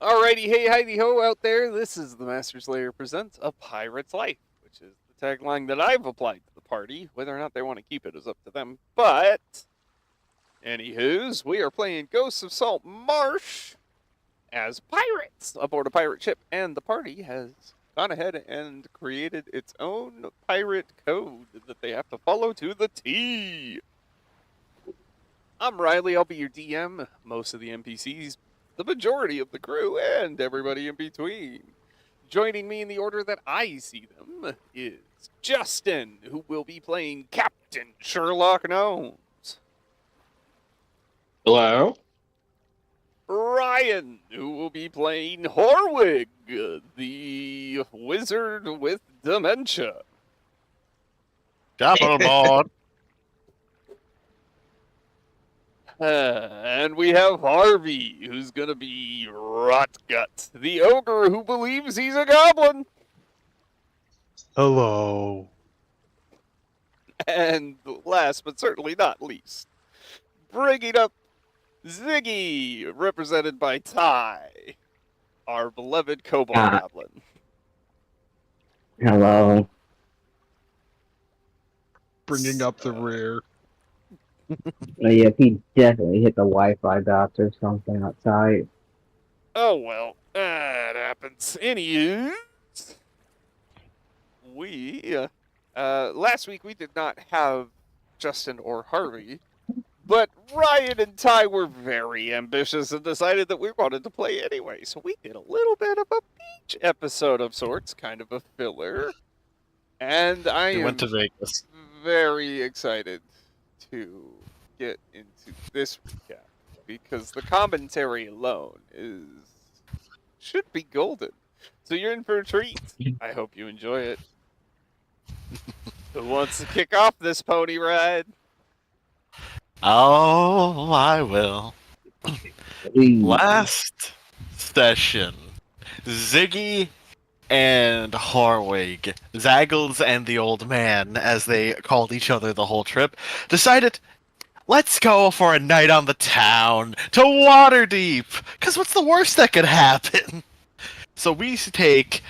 Alrighty, hey, heidi ho out there. This is the Master Slayer presents A Pirate's Life, which is the tagline that I've applied to the party. Whether or not they want to keep it is up to them. But, anywho's, we are playing Ghosts of Saltmarsh as pirates aboard a pirate ship, and the party has gone ahead and created its own pirate code that they have to follow to the T. I'm Riley, I'll be your DM. Most of the NPCs, the majority of the crew, and everybody in between. Joining me in the order that I see them is Justin, who will be playing Captain Sherlock Gnomes. Hello? Ryan, who will be playing Horwig, the wizard with dementia. Capital board. And we have Harvey, who's gonna be Rotgut, the ogre who believes he's a goblin. Hello. And last but certainly not least, bringing up Ziggy, represented by Ty, our beloved kobold goblin. Hello. Bringing up the rear. Yeah, he definitely hit the Wi-Fi dots or something outside. Oh well, that happens. Anywho, we last week we did not have Justin or Harvey, but Ryan and Ty were very ambitious and decided that we wanted to play anyway. So we did a little bit of a beach episode of sorts, kind of a filler. And I went to Vegas. Very excited to get into this recap because the commentary alone should be golden. So you're in for a treat. I hope you enjoy it. Who wants to kick off this pony ride? Oh, I will. Last session, Ziggy and Harwig, Zaggles and the old man, as they called each other the whole trip, decided, let's go for a night on the town to Waterdeep, because what's the worst that could happen? So we take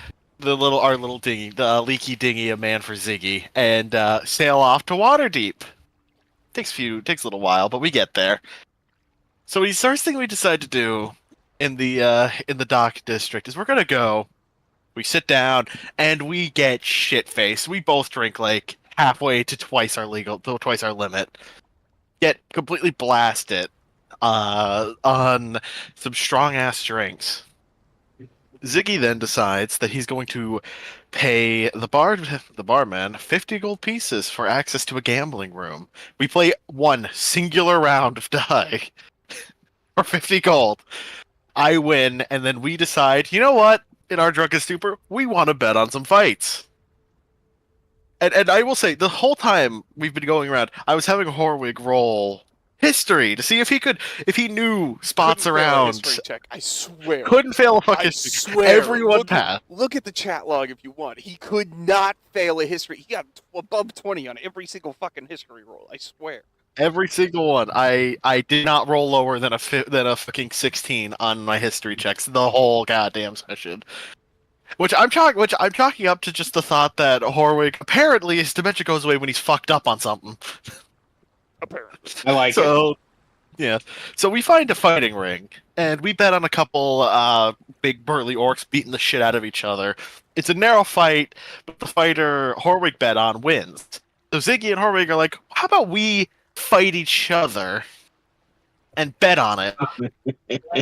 our little dinghy, the leaky dinghy, a man for Ziggy, and sail off to Waterdeep. Takes a little while, but we get there. So the first thing we decide to do in the dock district is we're gonna go. We sit down and we get shit faced. We both drink like halfway to twice our limit. Get completely blasted on some strong ass drinks. Ziggy then decides that he's going to pay the barman 50 gold pieces for access to a gambling room. We play one singular round of die for 50 gold. I win, and then we decide, you know what? In our drunken stupor, we want to bet on some fights. And I will say, the whole time we've been going around, I was having Horwig roll history to see if he knew spots around. History check. I swear. Couldn't fail a fucking. I swear. Everyone passed. Look at the chat log if you want. He could not fail a history. He got above 20 on every single fucking history roll. I swear. Every single one. I did not roll lower than a fucking 16 on my history checks the whole goddamn session. Which I'm chalking up to just the thought that Horwig apparently his dementia goes away when he's fucked up on something. Apparently. I like it. Yeah. So we find a fighting ring, and we bet on a couple big burly orcs beating the shit out of each other. It's a narrow fight, but the fighter Horwig bet on wins. So Ziggy and Horwig are like, how about we fight each other and bet on it?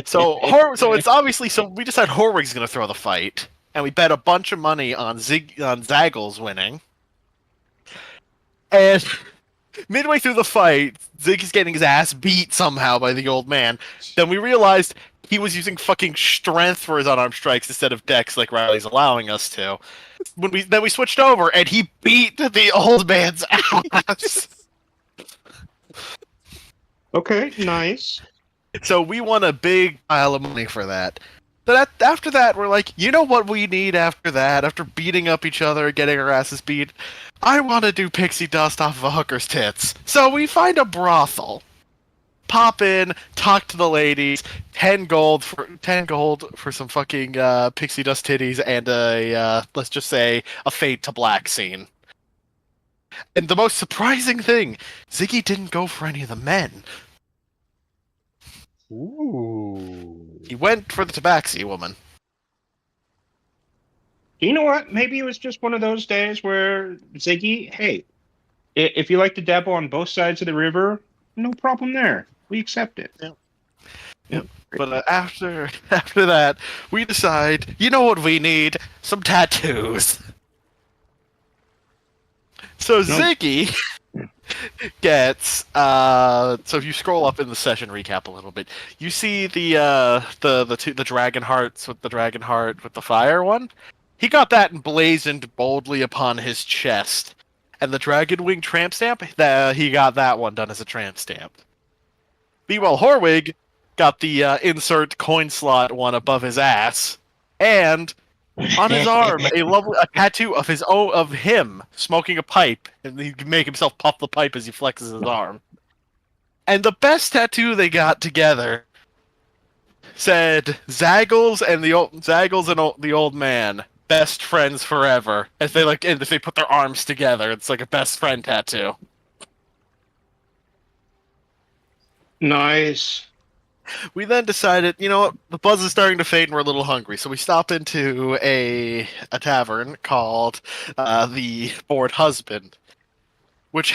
So it's obviously, so we decide Horwig's going to throw the fight, and we bet a bunch of money on Zaggles winning. And midway through the fight, Ziggy's getting his ass beat somehow by the old man. Then we realized he was using fucking strength for his unarmed strikes instead of dex like Riley's allowing us to. Then we switched over, and he beat the old man's ass. Okay, nice. So we won a big pile of money for that. But after that, we're like, you know what we need after that? After beating up each other and getting our asses beat? I want to do pixie dust off of a hooker's tits. So we find a brothel. pop in, talk to the ladies, 10 gold for some fucking pixie dust titties and a let's just say a fade to black scene. And the most surprising thing, Ziggy didn't go for any of the men. Ooh. He went for the tabaxi woman. You know what? Maybe it was just one of those days where Ziggy, hey, if you like to dabble on both sides of the river, no problem there. We accept it. Yep. But after that, we decide, you know what we need? Some tattoos. So Ziggy gets so if you scroll up in the session recap a little bit, you see the dragon hearts with the dragon heart with the fire one. He got that emblazoned boldly upon his chest, and the dragon wing tramp stamp, he got that one done as a tramp stamp. Meanwhile, Horwig got the insert coin slot one above his ass, and on his arm a tattoo of him smoking a pipe, and he can make himself puff the pipe as he flexes his arm. And the best tattoo they got together said Zaggles and the old man, best friends forever. As they put their arms together, it's like a best friend tattoo. Nice. We then decided, you know what, the buzz is starting to fade and we're a little hungry, so we stop into a tavern called the Bored Husband, which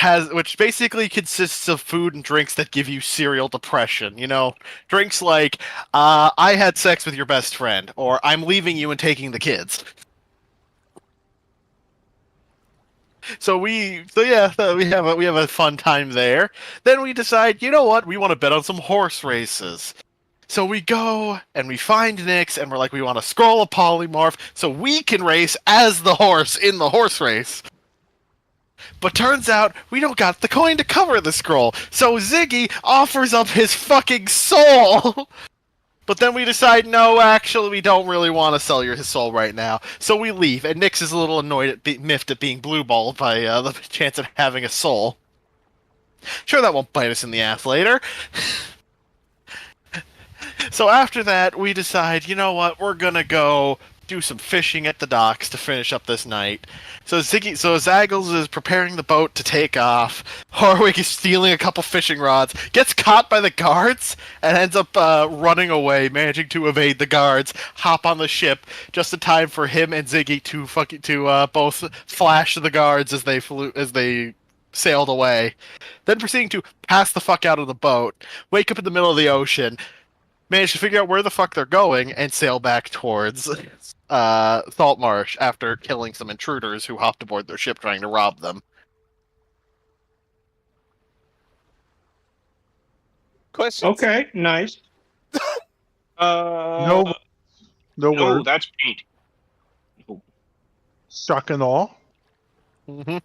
basically consists of food and drinks that give you serial depression. You know, drinks like I had sex with your best friend, or I'm leaving you and taking the kids. We have a fun time there. Then we decide, you know what, we want to bet on some horse races. So we go and we find Nyx and we're like, we want to scroll a polymorph so we can race as the horse in the horse race. But turns out we don't got the coin to cover the scroll. So Ziggy offers up his fucking soul. But then we decide, no, actually, we don't really want to sell his soul right now. So we leave, and Nyx is a little annoyed miffed at being blueballed by the chance of having a soul. Sure, that won't bite us in the ass later. So after that, we decide, you know what, we're gonna go do some fishing at the docks to finish up this night. So Zaggles is preparing the boat to take off. Horwig is stealing a couple fishing rods, gets caught by the guards, and ends up running away, managing to evade the guards, hop on the ship, just in time for him and Ziggy to both flash the guards as they sailed away. Then proceeding to pass the fuck out of the boat, wake up in the middle of the ocean, manage to figure out where the fuck they're going, and sail back towards Saltmarsh after killing some intruders who hopped aboard their ship trying to rob them. Questions? Okay, nice. No no, word. that's paint. Shock and awe. Mm-hmm.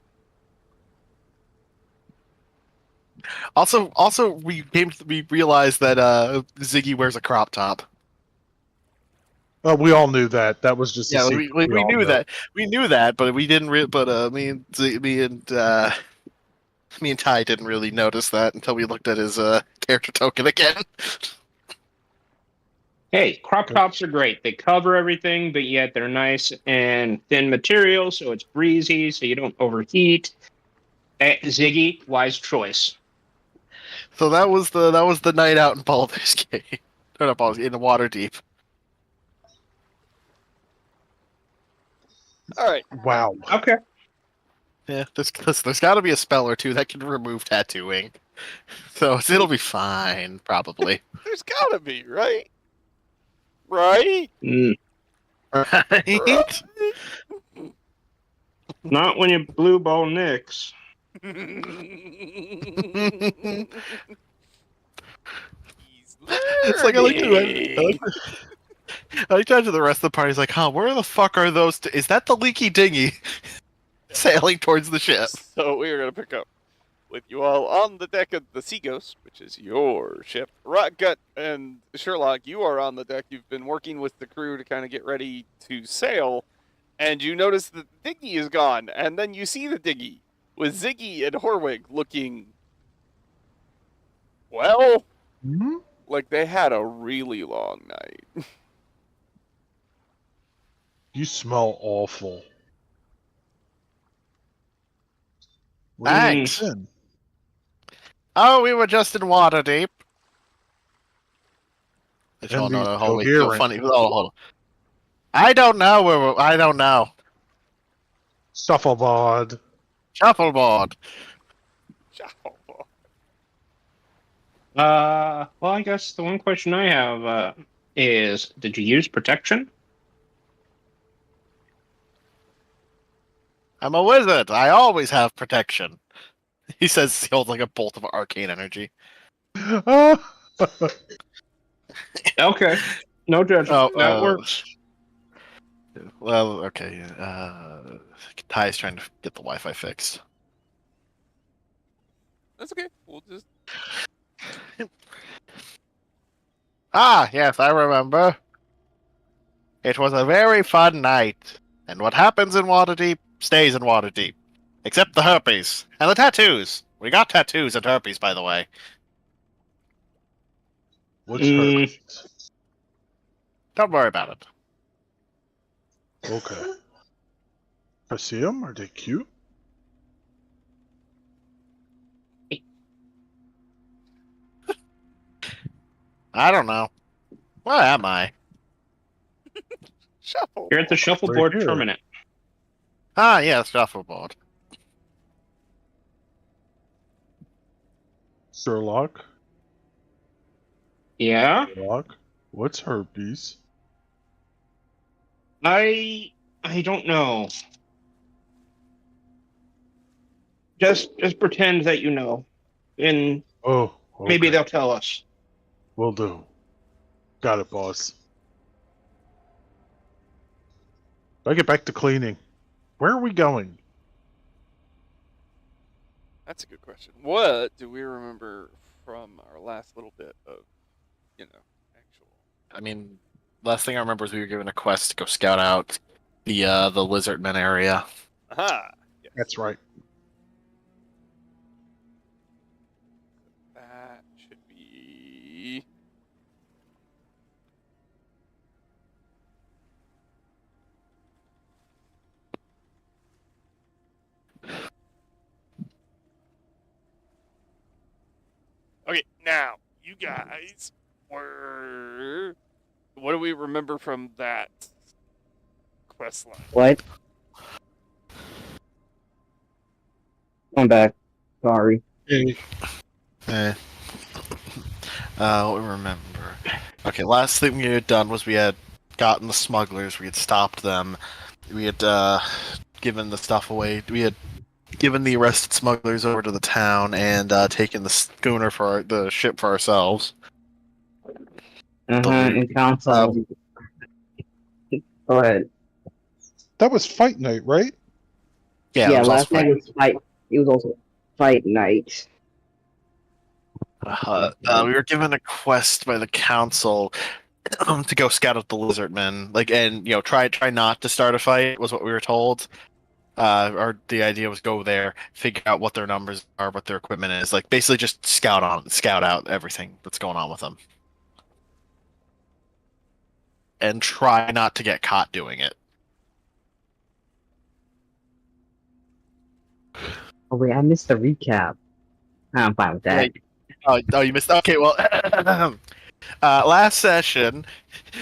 Also, we realized that Ziggy wears a crop top. We all knew that. That was just a Yeah, secret. we all knew know. that. We knew that, but we didn't. Me and Ty didn't really notice that until we looked at his character token again. Hey, crop tops are great. They cover everything, but yet they're nice and thin material, so it's breezy, so you don't overheat. Ziggy, wise choice. So that was the night out in Baldur's Gate, or not Baldur's Gate, in the Waterdeep. All right. Wow. Okay. Yeah, there's got to be a spell or two that can remove tattooing, so it'll be fine probably. There's gotta be, right? Right? Mm. Right? Not when you blue ball Nyx. It's like I like to imagine the rest of the party's like, huh, where the fuck are those? Is that the leaky dinghy sailing towards the ship? So we are going to pick up with you all on the deck of the Sea Ghost, which is your ship. Rotgut and Sherlock, you are on the deck. You've been working with the crew to kind of get ready to sail, and you notice that the dinghy is gone, and then you see the dinghy with Ziggy and Horwig looking, well, Hmm? Like, they had a really long night. You smell awful. What have you Thanks. been? Oh, we were just in Waterdeep. Oh And no, hold wait, go coherent. funny. Oh, hold on. I don't know I don't know. Shuffleboard. Shuffleboard. Well, I guess the one question I have is, did you use protection? I'm a wizard. I always have protection. He says he holds like a bolt of arcane energy. Okay, no judgment. Oh, That works. well, okay. Ty's trying to get the Wi-Fi fixed. That's okay. We'll just. Ah, yes, I remember. It was a very fun night, and what happens in Waterdeep stays in Waterdeep, except the herpes and the tattoos. We got tattoos and herpes, by the way. What's her? Don't worry about it. Okay. I see them. Are they cute? I don't know. Where am I? Shuffle. You're at the Right shuffleboard here. terminate. Ah, yes, shuffleboard. Sherlock. Yeah, Sherlock. What's herpes? I don't know. Just pretend that you know, and Oh, okay. maybe they'll tell us. Will do. Got it, boss. I get back to cleaning. Where are we going? That's a good question. What do we remember from our last little bit of, actual? I mean, last thing I remember is we were given a quest to go scout out the Lizardmen area. Aha! Yes. That's right. That should be. Okay, now, you guys were. What do we remember from that quest line? What? I'm back. Sorry. Hey, What we remember. Okay, last thing we had done was we had gotten the smugglers, we had stopped them, we had given the stuff away, we had given the arrested smugglers over to the town and taken the schooner the ship for ourselves. And council. Go ahead. that was fight night, right? Yeah, Yeah, there was last also night was fight. It was also fight night. we were given a quest by the council to go scout out the lizardmen, and try not to start a fight was what we were told. Or the idea was go there, figure out what their numbers are, what their equipment is, basically just scout out everything that's going on with them, and try not to get caught doing it. Oh wait, I missed the recap. I'm fine with that. Oh, you missed. Okay, well, last session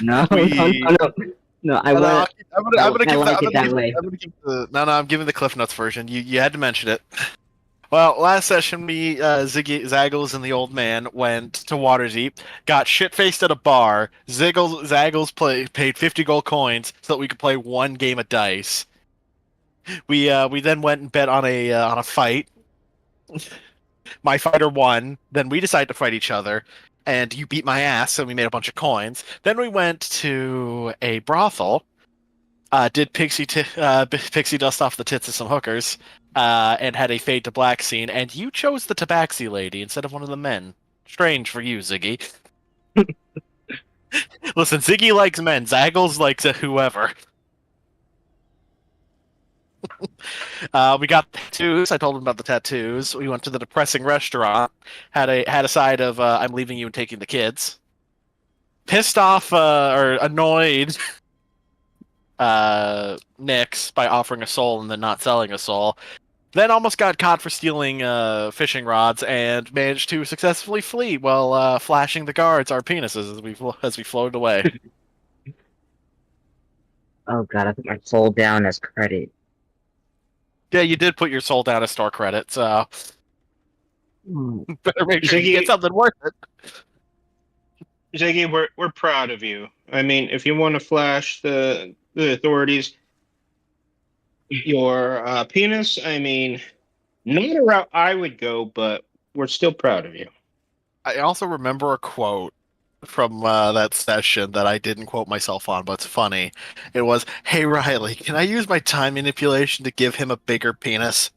No, we. no. I'm gonna give like it that way. I'm giving the Cliff Notes version. You had to mention it. Well, last session, me, Zaggles, and the old man went to Waterdeep, got shit-faced at a bar. Zaggles paid 50 gold coins so that we could play one game of dice. We then went and bet on a fight. My fighter won. Then we decided to fight each other, and you beat my ass, so we made a bunch of coins. Then we went to a brothel. Did pixie dust off the tits of some hookers, and had a fade to black scene, and you chose the tabaxi lady instead of one of the men. Strange for you, Ziggy. Listen, Ziggy likes men. Zaggles likes whoever. We got tattoos. I told him about the tattoos. We went to the depressing restaurant. Had a side of I'm leaving you and taking the kids. Pissed off or annoyed Nix by offering a soul and then not selling a soul. Then almost got caught for stealing fishing rods and managed to successfully flee while flashing the guards our penises as we floated away. Oh god, I put my soul down as credit. Yeah, you did put your soul down as store credit, so Hmm. better make sure you get Ziggy, something worth it. Ziggy, we're proud of you. I mean, if you want to flash the authorities your penis, I mean, not a route I would go, but we're still proud of you. I also remember a quote from that session that I didn't quote myself on, but it's funny. It was, "Hey Riley, can I use my time manipulation to give him a bigger penis?"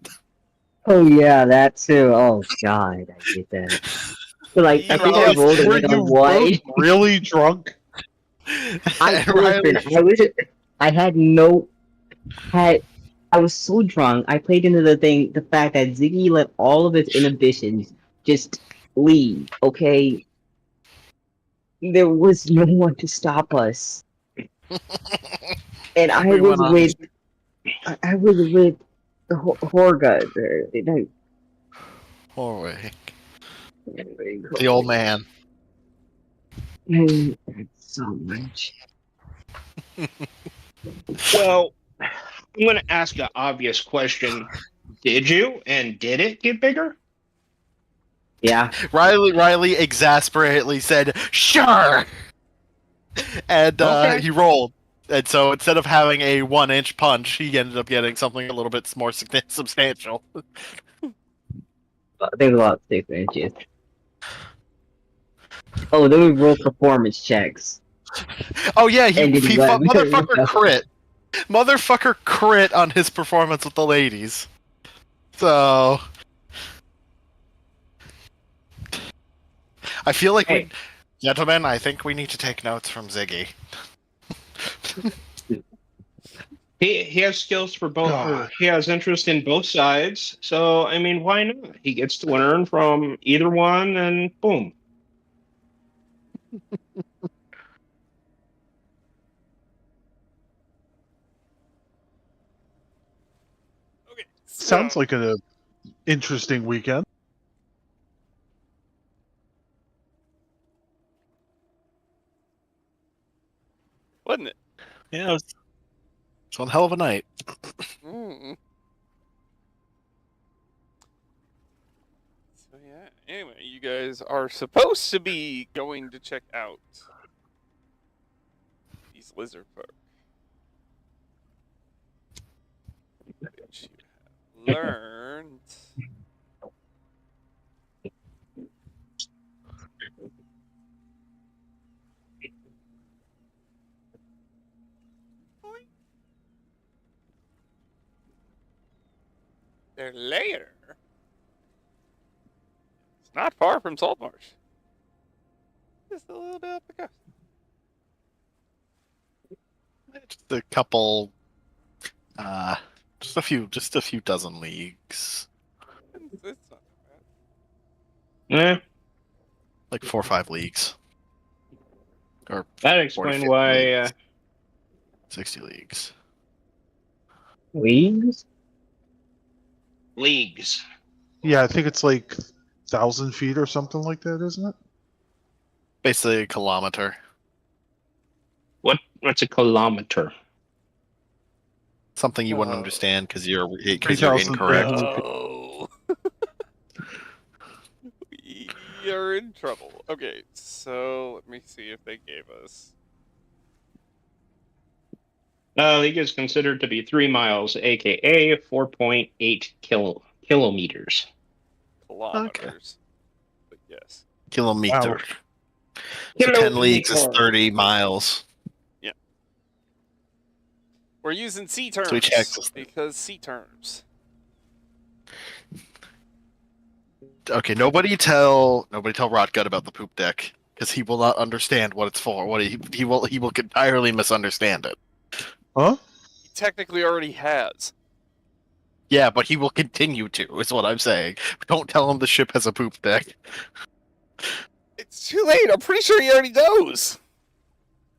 Oh yeah, that too. Oh god, I did that. But like, I And think I Riley, rolled Were like a you both one. really drunk? and Riley, I had no had. I was so drunk. I played into the fact that Ziggy let all of his inhibitions just leave. Okay, there was no one to stop us, and we went on I was with the Horga. hallway. The old man. So much. Well, I'm going to ask an obvious question. Did you, and did it get bigger? Yeah. Riley exasperatedly said, "Sure," and Okay. he rolled. And so instead of having a 1-inch punch, he ended up getting something a little bit more substantial. There's a lot of 6 inches. Oh, then we roll performance checks. Oh yeah, And did what? motherfucker crit. Motherfucker crit on his performance with the ladies. So I feel like Hey. gentlemen, I think we need to take notes from Ziggy. He has skills for both. God. He has interest in both sides. So, I mean, why not? He gets to learn from either one, and boom. Okay, so Sounds like an interesting weekend. wasn't it? Yeah, it's one hell of a night. Mm. So yeah. Anyway, you guys are supposed to be going to check out these lizard folk, which you have learned. Their lair. It's not far from Saltmarsh. Just a little bit up the coast. Just a couple, just a few dozen leagues, It's not too bad. Eh, like 4 or 5 leagues, or that 40, explains 50 why. leagues, 60 leagues. Leagues? Leagues. Yeah, I think it's like 1,000 feet or something like that, isn't it? Basically a kilometer. What's a kilometer? Something you wouldn't Oh. understand because you're 3,000 incorrect. No. We are in trouble. Okay, so let me see if they gave us. League is considered to be 3 miles, aka 4.8 kilometers. Kilometers. But yes. Kilometer. Wow. So 10 leagues is Kilometer. 30 miles. We're using sea So we terms checked this. because sea terms. Okay, nobody tell Rotgut about the poop deck because he will not understand what it's for. He will entirely misunderstand it. Huh? He technically already has. Yeah, but he will continue to, is what I'm saying. Don't tell him the ship has a poop deck. It's too late. I'm pretty sure he already knows.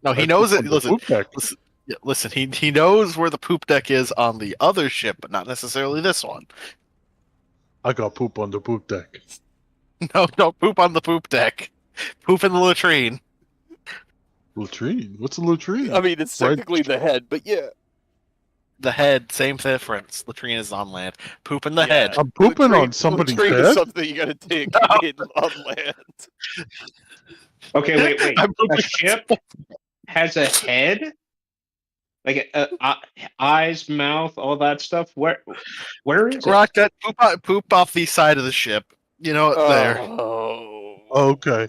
No, he I knows poop it. on the Listen, poop deck. listen, yeah, listen. He knows where the poop deck is on the other ship, but not necessarily this one. I got poop on the poop deck. No, poop on the poop deck. Poop in the latrine. Latrine? What's a latrine? I mean, it's Right. technically the head, but yeah. The head, same difference. Latrine is on land. Poop in the Yeah. head. I'm pooping Latrine- on somebody's latrine is head? something you gotta dig in on land. Okay, wait. I'm A pooping- ship has a head, like eyes, mouth, all that stuff. Where is it? Rock that poop off the side of the ship. You know it there. Oh. Okay.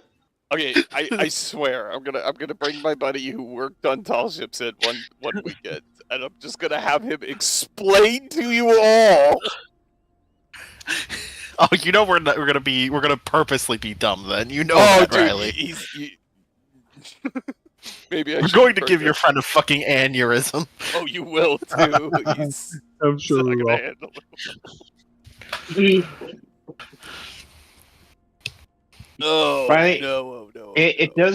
Okay, I swear I'm gonna bring my buddy who worked on tall ships in one weekend, and I'm just gonna have him explain to you all. Oh, you know we're gonna purposely be dumb then. You know Oh, that, dude, Riley. Maybe I We're should going to bring give your him. friend a fucking aneurysm. Oh, you will too. He's I'm sure not we gonna will. handle it. Oh Right. no! Oh no! Oh, It no.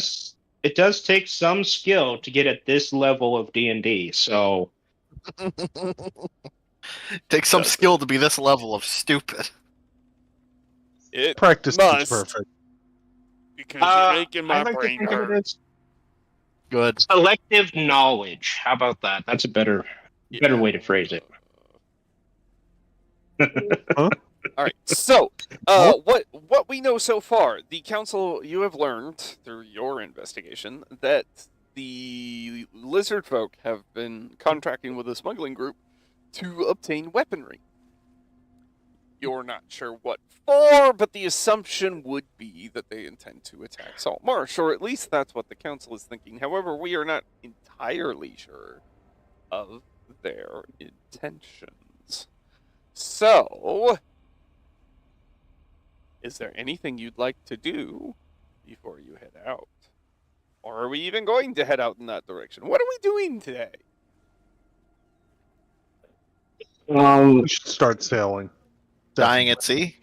does take some skill to get at this level of D&D. So Takes some Does skill to be this level of stupid. It Practice must makes perfect. because you're making I my like to brain think of hurt. it as Good. selective knowledge. How about that? That's a better way to phrase it. All right. So, what we know so far, the council, you have learned through your investigation that the lizard folk have been contracting with a smuggling group to obtain weaponry. You're not sure what for, but the assumption would be that they intend to attack Saltmarsh, or at least that's what the council is thinking. However, we are not entirely sure of their intentions. So, is there anything you'd like to do before you head out? Or are we even going to head out in that direction? What are we doing today? We should start sailing. Dying at sea?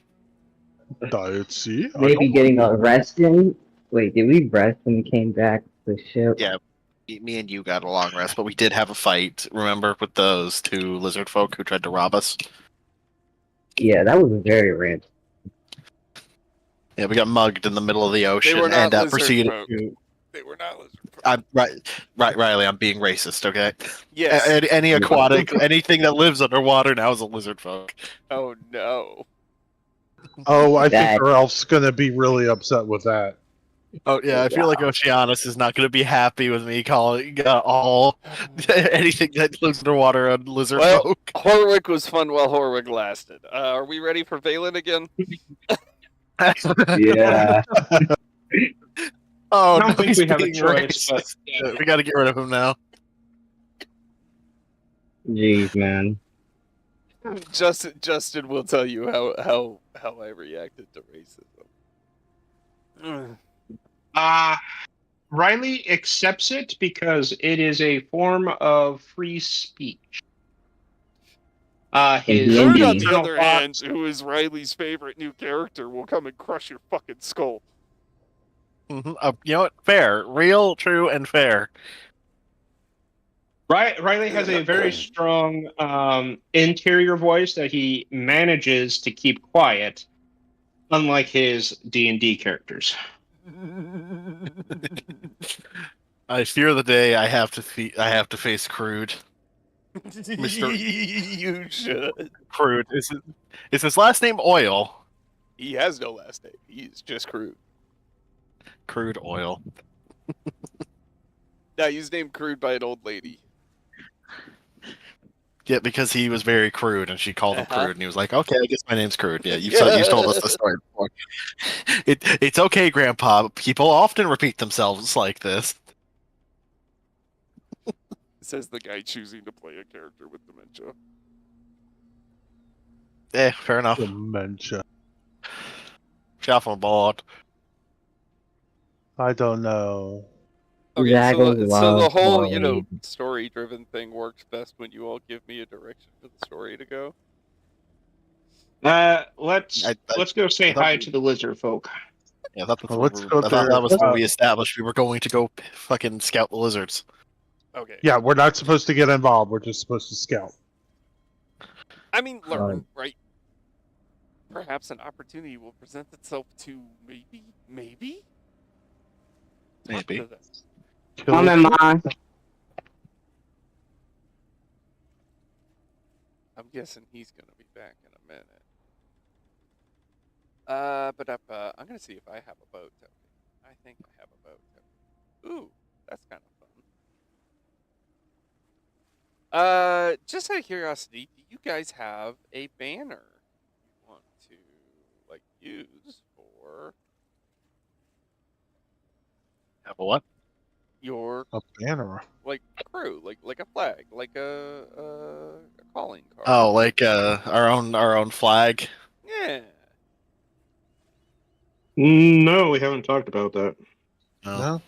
Die at sea? I Maybe don't getting mind. a rest in. Wait, did we rest when we came back to the ship? Yeah. Me and you got a long rest, but we did have a fight, remember, with those two lizard folk who tried to rob us? Yeah, that was very random. Yeah, we got mugged in the middle of the ocean were not and lizard proceeded folk. to... They were not lizard folk. I'm right, Riley. I'm being racist. Okay. Yes. Any aquatic, anything that lives underwater now is a lizard folk. Oh no. Oh, I That- think our elf's gonna be really upset with that. Oh yeah, I feel like Oceanus is not going to be happy with me calling all anything that lives underwater a lizard Well, folk. Horwick was fun while Horwick lasted. Are we ready for Valen again? Yeah. Oh, I don't no, think he's we have a being choice, racist. but We got to get rid of him now. Jeez, man. Justin will tell you how I reacted to racism. Riley accepts it because it is a form of free speech. His Indeed. Bird, on the internal other thoughts- hand, who is Riley's favorite new character, will come and crush your fucking skull. You know what? Fair, real, true, and fair. Riley has a very strong interior voice that he manages to keep quiet, unlike his D&D characters. I fear the day I have to face Crude. You should. Crude is his last name Oil? He has no last name. He's just Crude. Crude Oil. Yeah, he's named Crude by an old lady. Yeah, because he was very crude, and she called him Uh-huh. Crude, and he was like, "Okay, I guess my name's Crude." Yeah, you've told us the story before. It's okay, Grandpa. People often repeat themselves like this. Says the guy choosing to play a character with dementia. Fair enough. Dementia. Shuffle board. I don't know. Okay, Zaggles so the love whole, Wally. story-driven thing works best when you all give me a direction for the story to go. Let's I- let's go say I thought hi we- to the lizard folk. Yeah, I thought that's Well, what let's go I thought there. that was what Uh, we established. We were going to go fucking scout the lizards. Okay. Yeah, we're not supposed to get involved. We're just supposed to scout. I mean, learn, right? Perhaps an opportunity will present itself to maybe talk Maybe. to them. Kill Come on, Ma. I'm guessing he's gonna be back in a minute. I'm gonna see if I have a boat. I think I have a boat. Ooh, that's kind of fun. Just out of curiosity, do you guys have a banner you want to like use for Have a what? your a banner. like crew, like a flag, like a calling card? Oh, like our own flag. Yeah. No, we haven't talked about that. No. No?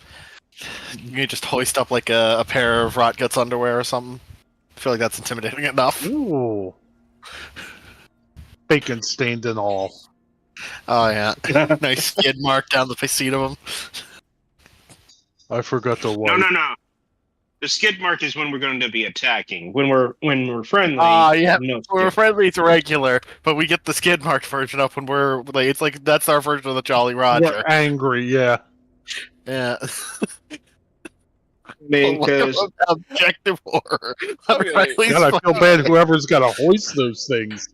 You can just hoist up like a pair of rot guts underwear or something. I feel like that's intimidating enough. Ooh. Bacon stained and all. Oh yeah, nice skid mark down the seat of them. I forgot to No, wipe. no. The skid mark is when we're going to be attacking. When we're friendly. Ah, yeah. No We're skid. friendly, it's regular, but we get the skid marked version up when we're like, it's like that's our version of the Jolly Roger. We're angry, yeah. Yeah. I mean, Look at because objective horror. Okay. Riley's God, I feel fucking- bad whoever's got to hoist those things.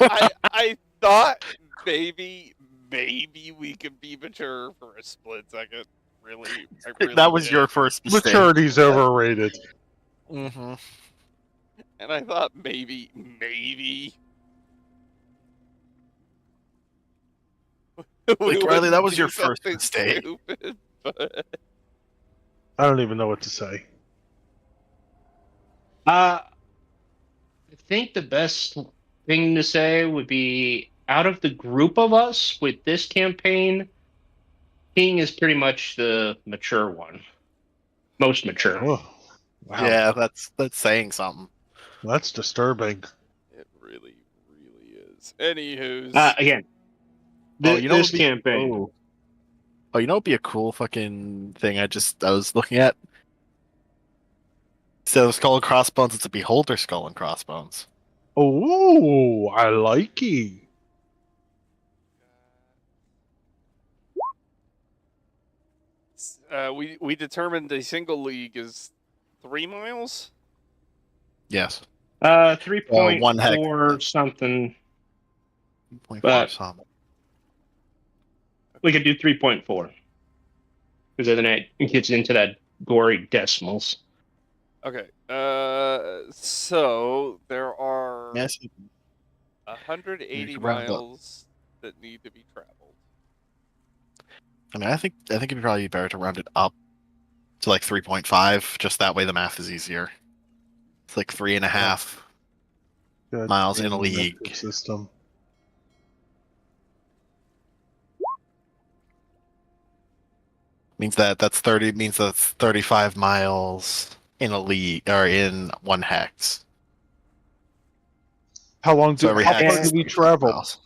I thought maybe we could be mature for a split second. I really that was did. your first mistake. Maturity's overrated. Mm-hmm. And I thought maybe we Riley, wouldn't that was do your first something mistake. stupid, but I don't even know what to say. I think the best thing to say would be out of the group of us with this campaign, King is pretty much the mature one, most mature. Oh, wow. Yeah, that's saying something. That's disturbing. it really is. Anywho's, Again, Oh, you know this what'd be- campaign. Oh, you know what'd be a cool fucking thing I was looking at? Instead of skull and crossbones, it's a beholder skull and crossbones. Oh, I like it. we determined a single league is 3 miles. Yes. 3.4 1 something. 0.4 But- something. We could do 3.4 because then it gets into that gory decimals. Okay. So there are Yes. 180 You can round up. miles that need to be traveled. I mean, I think it'd probably be better to round it up to like 3.5. Just that way, the math is easier. It's like 3.5. God Miles in a damn league. metric System. Means that's 30. Means that's 35 miles in a league or in 1 hex. How long So do every how hex far is do we 35 travel? miles.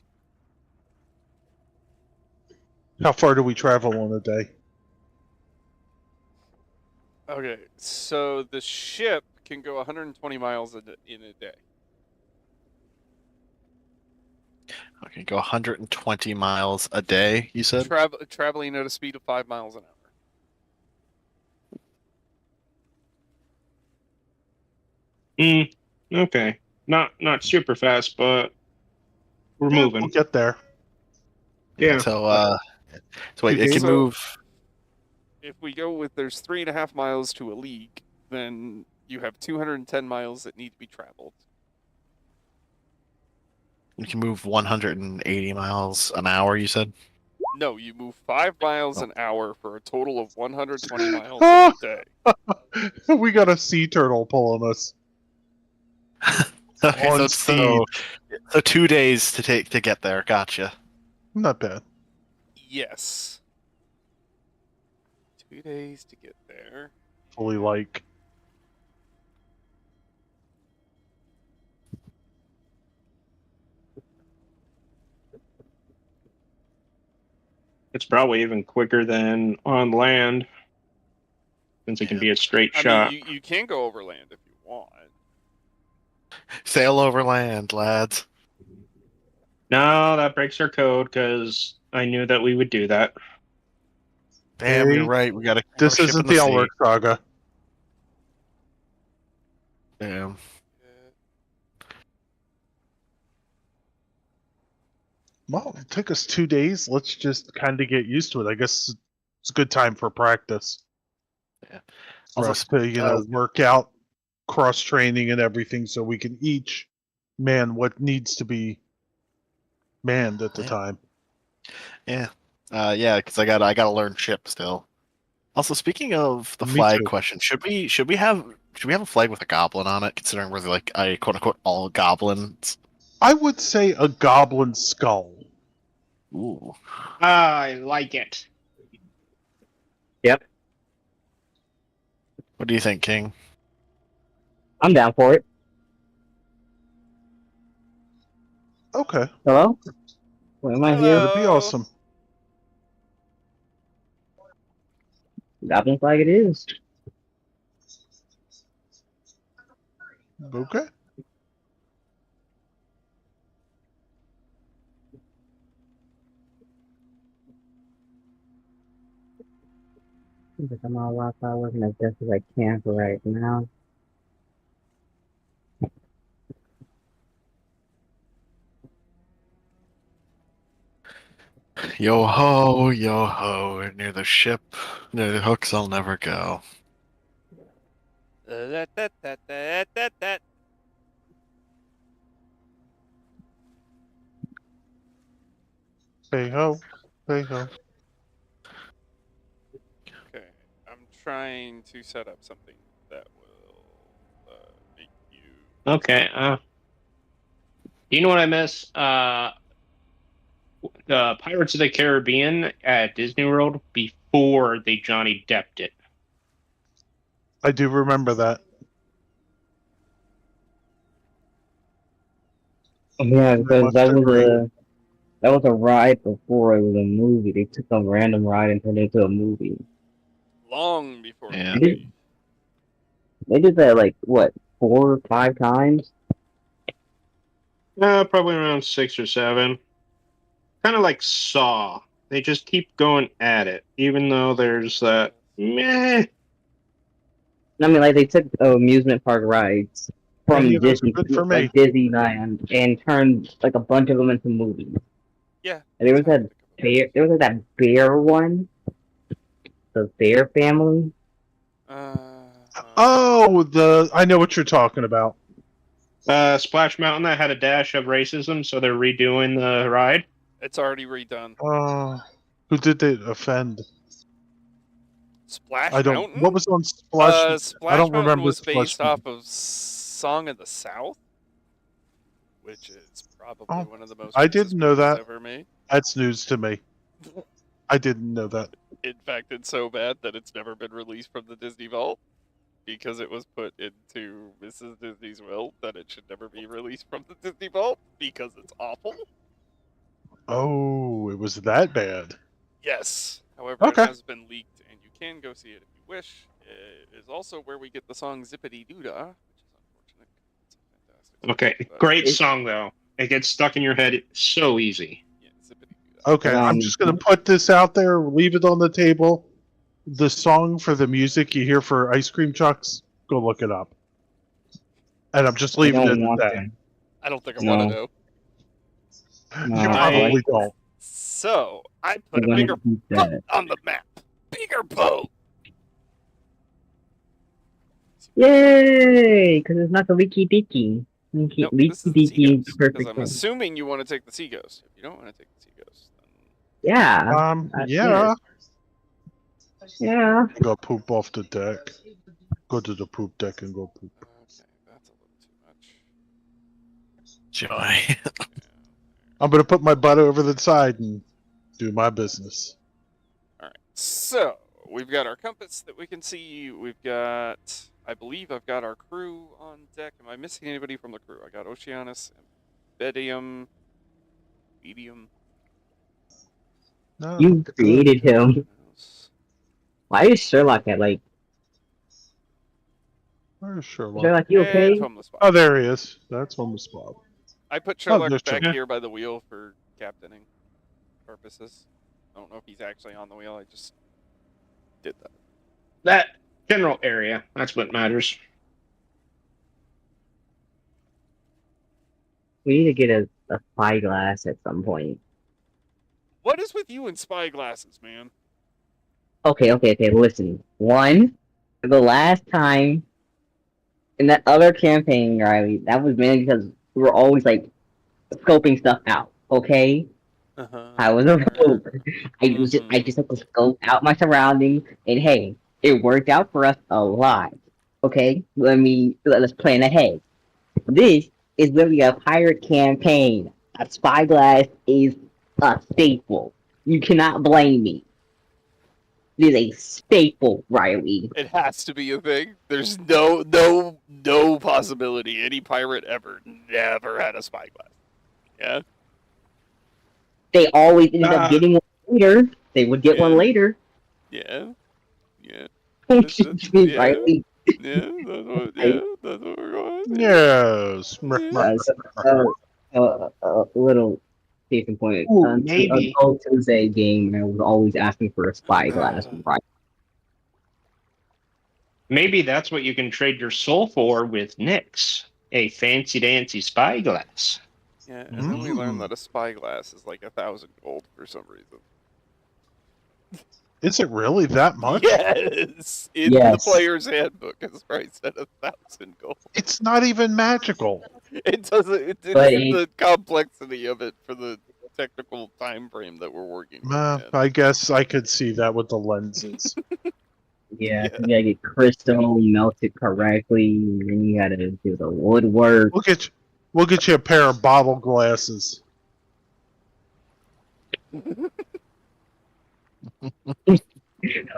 How far do we travel on a day? Okay, so the ship can go 120 miles in a day. Okay, go 120 miles a day. You said. Traveling at a speed of 5 miles an hour. Okay, not super fast, but we're Yeah, moving. we'll get there. Yeah. So wait, 2 it days? can So- move. If we go with there's 3.5 miles to a league, then you have 210 miles that need to be traveled. You can move 180 miles an hour. You said. No, you move 5 miles an hour for a total of 120 miles Ah! in a day. We got a sea turtle pulling us. Okay, On so 2 days to get there. Gotcha. Not bad. Yes. 2 days to get there. Fully like. It's probably even quicker than on land, since it can be a straight I shot. mean, you can go over land if you want. Sail over land, lads. No, that breaks our code because I knew that we would do that. Damn, you're Hey, right. We gotta keep our This ship isn't in the the sea. Elric saga. Damn. Well, it took us 2 days. Let's just kind of get used to it. I guess it's a good time for practice. Yeah. For Also, us to, work out cross training and everything so we can each man what needs to be manned at the Yeah. time. Yeah. Yeah, because I gotta learn ship still. Also, speaking of the Me flag too. question, should we have a flag with a goblin on it, considering we're like a quote unquote all goblins? I would say a goblin skull. Ooh. I like it. Yep, What do you think, King? I'm down for it. Okay, Hello? Wait, am I here? that'd be Hello. awesome. Goblin flag it is. Okay. Seems like I'm on Wi-Fi working as best as I can for right now. Yo ho, near the ship, near the hooks I'll never go. That. Hey ho. Hey ho. Okay, I'm trying to set up something that will make you. Okay. You know what I miss? The Pirates of the Caribbean at Disney World before they Johnny Depped it. I do remember that. Yeah, I because must agree. that was a ride before it was a movie. They took a random ride and turned it into a movie. Long before the Yeah. movie. They did that like what 4 or 5 times? Probably around 6 or 7. Kind of like Saw. They just keep going at it, even though there's that meh. I mean, like they took amusement park rides Any from of those are Disney, good for me. like Disneyland, and turned like a bunch of them into movies. Yeah. And there was that's how I that think of it. bear. There was like that bear one, the bear family. Oh, I know what you're talking about. Splash Mountain that had a dash of racism, so they're redoing the ride. It's already redone. Who did they offend? Splash Mountain? What was on Splash? I Splash don't Mountain remember was Splash based Mountain. off of Song of the South, which is probably Oh, one of the most I racist didn't know movies that. ever made. That's news to me. I didn't know that. In fact, it's so bad that it's never been released from the Disney Vault because it was put into Mrs. Disney's will that it should never be released from the Disney Vault because it's awful. Oh, it was that bad. Yes. However, it Okay. has been leaked, and you can go see it if you wish. It is also where we get the song Zippity Doodah, which is unfortunate. It's a fantastic song. Okay, But, great song though. It gets stuck in your head so easy. Yeah, Zippity Doodah. Okay, I'm just gonna put this out there, leave it on the table. The song for the music you hear for Ice Cream Trucks, go look it up. And I'm just I leaving it don't at want that. that. I don't think I want to No, know. You no, probably don't. So, I we're put a gonna bigger keep boat that. on the map. Bigger boat. Yay! Because it's not the leaky deaky. Nope, Leaky this is the deaky Seaghost. Because perfect I'm thing. assuming you want to take the Seaghost. If you don't want to take the Seaghost, then Yeah. Yeah. Yeah. Go poop off the deck. Go to the poop deck and go poop. okay, that's a little too much. Joy. I'm gonna put my butt over the side and do my business. All right. So we've got our compass that we can see. We've got, I believe, I've got our crew on deck. Am I missing anybody from the crew? I got Oceanus, Medium. No, You created him. Mouse. Why is Sherlock at like? where's Sherlock? Sherlock, you And okay? homeless spot. Oh, there he is. That's homeless spot. I put Oh, Sherlock there's back Sherlock. here by the wheel for captaining purposes. I don't know if he's actually on the wheel. I just did that. That general area. That's what matters. We need to get a spyglass at some point. What is with you and spy glasses, man? Okay. Listen. One, the last time in that other campaign, Riley, that was mainly because we were always like scoping stuff out. Okay. I was a rogue. I just had to scope out my surroundings, and hey, it worked out for us a lot. Okay, let's plan ahead. This is literally a pirate campaign. A spyglass is a staple. You cannot blame me. It is a staple, Riley. It has to be a thing. There's no possibility any pirate ever never had a spyglass. Yeah. They always ended up getting one later. They would get one Yeah. later. Yeah. Yeah. Excuse me, Yeah. Riley. Yeah. That's what we're going. Yes. A little case in point. Ooh, A maybe. Gold Tuesday game, I was always asking for a spyglass. Right. Maybe that's what you can trade your soul for with Nyx. A fancy dancy spyglass. Yeah, and then we learned Mm. that a spyglass is like 1,000 gold for some reason. Is it really that much? Yes, in the Yes. player's handbook, it's priced at 1,000 gold. It's not even magical. It doesn't. It But isn't the complexity of it for the technical time frame that we're working with. Man. I guess I could see that with the lenses. Yeah, Yeah. you gotta get crystal melted correctly, and then you gotta do the woodwork. We'll get you a pair of bottle glasses.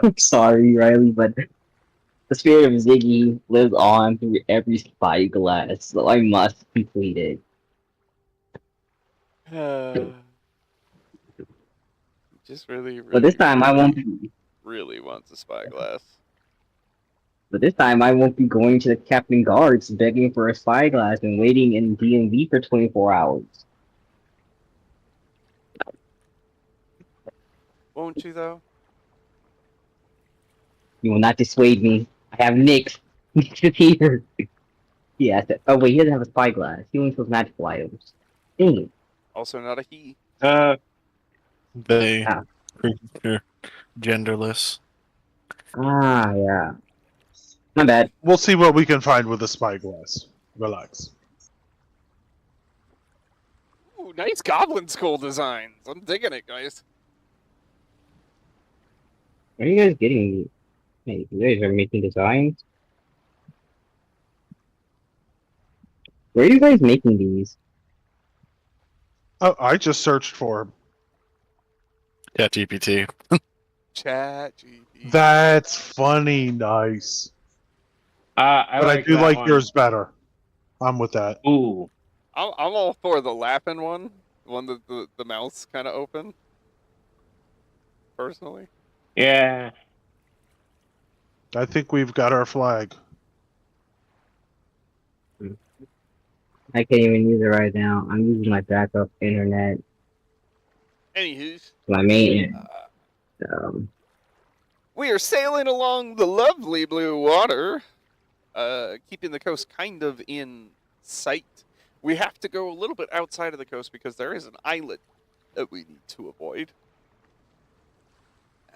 I'm sorry, Riley, but the spirit of Ziggy lives on through every spyglass, so I must complete it. Just really, But this time I won't. really wants a spyglass. But this time I won't be going to the captain guards begging for a spyglass and waiting in DMV for 24 hours. Won't you though? You will not dissuade me. I have Nyx. Nyx is here. Yeah. Oh wait, he doesn't have a spyglass. He only sells magical items. Dang it. Also not a he. They Ah. are genderless. Ah, yeah. My bad. We'll see what we can find with a spyglass. Relax. Ooh, nice goblin skull designs. I'm digging it, guys. Where are you guys getting? Hey, you guys are making designs? Where are you guys making these? Oh, I just searched for him. Yeah, GPT. Chat GP. That's funny. Nice. I But I like do that like one. yours better. I'm with that. Ooh. I'm all for the laughing one. The one that the mouth's kind of open. Personally. Yeah. I think we've got our flag. I can't even use it right now. I'm using my backup internet. Anywho's. My main. We are sailing along the lovely blue water, keeping the coast kind of in sight. We have to go a little bit outside of the coast because there is an islet that we need to avoid.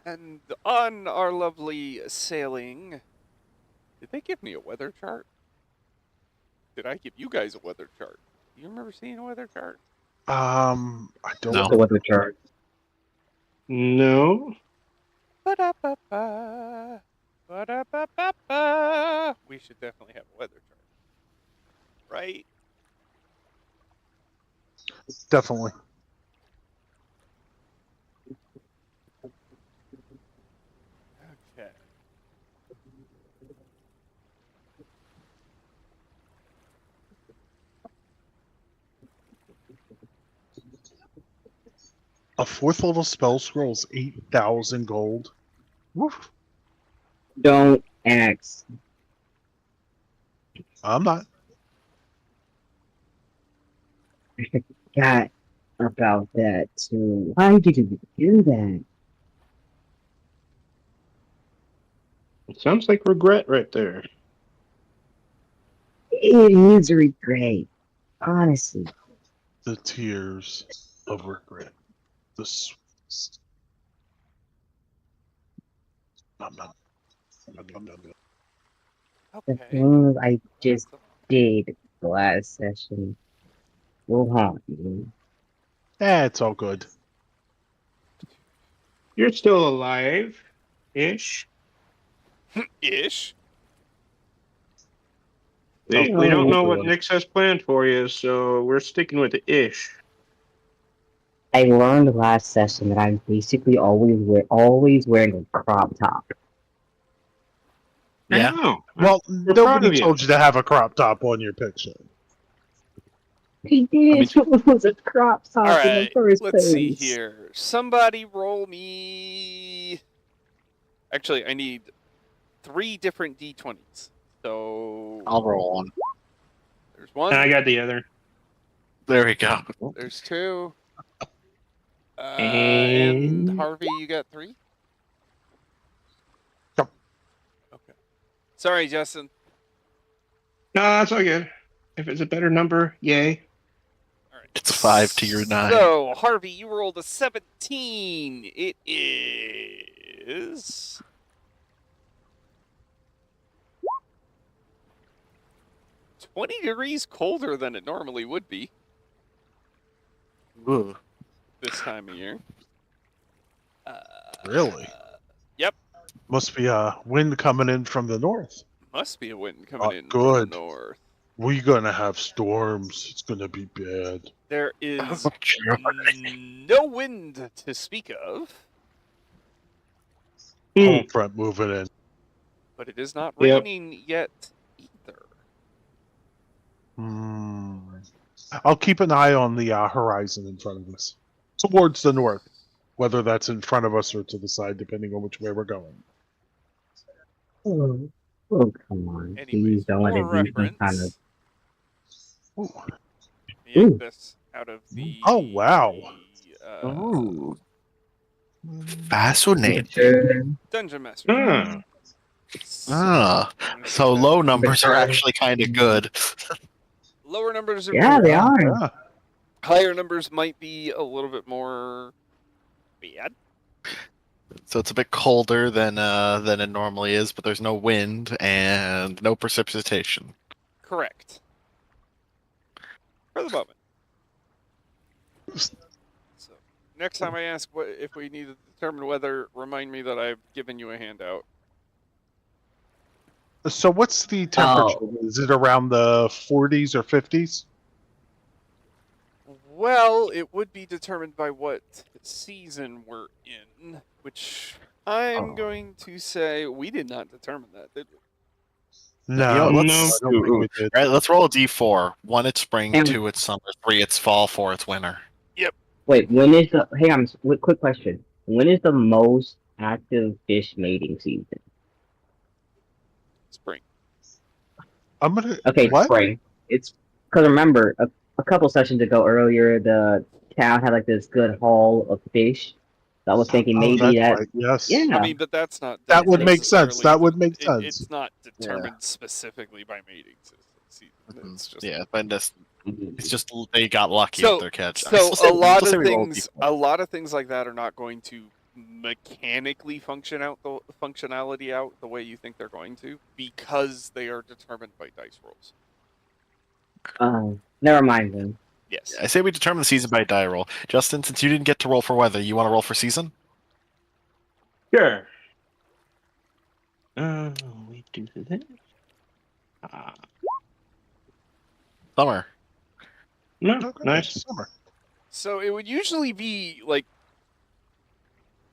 And on our lovely sailing, did they give me a weather chart? Did I give you guys a weather chart? Do you remember seeing a weather chart? I don't No. The weather chart. No. Ba-da-ba-ba. Ba-da-ba-ba-ba. We should definitely have a weather chart. Right? Definitely. Okay. A 4th level spell scroll is 8,000 gold. Woof. Don't ask. I'm not. Got about that too. Why did you do that? It sounds like regret right there. It is regret. Honestly. The tears of regret. The sweetest. Nom, nom. Nom, nom, nom, nom. The Okay. things I just That's did the last session will haunt me. It's all good. You're still alive-ish. ish. We don't know what Nyx has planned for you, so we're sticking with the ish. I learned last session that I'm basically always wearing a crop top. Yeah. Oh, Well, we're proud nobody of you. told you to have a crop top on your picture. He did. It was a crop top All in the right. first Let's see place. here. Somebody roll me. Actually, I need 3 different d20s. So I'll roll one. there's 1. And I got the other. There we go. There's 2. And- And Harvey, you got 3? Yep. Okay. Sorry, Justin. No, that's all good. If it's a better number, yay. All right. It's 5 to your 9. So, Harvey, you rolled a 17. It is 20 degrees colder than it normally would be Ooh. this time of year. Really? Yep. Must be a wind coming in from the north. Must be a wind coming in Good. from the north. We're gonna have storms. It's gonna be bad. There is Sure. no wind to speak of, Cold front moving in. but it is not Yep. raining yet either. I'll keep an eye on the horizon in front of us, towards the north. Whether that's in front of us or to the side, depending on which way we're going. Oh, oh come on. Anyways, Please don't let for it be some kind of. reference, Ooh. yank this out of the. Oh, wow. Ooh. Fascinating. Dungeon Master. Ah. Ah, I'm gonna so take that low back. numbers are actually kind of good. Lower numbers are Yeah, good. they are. Yeah. Higher numbers might be a little bit more bad. So it's a bit colder than it normally is, but there's no wind and no precipitation. Correct. For the moment. So next time I ask what if we need to determine weather, remind me that I've given you a handout. So what's the temperature? Is it around the 40s or 50s? Well, it would be determined by what season we're in, which I'm going to say we did not determine that, did we? No, You know, I let's- don't think we did. All right, let's roll a d4. 1, it's spring. And- 2, it's summer. 3, it's fall. 4, it's winter. Wait, when is the? Hey, quick question. When is the most active fish mating season? Spring. I'm gonna. Okay, What? spring. It's because remember a couple sessions ago earlier, the town had like this good haul of fish. So I was thinking Oh, maybe that's that. right. Yes. Yeah. I mean, but that's not. That would make sense. necessarily That would make it- sense. It's not determined specifically by mating season. It's just Yeah, but it's just they got lucky So- with their catch. So Still say- a lot still say of we roll a things, d4. a lot of things like that are not going to mechanically functionality out the way you think they're going to, because they are determined by dice rolls. Never mind then. Yes. I say we determine the season by die roll. Justin, since you didn't get to roll for weather, you want to roll for season? Sure. We do this. Summer. No, Okay, nice. it's summer. So it would usually be like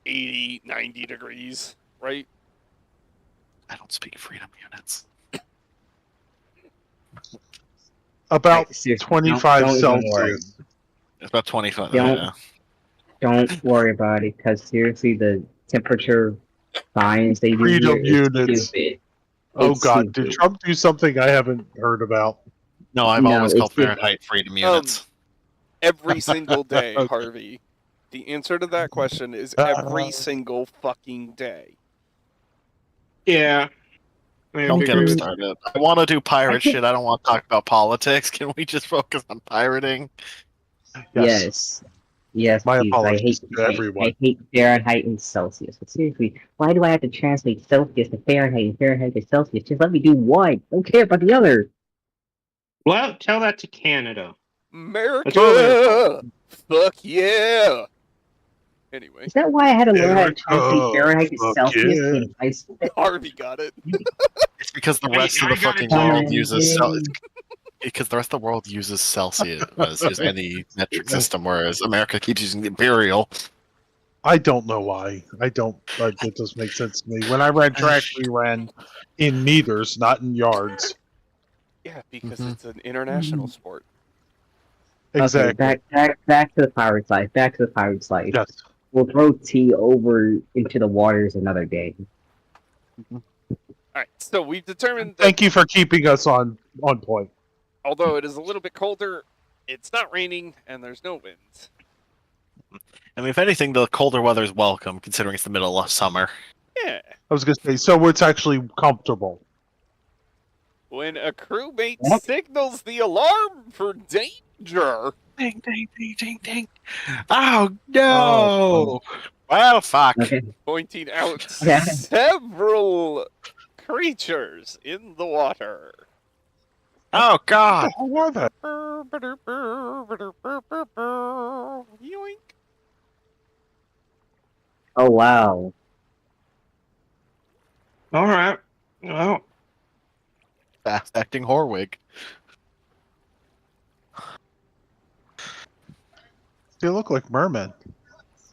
80, 90 degrees, right? I don't speak freedom units. About Seriously, 25 don't even worry. Celsius. It's about 25. Don't- Yeah. Don't worry about it, because seriously, the temperature science they do here Freedom is units. stupid. Oh It's God, did stupid. Trump do something I haven't heard about? No, I've No, always it's called just Fahrenheit freedom units. Every single day, Okay. Harvey. The answer to that question is Uh, every single fucking day. Yeah. I Don't get him figured. started. I want to do pirate think- shit. I don't want to talk about politics. Can we just focus on pirating? yes. Yes, My please. apologies to everyone. I hate Fahrenheit and Celsius. But seriously, why do I have to translate Celsius to Fahrenheit and Fahrenheit to Celsius? Just let me do one. Don't care about the other. Well, tell that to Canada. America! Fuck yeah! Anyway, Is that why I had to learn how to translate Erica, Fahrenheit to fuck Celsius yeah. in high school? Harvey got it. It's because the Hey, rest of I the gotta fucking tell world you- uses because the rest of the world uses Celsius as any metric system, whereas America keeps using the imperial. I don't know why. I don't. It doesn't make sense to me. When I ran track, we ran in meters, not in yards. Yeah, because Mhm. it's an international sport. Exactly. Okay, back to the pirate's life. Back to the pirate's life. Yes. We'll throw tea over into the waters another day. Alright, so we've determined that Thank you for keeping us on point. although it is a little bit colder, it's not raining and there's no winds. I mean, if anything, the colder weather is welcome, considering it's the middle of summer. Yeah. I was gonna say, so it's actually comfortable. When a crewmate Yep. signals the alarm for danger. Ding, ding, ding, ding, ding. Oh no! Oh. Well, fuck. Okay. Pointing out Yeah. several creatures in the water. Oh god! How are they? Yoink. Oh wow. All right. Well, Fast acting Horwig. They look like mermen.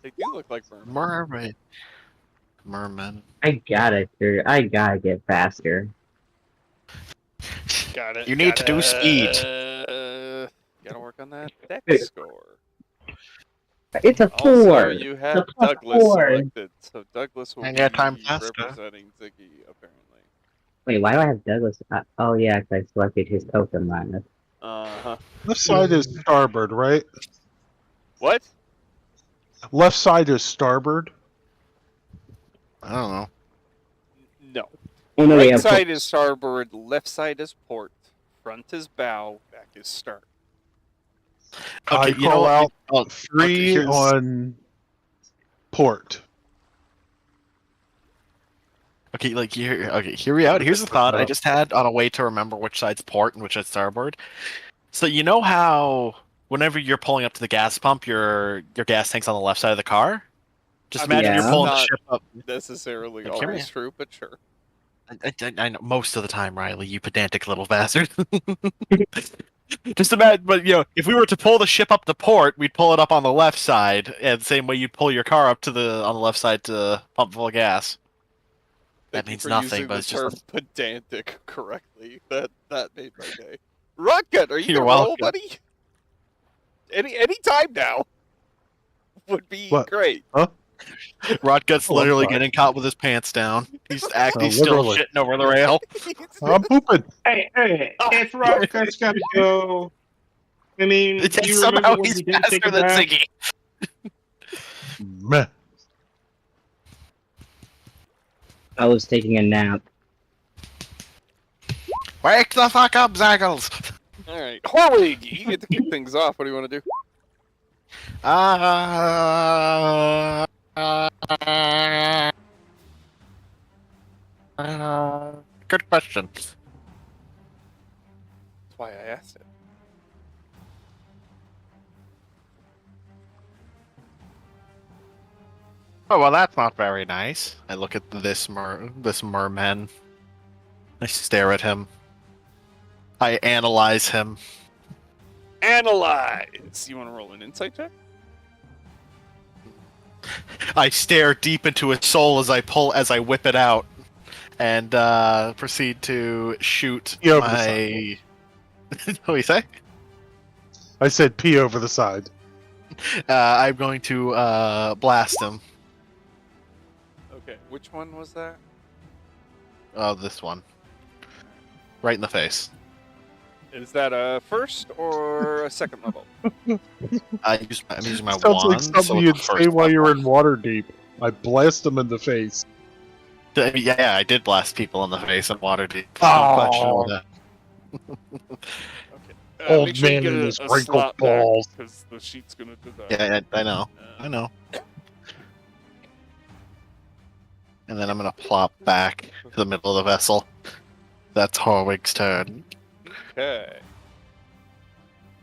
They do look like mermaids. Mermaid. Merman. I gotta get faster. Got it. You need to do speed. Gotta work on that deck Hey. score. It's a Also, four. you have It's a plus Douglas four. selected, so Douglas will And be your time faster. representing Ziggy, apparently. Wait, why do I have Douglas? Oh yeah, because I selected his Pokemon. Uh-huh. Left side is starboard, right? What? Left side is starboard. I don't know. No. Oh no, Right yeah, side is starboard, left side is port, front is bow, back is stern. Okay, I you know call what? out Oh, 3 here's- on port. Okay, like here. Okay, hear me out. Here's a thought I just had on a way to remember which side's port and which side's starboard. So you know how whenever you're pulling up to the gas pump, your gas tank's on the left side of the car. Just I mean, imagine Yeah. you're pulling the not ship up. necessarily Like, hear me always out. true, but sure. I know most of the time, Riley. You pedantic little bastard. Just imagine, but if we were to pull the ship up to port, we'd pull it up on the left side, and the same way you'd pull your car up to on the left side to pump full of gas. Thank That you means for nothing, using but the it's just term pedantic correctly. That made my day. Rockgut, are you You're gonna roll, welcome. buddy? Any time now would be What? great. Rodgut's Oh, I'm literally sorry. getting caught with his pants down. He's still literally. shitting over the rail. I'm pooping. hey, if Rockcut's got to go, I mean, It's do you somehow remember when he's he didn't take faster a than bath? Ziggy. Meh. I was taking a nap. Wake the fuck up, Zaggles! Alright. Horwig, you get to kick things off. What do you want to do? Good question. That's why I asked it. Oh well, that's not very nice. I look at this merman. I stare at him. I analyze him. Analyze! You want to roll an insight check? I stare deep into his soul as I whip it out, and proceed to shoot Pee over the my. What do you say? I said pee over the side. I'm going to blast him. Okay, which one was that? Oh, this one. Right in the face. Is that a first or a second level? I'm using my Sounds wand. like something so it's you'd a say first while you're level. in Waterdeep. I blast them in the face. Yeah, I did blast people in the face in Waterdeep. Oh. No question about that. Okay. Old Make sure you man get and a, his a wrinkled slot back, balls. because the sheet's gonna do that. Yeah, I know. Uh, I know. And then I'm gonna plop back to the middle of the vessel. That's Horwig's turn. Okay.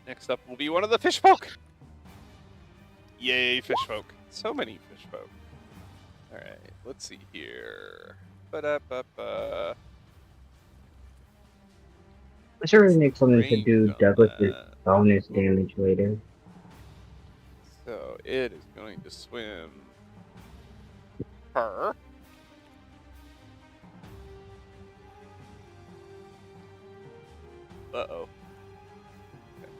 Next up will be one of the fish folk. Yay, fish folk. So many fish folk. Alright, let's see here. Ba-da-ba-ba. I'm sure it makes something to Range do on Douglas's that. bonus damage later. So it is going to swim her. Uh-oh. Okay.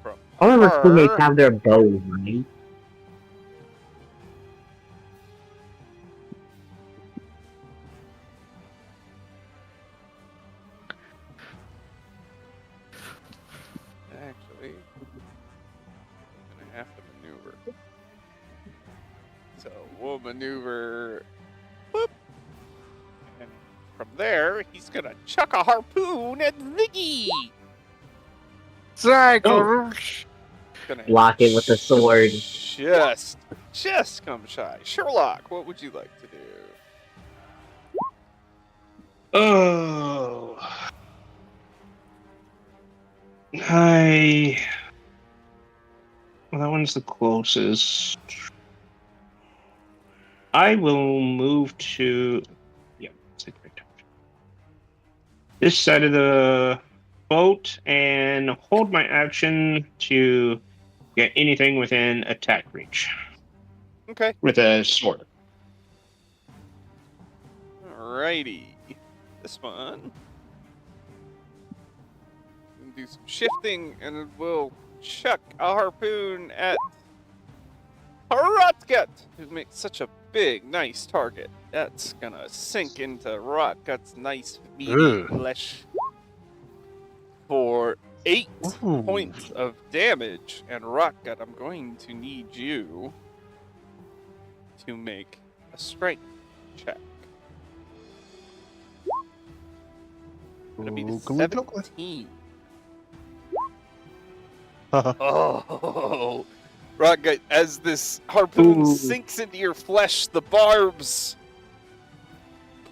From All of our schoolmates her. have their bows, right? Actually, I'm gonna have to maneuver. So we'll maneuver. Whoop. And from there, he's gonna chuck a harpoon at Ziggy. Gonna Block it with the sword. Just come shy. Sherlock, what would you like to do? Oh. Well, that one's the closest. I will move to. Yeah, it's like right there. This side of the boat and hold my action to get anything within attack reach Okay. with a sword. Alrighty. This one. We'll do some shifting and we'll chuck a harpoon at Rotgut, who makes such a big, nice target. That's gonna sink into Rotgut's nice, meaty Ugh. flesh for 8 Ooh. points of damage. And Rotgut, I'm going to need you to make a strength check. Gonna be the Oogly doogly. 17. Oh, Rotgut, as this harpoon Ooh. sinks into your flesh, the barbs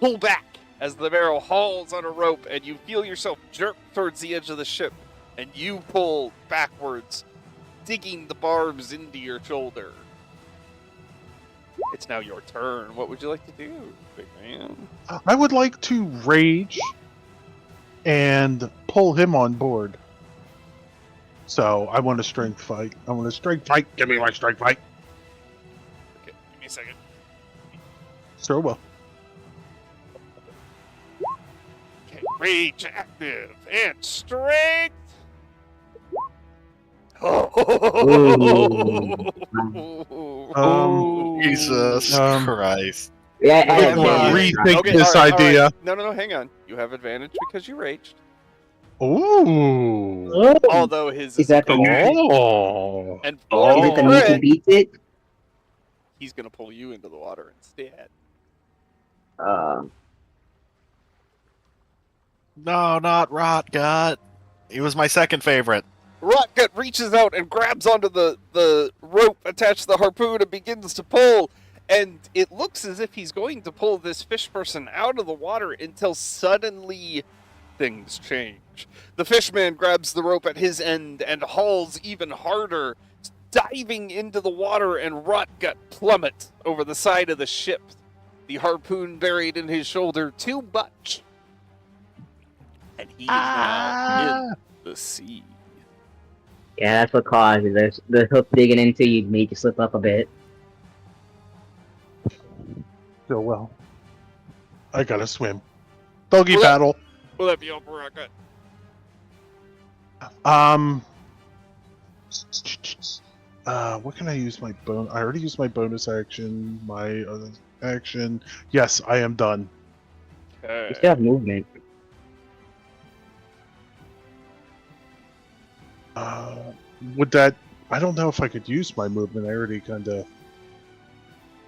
pull back as the barrel hauls on a rope, and you feel yourself jerk towards the edge of the ship, and you pull backwards, digging the barbs into your shoulder. It's now your turn. What would you like to do, big man? I would like to rage and pull him on board. So I want a strength fight. I want a strength fight. Give me my strength fight. Okay, give me a second. Sure will. Okay, rage active and strength. Um, Jesus Christ. Yeah, You and have advantage. rethink Okay, this all right. idea. No, hang on. You have advantage because you raged. Ooh. Oh, Although his is that the Oh. and for is it the meat crit, that beats it? he's gonna pull you into the water instead. No, not Rotgut. He was my second favorite. Rotgut reaches out and grabs onto the rope attached to the harpoon and begins to pull. And it looks as if he's going to pull this fish person out of the water until suddenly things change. The fishman grabs the rope at his end and hauls even harder, diving into the water, and Rotgut plummets over the side of the ship, the harpoon buried in his shoulder too much. And he is now in the sea. Yeah, that's what causes it. The hook digging into you made you slip up a bit. Still well. I gotta swim. Doggy Well, that- paddle. Will that be all for Rotgut? What can I use my I already used my bonus action. My other action. Yes, I am done. You Okay. still have movement. Would that? I don't know if I could use my movement. I already kind of.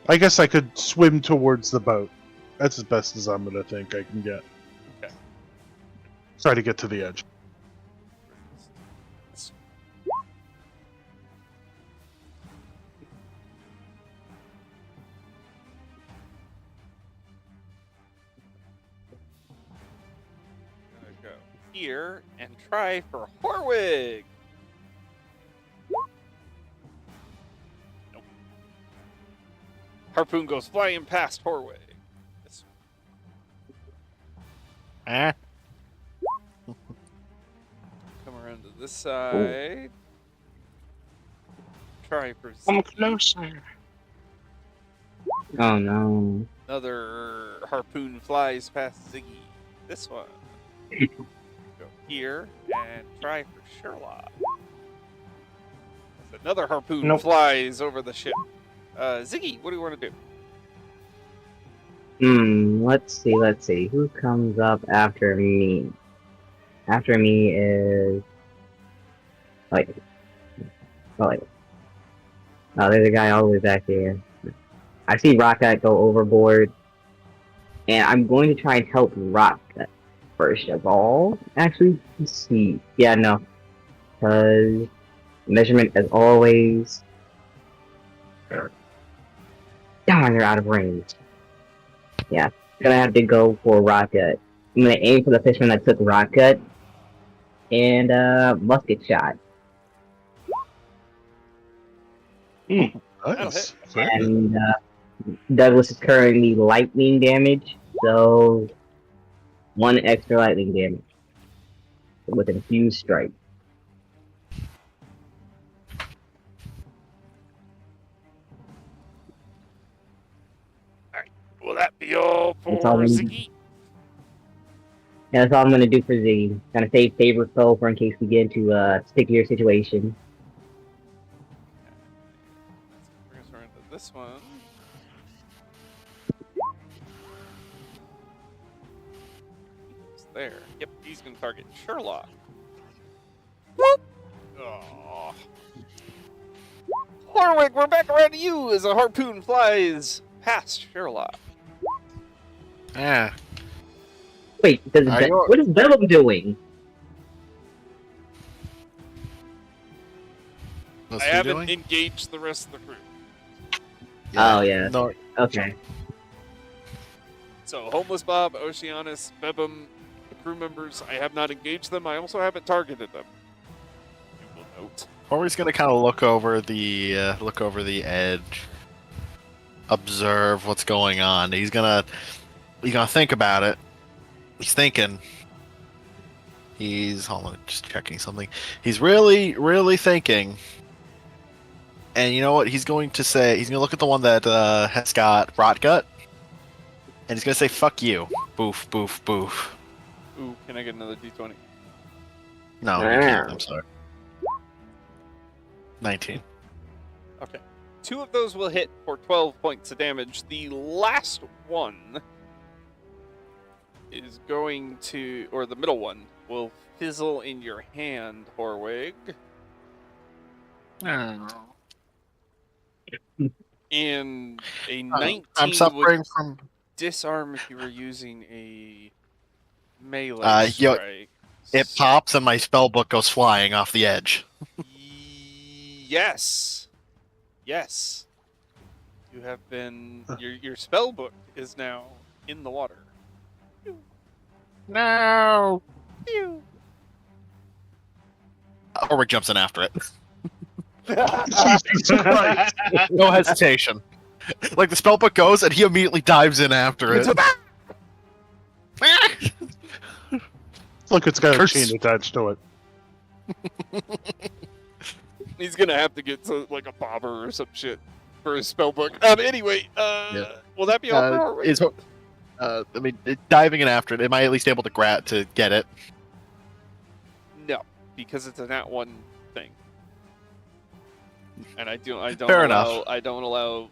I guess I could swim towards the boat. That's as best as I'm gonna think I can get. Okay. Try to get to the edge. Gonna go here and try for Horwig. Nope. Harpoon goes flying past Horwig. This Eh? come around to this side. Try for Come Ziggy. closer. Oh no. Another harpoon flies past Ziggy. This one. Go here and try for Sherlock. Another harpoon Nope. flies over the ship. Ziggy, what do you want to do? Let's see. Who comes up after me? After me is like oh, there's a guy all the way back there. I see Rocket go overboard, and I'm going to try and help Rocket first of all. Actually, let's see. Yeah, no, because measurement as always. Darn, they're out of range. Yeah, gonna have to go for Rocket. I'm gonna aim for the fisherman that took Rocket, and musket shot. Nice. Very good. And Douglas is currently lightning damage, so 1 extra lightning damage with an infused strike. Will that be all for That's all we need. Ziggy? And that's all I'm gonna do for Z. Gonna save favorite foe for in case we get into a stickier situation. Bring us around to this one. It's there. Yep, he's gonna target Sherlock. Whoop! Aww. Horwig, we're back around to you as a harpoon flies past Sherlock. Eh. Wait, does Are you- what is Venom doing? What's I he haven't doing? engaged the rest of the crew. Oh, yeah. No, Okay. So, Homeless Bob, Oceanus, Bebum, the crew members, I have not engaged them. I also haven't targeted them. You will note. Corey's gonna kind of look over the edge, observe what's going on. He's gonna think about it. He's thinking. Hold on, just checking something. He's really, really thinking. And you know what? He's going to say. He's gonna look at the one that has got rot gut, and he's gonna say, "Fuck you." Boof, boof, boof. Ooh, can I get another d20? No, you can't. I'm sorry. 19. Okay. 2 of those will hit for 12 points of damage. The last one is going to, or the middle one, will fizzle in your hand, Horwig. And a 19 I'm would suffering from. disarm if you were using a melee yo- strike. It pops and my spell book goes flying off the edge. Yes. Yes. You have been your spell book is now in the water. No. Pew. Ulrich jumps in after it. Jesus Christ. No hesitation. Like the spellbook goes and he immediately dives in after it. Look, it's got a Curse. chain attached to it. He's gonna have to get like a bobber or some shit for his spell book. Anyway, will that be all for Horwig? I mean, diving in after it, am I at least able to get it? No, because it's a nat 1 thing. And I don't Fair allow enough. I don't allow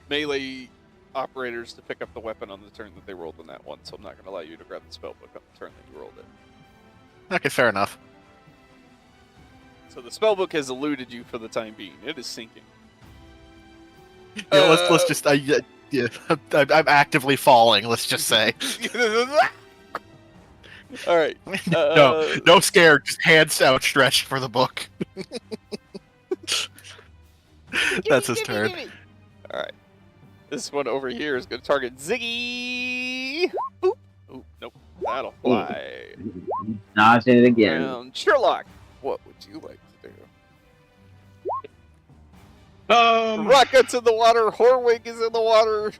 melee operators to pick up the weapon on the turn that they rolled on that one, so I'm not going to allow you to grab the spell book on the turn that you rolled it. Okay, fair enough. So the spell book has eluded you for the time being. It is sinking. Yeah, let's just. Yeah, I'm actively falling. Let's just say. All right. No scared. Just hands outstretched for the book. That's his turn. All right. This one over here is going to target Ziggy. Boop. Ooh, nope. That'll fly. Dodging it again. Sherlock, what would you like to do? Rocket's in the water. Horwig is in the water.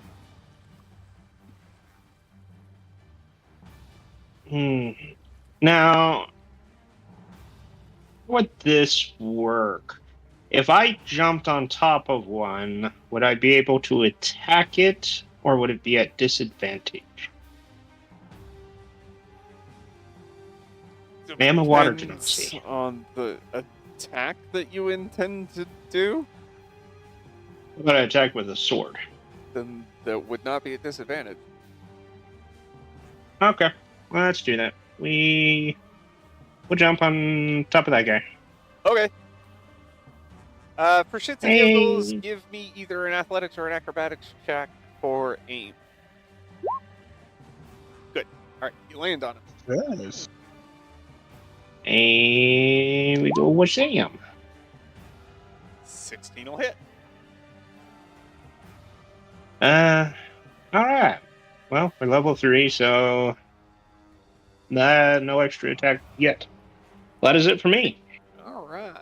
Now, would this work? If I jumped on top of one, would I be able to attack it, or would it be at disadvantage? I am a water Depends genasi. on the attack that you intend to do, What about I attack with a sword? then that would not be a disadvantage. Okay, well, let's do that. We'll jump on top of that guy. Okay. For shits and giggles, give me either an athletics or an acrobatics check for aim. Good. All right, you land on it. Yes. And we go with Sam. 16 will hit. Alright. Well, we're level 3, so no extra attack yet. That is it for me. All right.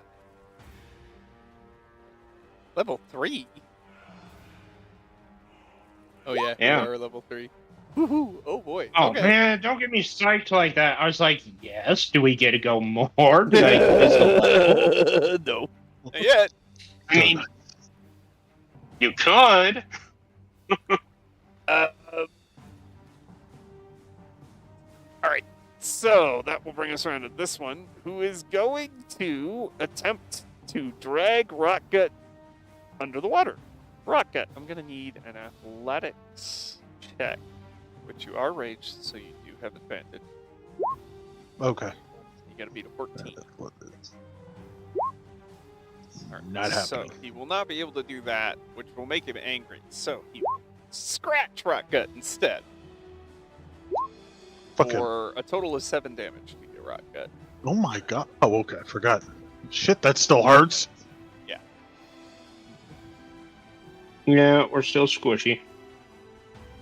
Level 3. Oh yeah, Yeah. we are level 3. Woohoo! Oh boy. Oh okay. man, don't get me psyched like that. I was like, yes, do we get to go more? Did I increase the level? No. Not yet. I mean, you could. All right. So that will bring us around to this one, who is going to attempt to drag Rockgut under the water. Rockgut, I'm going to need an athletics check, which you are raged, so you do have advantage. Okay. You got to beat a 14. What is- All right, Not So happening. he will not be able to do that, which will make him angry. So he will scratch Rockgut instead. Fucking. For a total of 7 damage to your Rockgut. Oh my god. Oh, okay. I forgot. Shit, that still hurts. Yeah, we're still squishy.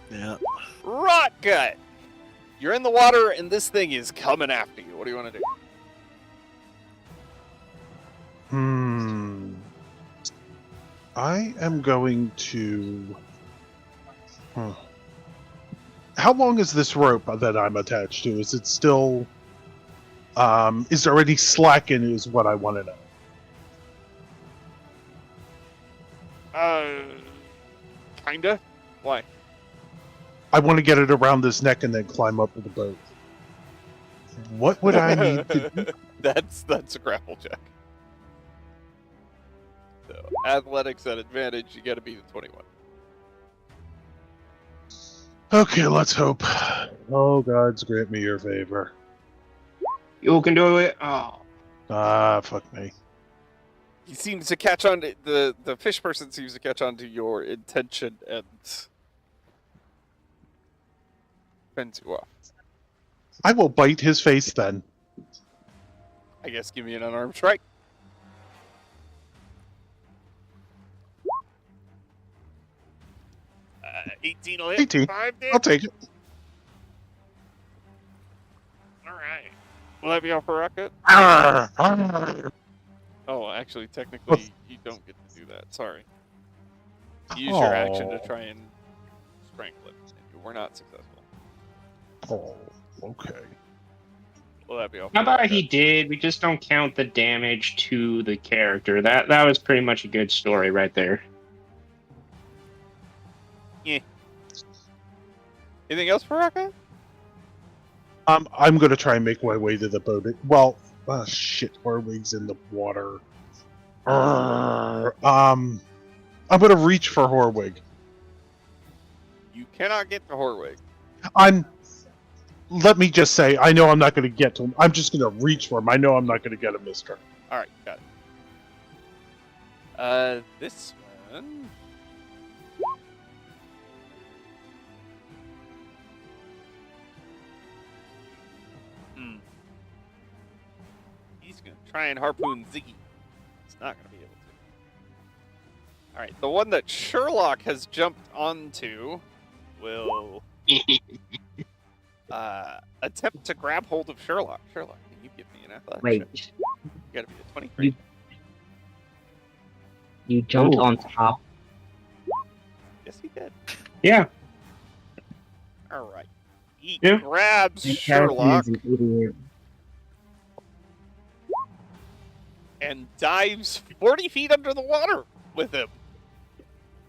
Yeah. Rockgut! You're in the water and this thing is coming after you. What do you want to do? I am going to. How long is this rope that I'm attached to? Is it still? Is there any slack in it? Is what I want to know. Kinda? Why? I want to get it around his neck and then climb up with the boat. What would I need to do? That's a grapple check. So, athletics at advantage, you gotta beat a 21. Okay, let's hope. Oh, gods, grant me your favor. You can do it. Oh. Ah, fuck me. He seems to catch on to, the fish person seems to catch on to your intention and fends you off. I will bite his face then. I guess give me an unarmed strike. Uh, 18 will hit. 18. 5 damage. I'll take it. Alright. Will that be off for Rocket? Arr, arr. Oh, actually, technically, you don't get to do that. Sorry. Use your action to try and strangle it, and you were not successful. Oh, okay. Will that be off? How for about Rocket? he did? We just don't count the damage to the character. That was pretty much a good story right there. Anything else for Rocket? I'm gonna try and make my way to the boat. Well, shit, Harwig's in the water. I'm gonna reach for Horwig. You cannot get to Horwig. Let me just say, I know I'm not gonna get to him. I'm just gonna reach for him. I know I'm not gonna get him this turn. All right, got it. This one. He's gonna try and harpoon Ziggy. He's not gonna be able to. All right, the one that Sherlock has jumped onto will attempt to grab hold of Sherlock. Sherlock, can you give me an athletics Wait, check? You gotta be a 23. you jumped Ooh. on top. Yes, he did. Yeah. All right. He Yeah. grabs My character Sherlock is an idiot. and dives 40 feet under the water with him.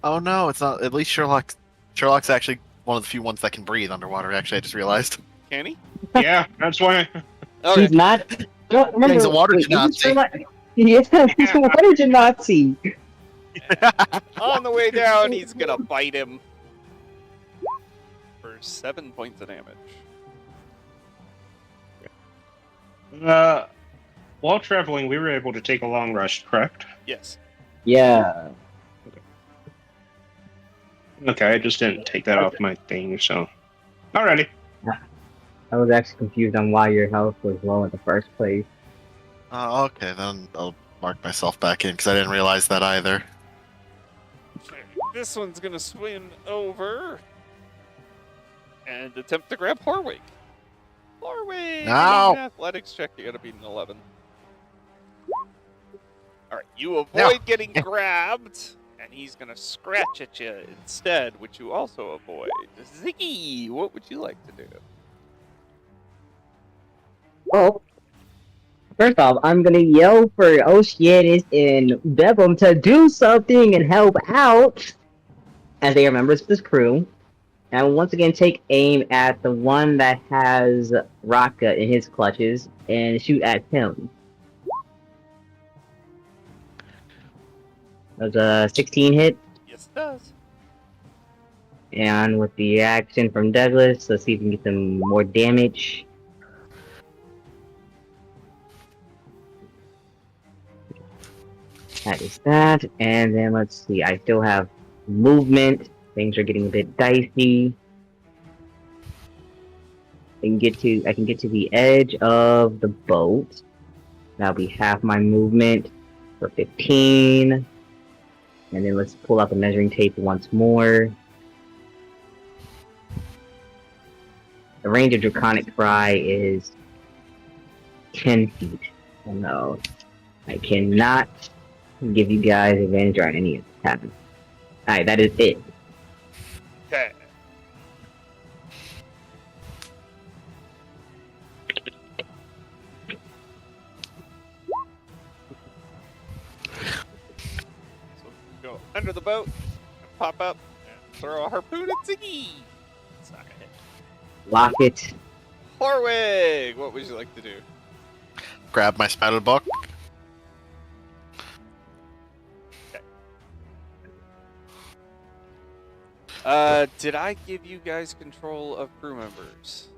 Oh no, it's not. At least Sherlock's actually one of the few ones that can breathe underwater. Actually, I just realized. Can he? Yeah, that's why. Okay. He's not. No, remember, He's a water wait, isn't Nazi. Sherlock- Yeah, he's a water Nazi. On the way down, he's gonna bite him for 7 points of damage. While traveling, we were able to take a long rest, correct? Yes. Yeah. Okay, I just didn't take that off my thing, so. Alrighty. I was actually confused on why your health was low in the first place. Okay, then I'll mark myself back in because I didn't realize that either. Okay, this one's gonna swim over and attempt to grab Horwig. Horwig! No! An athletics check, you gotta beat an 11. Alright, you avoid getting grabbed, and he's gonna scratch at you instead, which you also avoid. Ziggy, what would you like to do? Well, first off, I'm gonna yell for Oceanus and Devon to do something and help out as they are members of this crew. And I will once again take aim at the one that has Raka in his clutches and shoot at him. Does a 16 hit? Yes, it does. And with the action from Douglas, let's see if we can get some more damage. That is that, and then let's see, I still have movement. Things are getting a bit dicey. I can get to the edge of the boat. That'll be half my movement for 15. And then let's pull out the measuring tape once more. The range of Draconic Cry is 10 feet. Oh no. I cannot give you guys advantage on any of this happen. Alright, that is it. Okay. So go under the boat, and pop up, and throw a harpoon at Ziggy. It's not gonna hit. Lock it. Horwig, what would you like to do? Grab my spell book. Did I give you guys control of crew members?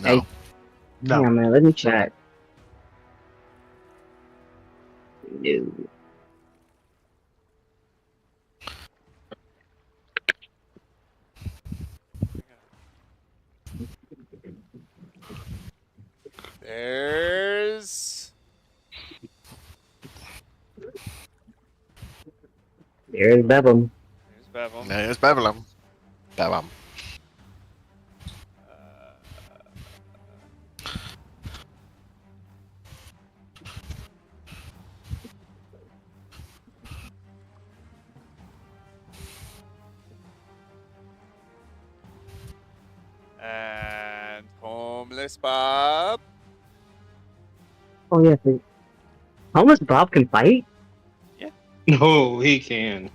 No. Hey. No. Hang on, man, let me check. No. There's Bevum. There's Bevel. There's Babylon. Babylon. And Homeless Bob. Oh, yeah, please. Homeless Bob can fight? No, he can.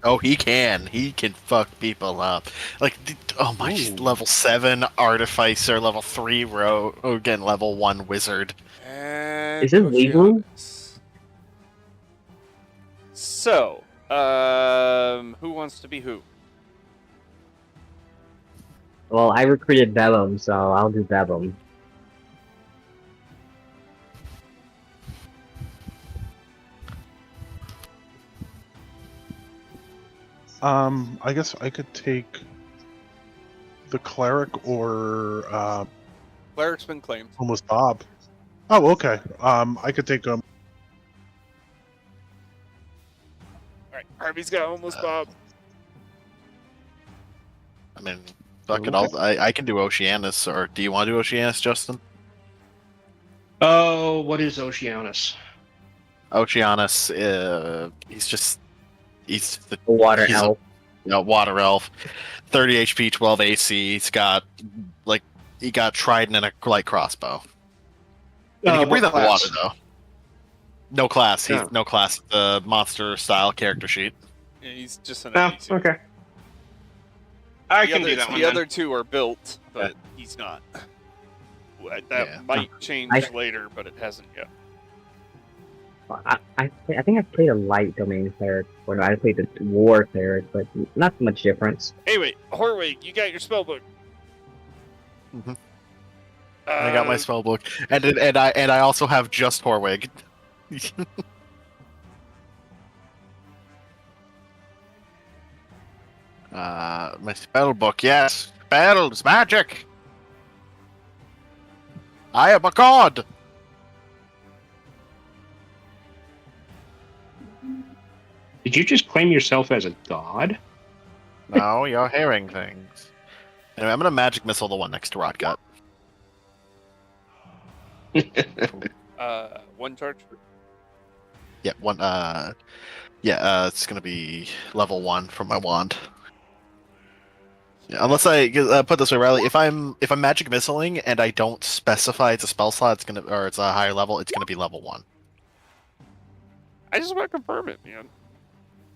Oh, he can. He can fuck people up. Like, oh my, Ooh. level 7 artificer, level 3 rogue, again, level 1 wizard. And Is it legal? Oceanus. So, who wants to be who? Well, I recruited Bellum, so I'll do Bellum. I guess I could take the cleric or Cleric's been claimed. almost Bob. Oh, okay. I could take All right, Harvey's got almost Bob. I mean, fuck it. I can do Oceanus, or do you want to do Oceanus, Justin? Oh, what is Oceanus? Oceanus, he's the A water he's elf. water elf, 30 HP, 12 AC. He got trident and a light crossbow. And he can breathe What on class? water though. No class. He's Oh. no class. The monster style character sheet. Yeah, he's just an Oh, NPC. okay. I The can other, do that one. the then. other two are built, but he's not. That Yeah. might change I- later, but it hasn't yet. I think I played a light domain cleric, or no, I played the war cleric, but not much difference. Anyway, Horwig, you got your spellbook. Mhm. I got my spell book, and I also have just Horwig. My spell book, yes, spells, magic. I am a god. Did you just claim yourself as a god? No, you're hearing things. Anyway, I'm gonna magic missile the one next to Rotgut. One charge. Yeah, one. It's gonna be level 1 from my wand. Yeah, unless I put it this way, Riley, if I'm magic missiling and I don't specify it's a spell slot, it's a higher level, it's gonna be level 1. I just want to confirm it, man.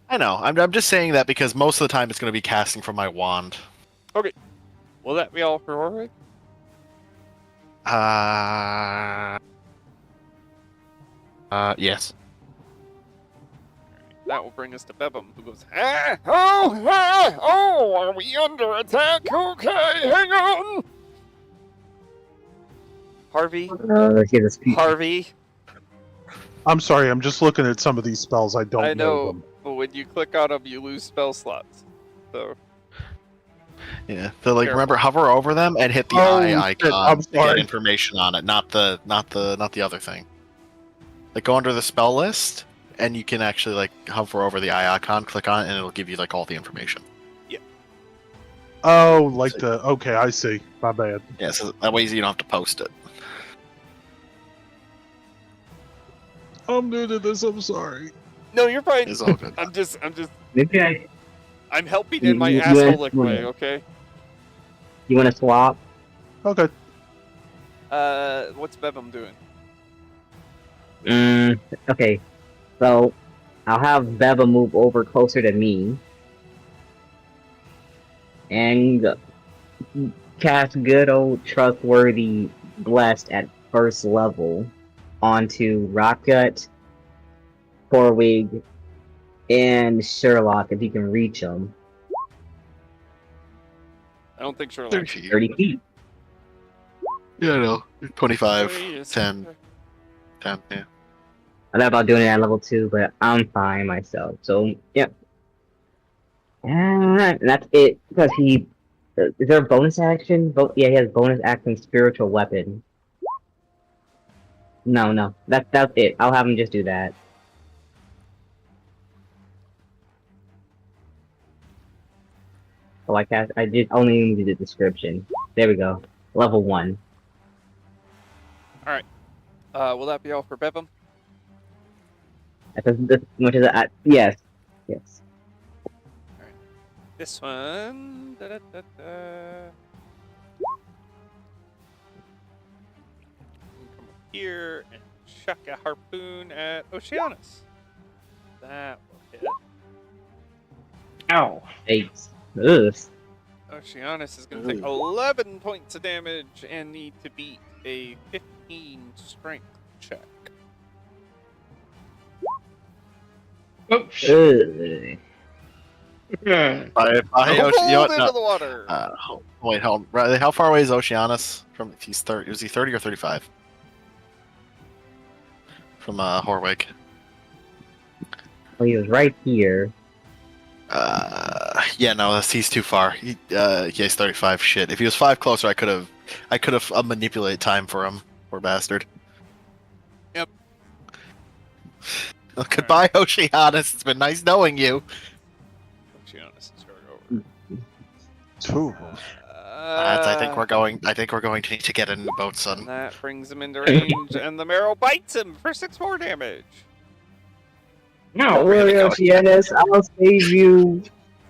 I know. I'm just saying that because most of the time it's gonna be casting from my wand. Will that be all for Horwig? Yes. That will bring us to Bebum, who goes, are we under attack? Okay, hang on. Harvey, Let's get this. Harvey, I'm sorry, I'm just looking at some of these spells. I don't I know, them. but when you click on them, you lose spell slots. So, Yeah. So like, Careful. remember, hover over them and hit the Oh, eye shit, icon I'm to get sorry. information on it, not the other thing. Like, go under the spell list, and you can actually like hover over the eye icon, click on it, and it'll give you like all the information. Oh, like the... Okay, I see. My bad. Yeah, so that way you don't have to post it. I'm new to this, I'm sorry. no, you're fine. It's all good. I'm just, Maybe I'm helping in my You- assholic you- way, okay? you want to swap? Okay. What's Bebum doing? Okay. So, I'll have Beva move over closer to me. And cast good old trustworthy blessed at first level onto Rockgut, Corwig, and Sherlock if you can reach them. I don't think Sherlock. 30 feet. 30 feet. Yeah, I know. 25, Oh, yes. 10, 10, yeah. I thought about doing it at level 2, but I'm fine myself. So, yep. And that's it. Because he... is there a bonus action? Yeah, he has bonus action spiritual weapon. No. That's it. I'll have him just do that. Oh, I did only need the description. There we go. Level 1. Will that be all for Bebum? Which is yes. Yes. This one. Come up here and chuck a harpoon at Oceanus. That will hit. Ow. 8. Ugh. Oceanus is going to take 11 points of damage and need to beat a 15 strength check. Oh, shit. Ugh. By Pulled you know what? into No. the water. Wait, hold on. Riley, how far away is Oceanus from? If he's 30, was he 30 or 35? From Horwig. Well, he was right here. Yeah, no, he's too far. He's 35. Shit. If he was 5 closer, I could have manipulated time for him. Poor bastard. Yep. Well, goodbye, Oceanus. It's been nice knowing you. Oceanus is going over. Two of them. I think we're going. I think we're going to need to get a new boat, son. And that brings him into range, and the marrow bites him for 6 more damage. No, Don't worry, Oceanus, I'll save you.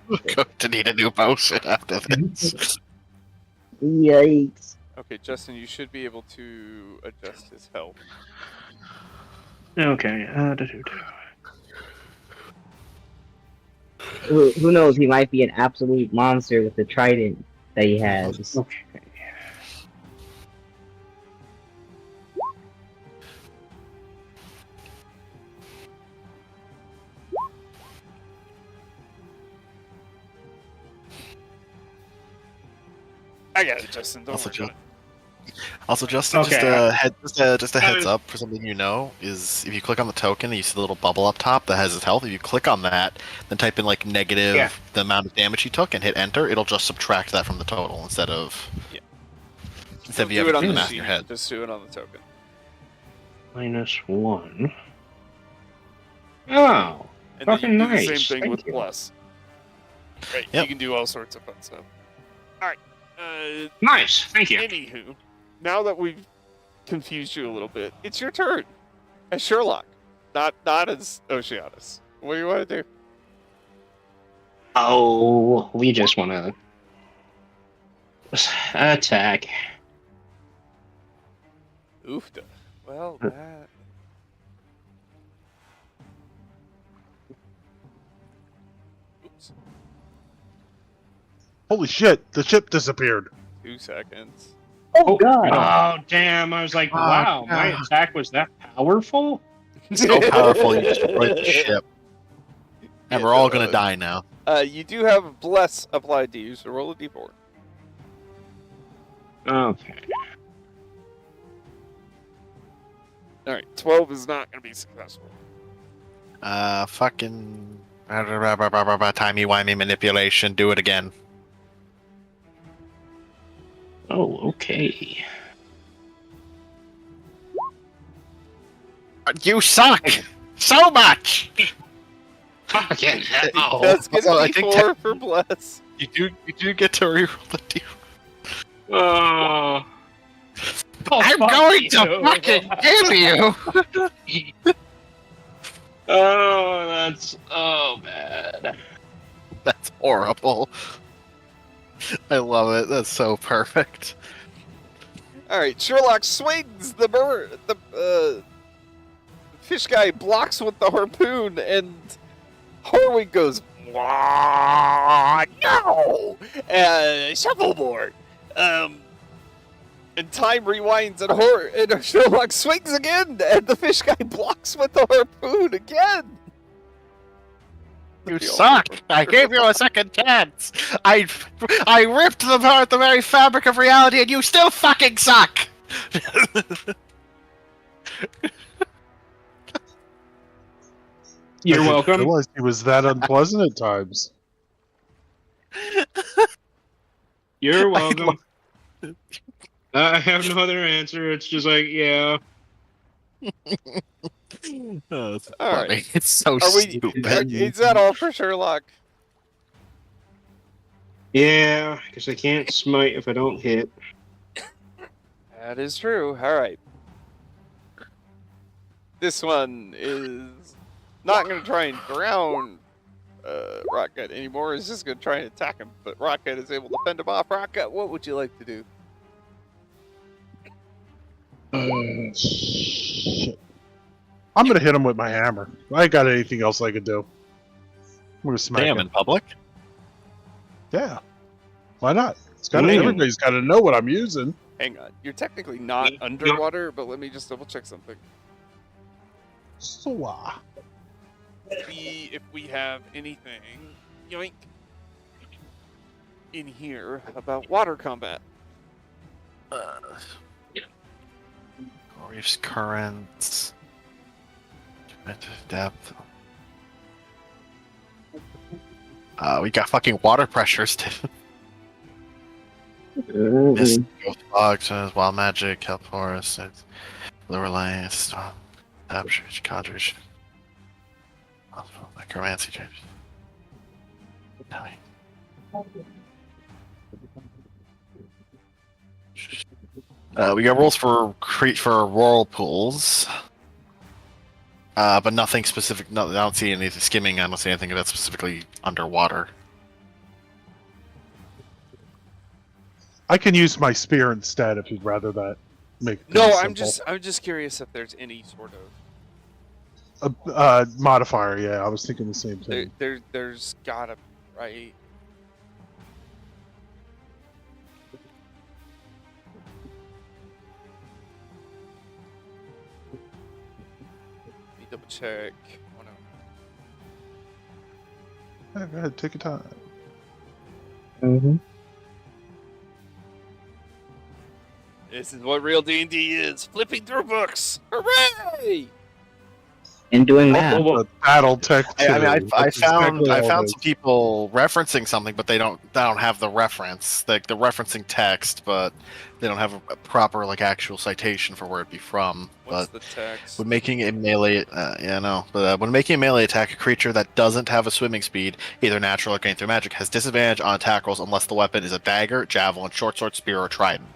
We're going to need a new boat after this. Yikes. Okay, Justin, you should be able to adjust his health. Okay. Who knows? He might be an absolute monster with the trident that he has. Okay. I got it, Justin. Don't Also, worry about it. Also, Justin, Okay. just a heads up for something you know is if you click on the token, you see the little bubble up top that has his health. If you click on that, then type in like negative Yeah. the amount of damage he took and hit enter, it'll just subtract that from the total instead of Yeah. instead of Don't you do it having on to do the the math in sheet. your head. Just do it on the token. -1. Oh. And Fucking then you can do the nice. same thing Thank with you. plus. Right, Yep. you can do all sorts of fun stuff. Alright, Nice. Thank you. anywho, now that we've confused you a little bit, it's your turn as Sherlock, not as Oceanus. What do you want to do? Oh, we just want to attack. Oofda. Well, that... Oops. Holy shit! The ship disappeared. 2 seconds. Oh, God. Oh, damn. I was like, Oh, wow, my God. attack was that powerful? So powerful, you destroyed the ship, and we're all gonna die now. You do have Bless applied to you, so roll a d4. Okay. Alright, 12 is not going to be successful. Fucking timey-wimey manipulation. Do it again. Oh, okay. You suck so much. Fucking hell. That's going well, to I be think 4 for Bless. You do get to reroll the d. Oh. I'm fuck going you. to fucking kill you. Oh, that's bad. That's horrible. I love it. That's so perfect. Alright, Sherlock swings the bird. The fish guy blocks with the harpoon, and Horwig goes, "Wah, no! Shuffleboard! And time rewinds, and Sherlock swings again, and the fish guy blocks with the harpoon again! You suck. I gave you a second chance. I ripped apart the very fabric of reality, and you still fucking suck. You're I didn't welcome. realize he was that unpleasant at times. You're welcome. I have no other answer. It's just like, yeah. Oh, it's All funny. right. It's so stupid. Is that all for Sherlock? Yeah, because I can't smite if I don't hit. That is true. All right. This one is not going to try and drown Rocket anymore. It's just going to try and attack him. But Rocket is able to fend him off. Rocket, what would you like to do? Shit. I'm gonna hit him with my hammer. I ain't got anything else I could do. I'm gonna smack Damn, him. in public? Yeah. Why not? It's gotta, Mm. everybody's got to know what I'm using. Hang on. You're technically not Yeah. underwater, but let me just double check something. So, see if we have anything, yoink, in here about water combat. Reefs, currents, depth. We got fucking water pressures too. Mist, ghost fogs, wild magic, kelp forest, lower lands, captures, conjures, necromancy changes. We got rules for whirlpools, but nothing specific. No, I don't see anything skimming. I don't see anything that's specifically underwater. I can use my spear instead if you'd rather that. Make No, things I'm just curious if there's any sort of simple. Modifier. Yeah, I was thinking the same thing. there's gotta be, right? Let me double check. Oh, no. Yeah, go ahead, take your time. Mm-hmm. This is what real D&D is: flipping through books. Hooray! And doing that. The battle tech. I mean, I That's found exactly all it some is. people referencing something, but they don't have the reference, like the referencing text, but they don't have a proper like actual citation for where it'd be from. What's But the text? when making a melee, when making a melee attack, a creature that doesn't have a swimming speed, either natural or gained through magic, has disadvantage on attack rolls unless the weapon is a dagger, javelin, short sword, spear, or trident.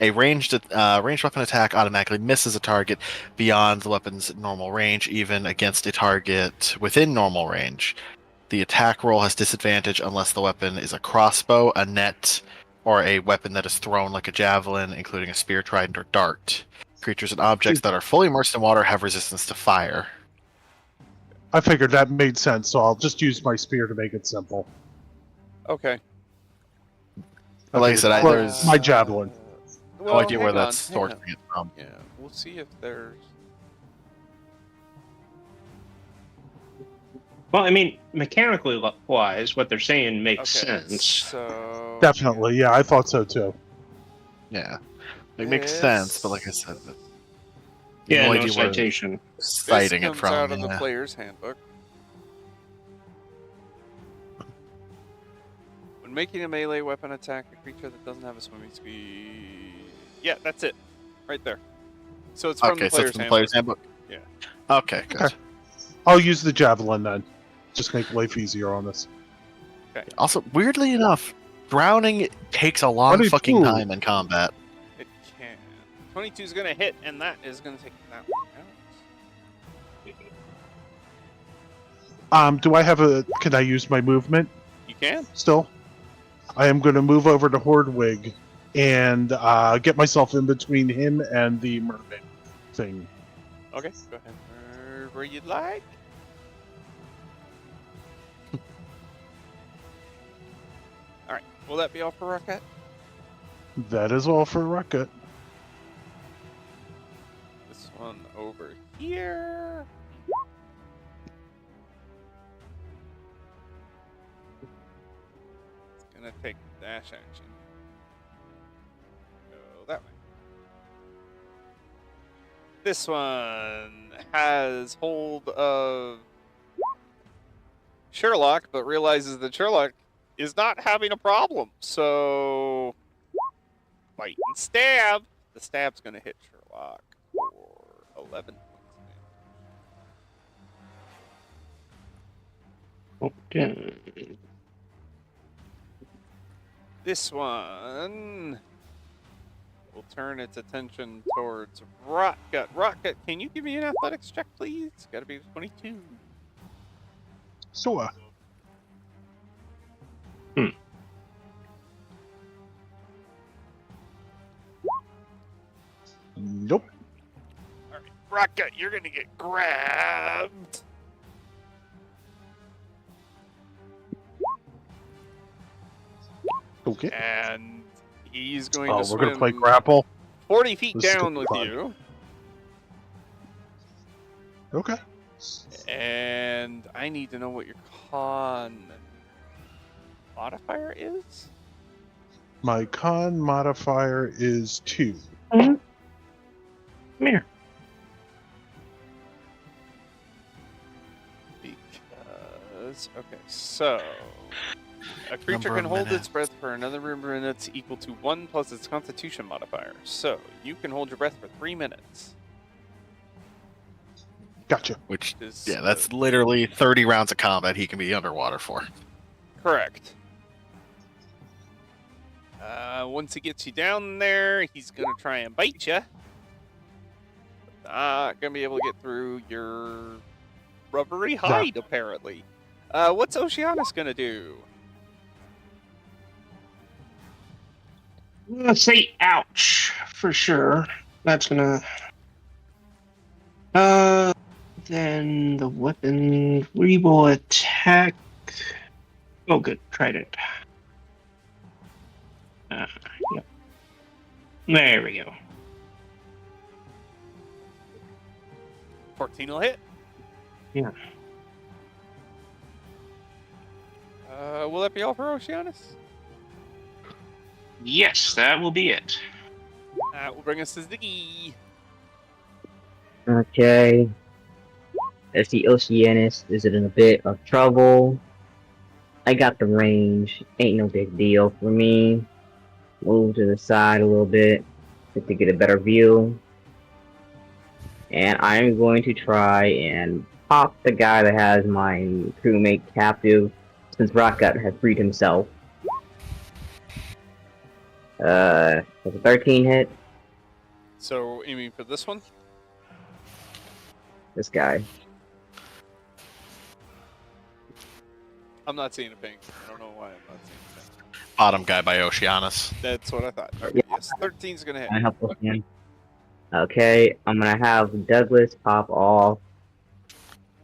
A ranged weapon attack automatically misses a target beyond the weapon's normal range, even against a target within normal range. The attack roll has disadvantage unless the weapon is a crossbow, a net, or a weapon that is thrown like a javelin, including a spear, trident, or dart. Creatures and objects that are fully immersed in water have resistance to fire. I figured that made sense, so I'll just use my spear to make it simple. Okay. But like I said, Well, there's my javelin. no idea where hang on, that's hang on. sourcing it from. Yeah, we'll see if there's. Well, I mean, mechanically wise, what they're saying makes Okay, sense. so Definitely, yeah, I thought so too. Yeah, it makes sense, but like I said, Yeah, no idea where citation. citing this it comes from. out of the yeah. player's handbook. When making a melee weapon attack, a creature that doesn't have a swimming speed. Yeah, that's it, right there. So it's from Okay, the so player's it's from the handbook. player's handbook. Yeah. Okay, good. Okay. I'll use the javelin then. Just make life easier on us. Also, weirdly enough, drowning takes a long 22. fucking time in combat. It can. 22 is gonna hit, and that is gonna take that one out. Do I have a? Can I use my movement You can. still? I am going to move over to Hordwig and get myself in between him and the mermaid thing. Okay, go ahead. Where you'd like. All right. Will that be all for Rocket? That is all for Rocket. This one over here. It's gonna take dash action. Go that way. This one has hold of Sherlock, but realizes that Sherlock is not having a problem. So, bite and stab. The stab's gonna hit Sherlock for 11 points of damage. Okay. This one will turn its attention towards Rotgut. Rotgut, can you give me an athletics check, please? It's gotta be 22. So, Nope. Alright, Rotgut, you're gonna get grabbed. Okay. And he's going Oh, to we're going to swim play grapple. 40 feet This is down gonna with be fun. you. Okay. And I need to know what your con modifier is. My con modifier is 2. Come here. Because okay, so a creature Number can of hold its minutes. breath for another number of minutes equal to 1 plus its Constitution modifier. So you can hold your breath for 3 minutes. Gotcha. Which, Is, yeah, that's literally 30 rounds of combat he can be underwater for. correct. Once he gets you down there, he's gonna try and bite you. Not gonna be able to get through your rubbery hide, apparently. What's Oceanus gonna do? Let's say ouch for sure. That's gonna. Then the weapon we will attack. Oh, good. Tried it. Yep. There we go. 14 will hit. Yeah. Will that be all for Oceanus? Yes, that will be it. That will bring us to Ziggy. Okay. Let's see, Oceanus is in a bit of trouble. I got the range. Ain't no big deal for me. Move to the side a little bit just to get a better view. And I'm going to try and pop the guy that has my crewmate captive since Rockgut has freed himself. That's a 13 hit. So, aiming for this one? This guy. I'm not seeing a ping. I don't know why I'm not seeing a ping. Bottom guy by Oceanus. That's what I thought. Okay, Yeah. yes, 13's gonna hit. I help with him. Okay, I'm gonna have Douglas pop off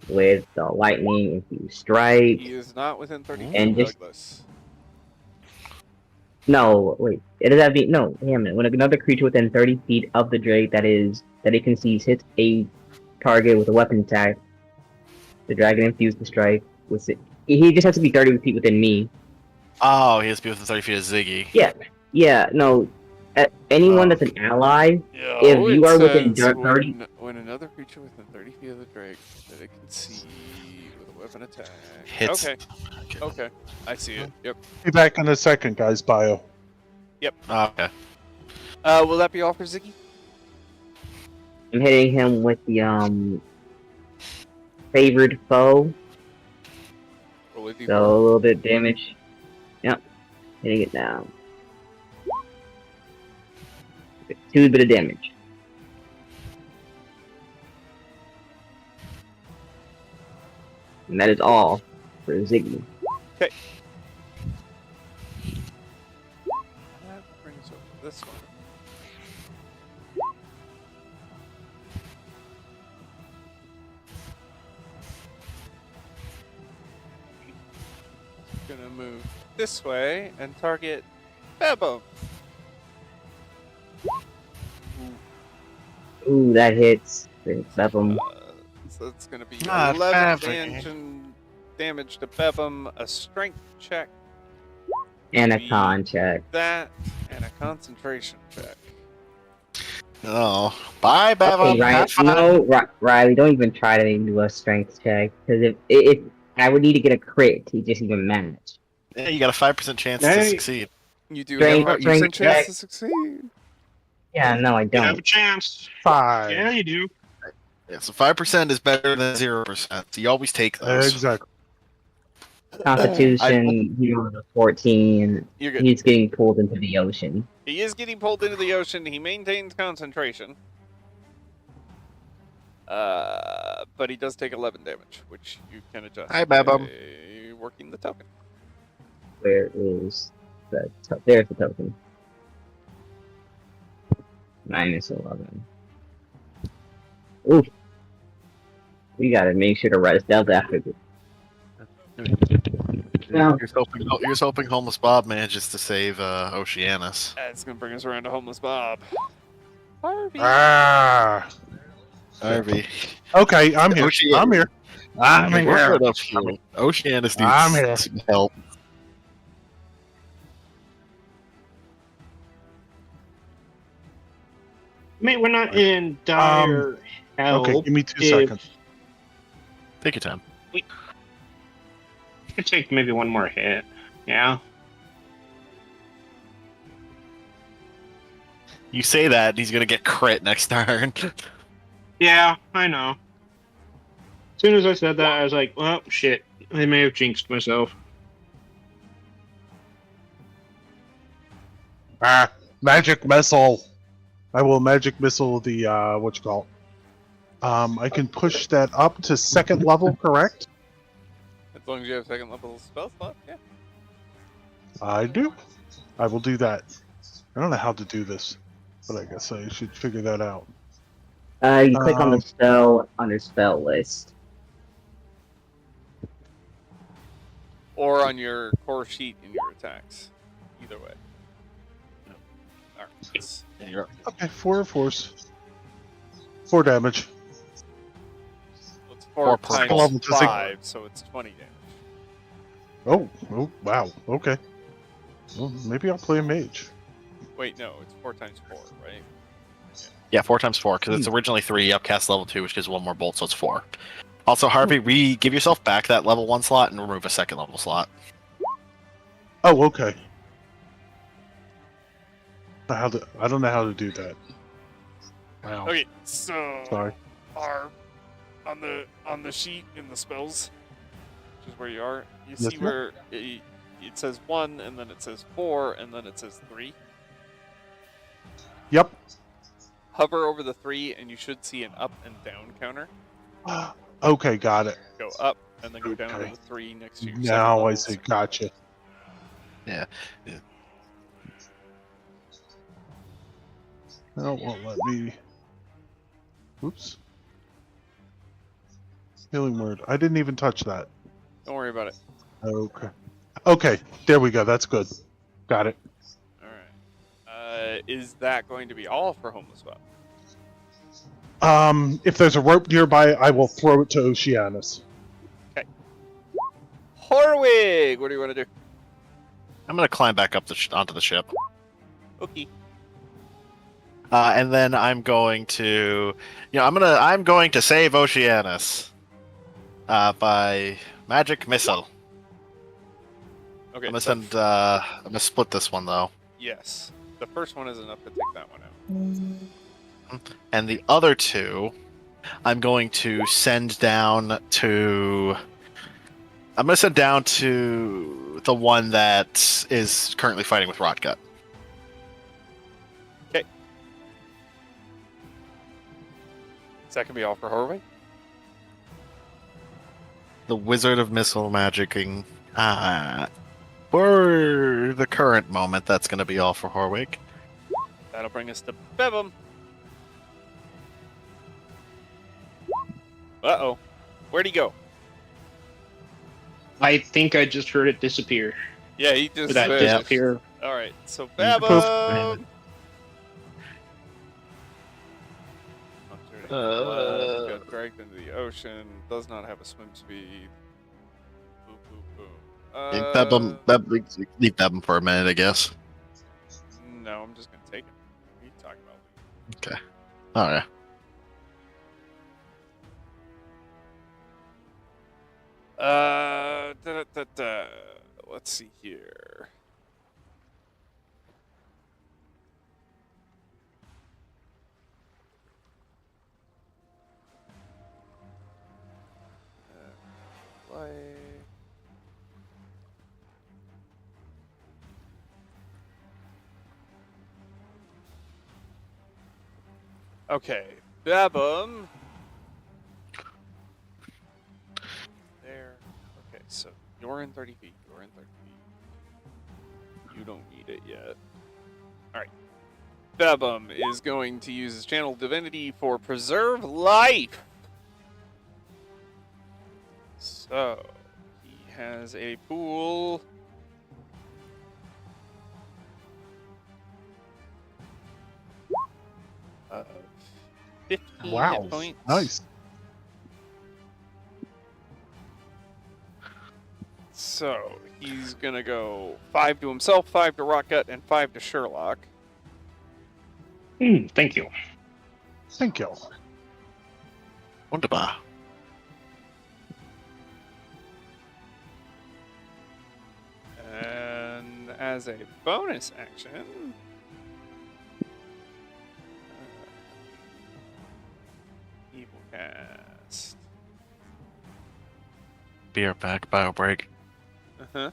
with the lightning infused strike. He is not within 30 feet And of just- Douglas. No, wait. It does that be no? Damn it! When another creature within 30 feet of the Drake that it can seize hits a target with a weapon attack, the dragon infused the strike. With it, he just has to be 30 feet within me. Oh, he has to be within 30 feet of Ziggy. Yeah, no. Anyone that's an ally, Yeah, if you are within 30 when another creature within 30 feet of the Drake that it can see with a weapon attack. Hits. Okay, I see it. Yep. Be back in a second, guys. Bio. Okay. Will that be all for Ziggy? I'm hitting him with the favored foe, Roll a D4. so a little bit of damage. Yep, hitting it now. 2 bit of damage. And that is all for Ziggy. That brings over this one. Gonna move this way and target Bebo. Ooh, that hits. Bebum. So it's gonna be Not 11 damage to Bebum, a strength check, And a con check. that, and a concentration check. Oh. Bye, Bevon. Okay, Ryan, Have fun. no, Riley, don't even try to even do a strength check. Because if I would need to get a crit to just even match. Yeah, you got a 5% chance to Hey. succeed. You do Strength- have a 5% strength chance check. to succeed. Yeah, no, I You have a don't. chance. 5. Yeah, you do. Yeah, so 5% is better than 0%. So you always take those. Exactly. Constitution, he rolled a 14. You're good. He's getting pulled into the ocean. He is getting pulled into the ocean. He maintains concentration. But he does take 11 damage, which you can adjust. Hi, Babum. by working the token. Where is the there's the token. -11. Oof. We gotta make sure to rest down after this. No. You're hoping Homeless Bob manages to save Oceanus. That's gonna bring us around to Homeless Bob. Harvey. Ah. Harvey. Okay, I'm here. Ocean- I'm here. I'm We're here. good up here. Oceanus I'm here. needs some help. I mean, we're not in dire help. Okay, give me 2 if seconds. Take your time. We could take maybe one more hit. Yeah. You say that, he's gonna get crit next turn. Yeah, I know. As soon as I said that, I was like, well, shit. I may have jinxed myself. Magic missile. I will magic missile the what you call it. I can push that up to 2nd level, correct? As long as you have 2nd level spell slot, yeah. I do. I will do that. I don't know how to do this, but I guess I should figure that out. You click on the spell under spell list. Or on your core sheet in your attacks. Either way. Alright. Okay, 4 force. 4 damage. It's 4 Four per times level, does it- 5, so it's 20 damage. Oh, wow. Okay. Well, maybe I'll play a mage. Wait, no, it's 4 times 4, right? Yeah, 4 times 4, because it's originally 3, upcast level 2, which gives 1 more bolt, so it's 4. Also, Harvey, give yourself back that level 1 slot and remove a 2nd level slot. Oh, okay. I don't know how to do that. Wow. Okay, so Sorry. on the sheet in the spells, which is where you are, you Yes, see sir. where it says 1, and then it says 4, and then it says 3. Yep. Hover over the 3, and you should see an up and down counter. Okay, got it. Go up, and then go down to Okay. the 3 next to your Now I second see. levels. Gotcha. Yeah. No, it won't let me. Oops. Healing word. I didn't even touch that. Don't worry about it. Okay. Okay, there we go. That's good. Got it. Alright. Is that going to be all for Homeless Web? If there's a rope nearby, I will throw it to Oceanus. Horwig! What do you want to do? I'm gonna climb back up onto the ship. Okay. And then I'm going to, I'm going to save Oceanus by magic missile. Okay. I'm gonna split this one though, Yes. The first one is enough to take that one out. and the other 2, I'm going to send down to. I'm gonna send down to the one that is currently fighting with Rotgut. Is that going to be all for Horwig? The Wizard of Missile Magicking. For the current moment, that's going to be all for Horwig. That'll bring us to Bevum. Uh-oh. Where'd he go? I think I just heard it disappear. Yeah, he just... Did that disappear? Alright, so Poof. Bevum! Got dragged into the ocean. Does not have a swim speed. Boom, boom, boom. Leave Bebum for a minute, I guess. No, I'm just gonna take it. What are you talking about? Okay. Alright. Let's see here. Play. Okay, Babum. There. Okay, so you're in 30 feet. You're in 30 feet. You don't need it yet. Alright. Babum is going to use his channel divinity for preserve life. So, he has a pool. Of 15 Wow. hit points. Nice. So he's gonna go 5 to himself, 5 to Rocket, and 5 to Sherlock. Thank you. Thank you. Wunderbar. And as a bonus action, he will cast. Beer back, bio break. Uh-huh.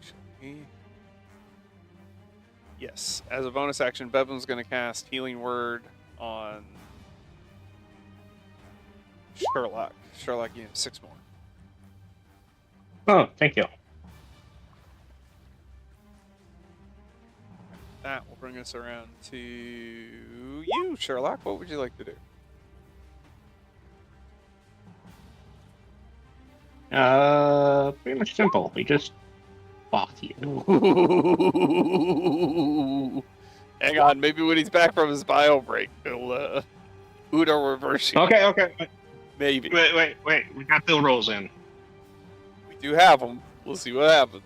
Actually, yes, as a bonus action, Bevan's going to cast Healing Word on Sherlock. Sherlock, you have 6 more. Oh, thank you. That will bring us around to you, Sherlock. What would you like to do? Pretty much simple. We just fuck you. Hang on, maybe when he's back from his bio break, he'll Udo reverse you. Okay. Maybe. Wait. We got the rolls in. We do have them. We'll see what happens.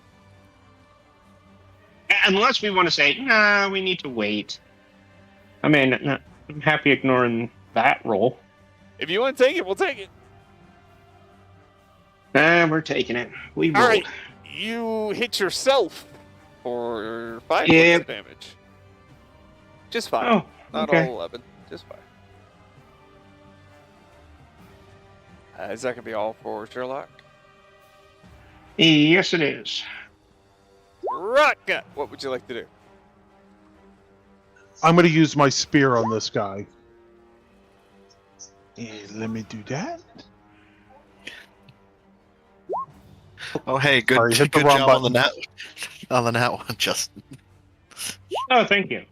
Unless we want to say, nah, we need to wait. I mean, I'm happy ignoring that roll. If you want to take it, we'll take it. Nah, we're taking it. We All rolled. right. You hit yourself for 5 points Yep. of damage. Just 5. Oh, Not okay. all 11. Just 5. Is that going to be all for Sherlock? Yes, it is. Rocket! What would you like to do? I'm going to use my spear on this guy. And let me do that. Oh, hey, good, Sorry, hit the good wrong job button. on the nat one, Justin. Oh, thank you.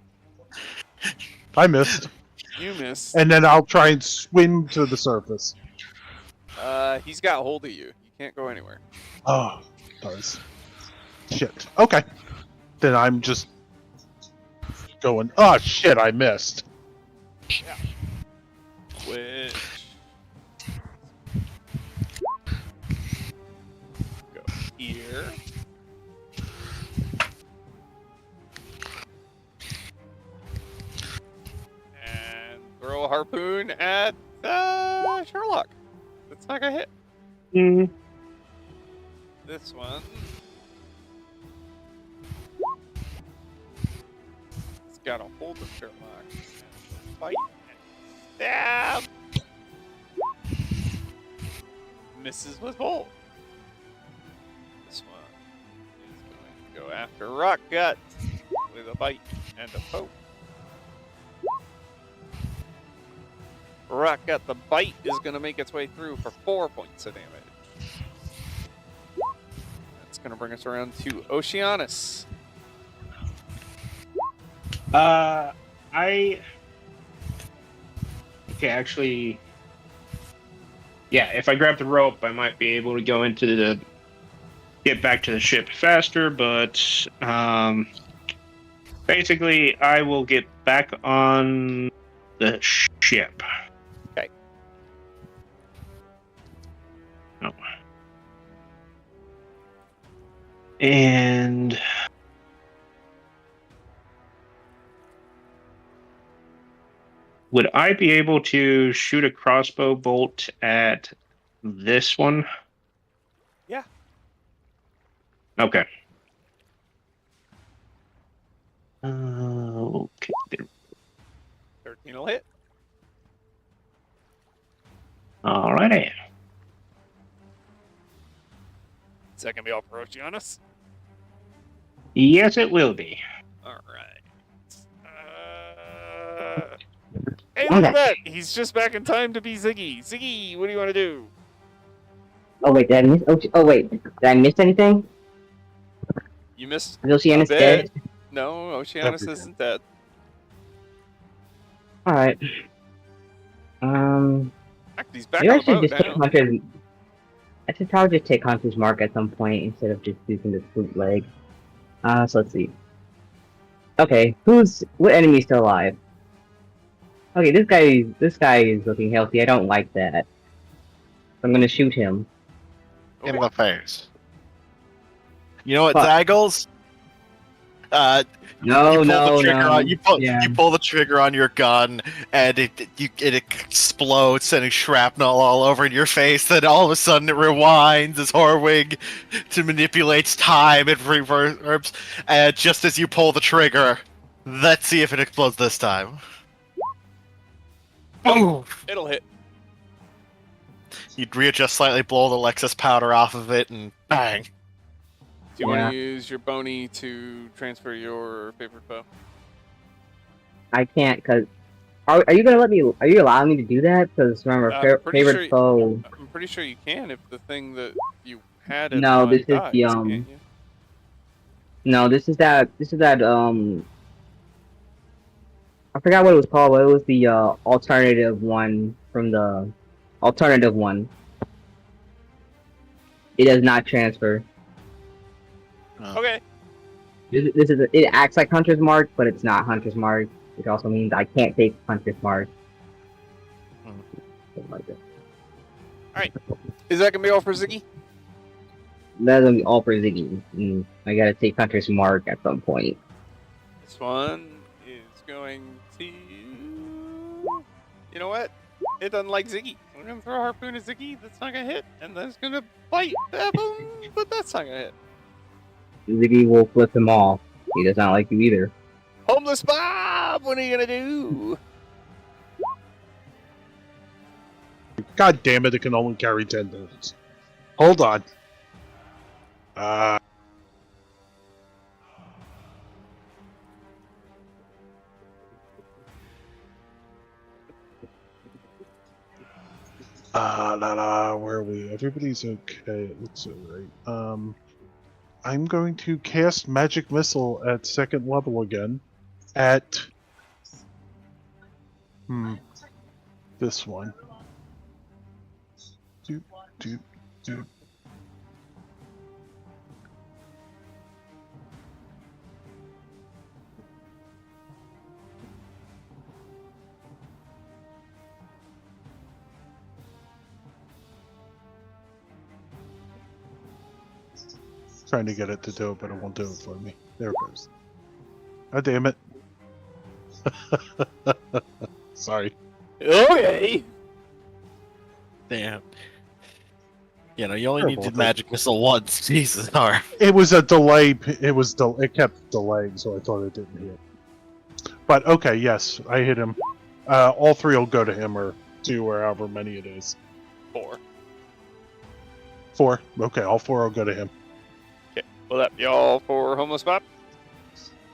I missed. You missed. And then I'll try and swim to the surface. He's got hold of you. You can't go anywhere. Oh, does. Shit. Okay. Then I'm just going, oh shit, I missed. Which... Go here. And throw a harpoon at Sherlock. That's not gonna hit. Mm. This one. It's got a hold of Sherlock. And fight and stab. Misses with bolt. This one is going to go after Rock Gut with a bite and a poke. Rock Gut, the bite is going to make its way through for 4 points of damage. That's going to bring us around to Oceanus. Okay, actually, yeah, if I grab the rope, I might be able to go into get back to the ship faster, but, basically, I will get back on the ship. Okay. Oh. And... would I be able to shoot a crossbow bolt at this one? Yeah. Okay. Okay. 13 will hit. Alrighty. Is that going to be all for Oceanus? Yes, it will be. Alright. Hey, look at Okay. that! He's just back in time to be Ziggy. Ziggy, what do you want to do? Oh wait, did I miss? Oh wait, did I miss anything? You missed Is Oceanus a bit. dead? No, Oceanus Everything. isn't dead. Alright. He's back Maybe I on the should boat just take now. Hunter's. I should probably just take Hunter's Mark at some point instead of just using this bootleg. So let's see. Okay, what enemy's still alive? Okay, this guy is looking healthy. I don't like that. I'm gonna shoot him. In the face. You know what, Fuck. Zaggles? No, you pull no, the trigger no. on Yeah. you pull the trigger on your gun, and it explodes, sending shrapnel all over your face. Then all of a sudden it rewinds as Horwig to manipulates time and reverbs. And just as you pull the trigger, let's see if it explodes this time. Boom! It'll hit. You'd readjust slightly, blow the Lexus powder off of it, and bang. Do you want Yeah. to use your Boney to transfer your favorite foe? I can't, cause are you gonna let me? Are you allowing me to do that? Because remember, Pretty favorite sure- foe. I'm pretty sure you can if the thing that you had in No, mind this is dies, the, can't you? No, this is that. I forgot what it was called, but it was the alternative one from the alternative one. It does not transfer. Okay. This is it acts like Hunter's Mark, but it's not Hunter's Mark, which also means I can't take Hunter's Mark. Something like that. Is that gonna be all for Ziggy? That's gonna be all for Ziggy. I gotta take Hunter's Mark at some point. This one is going to. You know what? It doesn't like Ziggy. We're gonna throw a harpoon at Ziggy. That's not gonna hit, and that's gonna bite Bevum, but that's not gonna hit. Ziggy will flip him off. He does not like you either. Homeless Bob, what are you gonna do? God damn it! It can only carry 10 minutes. Hold on. Where are we? Everybody's okay. It looks alright. I'm going to cast Magic Missile at 2nd level again. At... This one. Doop, doop, doop. Trying to get it to do it, but it won't do it for me. There it goes. God damn it. Sorry. Okay. Damn. You know, you only Terrible, needed but- magic missile once. Jesus, Har. It was a delay. It kept delaying, so I thought it didn't hit. But okay, yes, I hit him. All 3 will go to him, or 2, or however many it is. 4. 4. Okay, all 4 will go to him. Will that be all for Homeless Bob?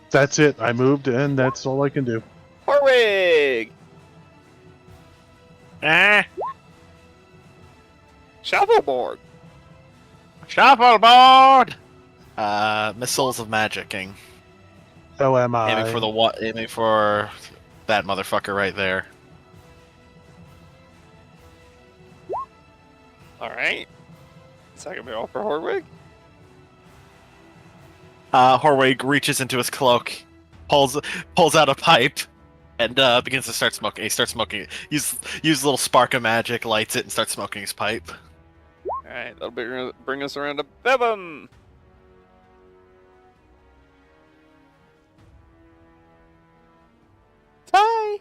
That's it. I moved, and that's all I can do. Horwig! Shuffleboard! Shuffleboard! Missiles of magicking. So am I. Aiming for that motherfucker right there. Alright. Is that gonna be all for Horwig? Horwig reaches into his cloak, pulls out a pipe, and begins to start smoking. He starts smoking. Use a little spark of magic, lights it, and starts smoking his pipe. Alright, that'll bring us around to Bevum! Ty!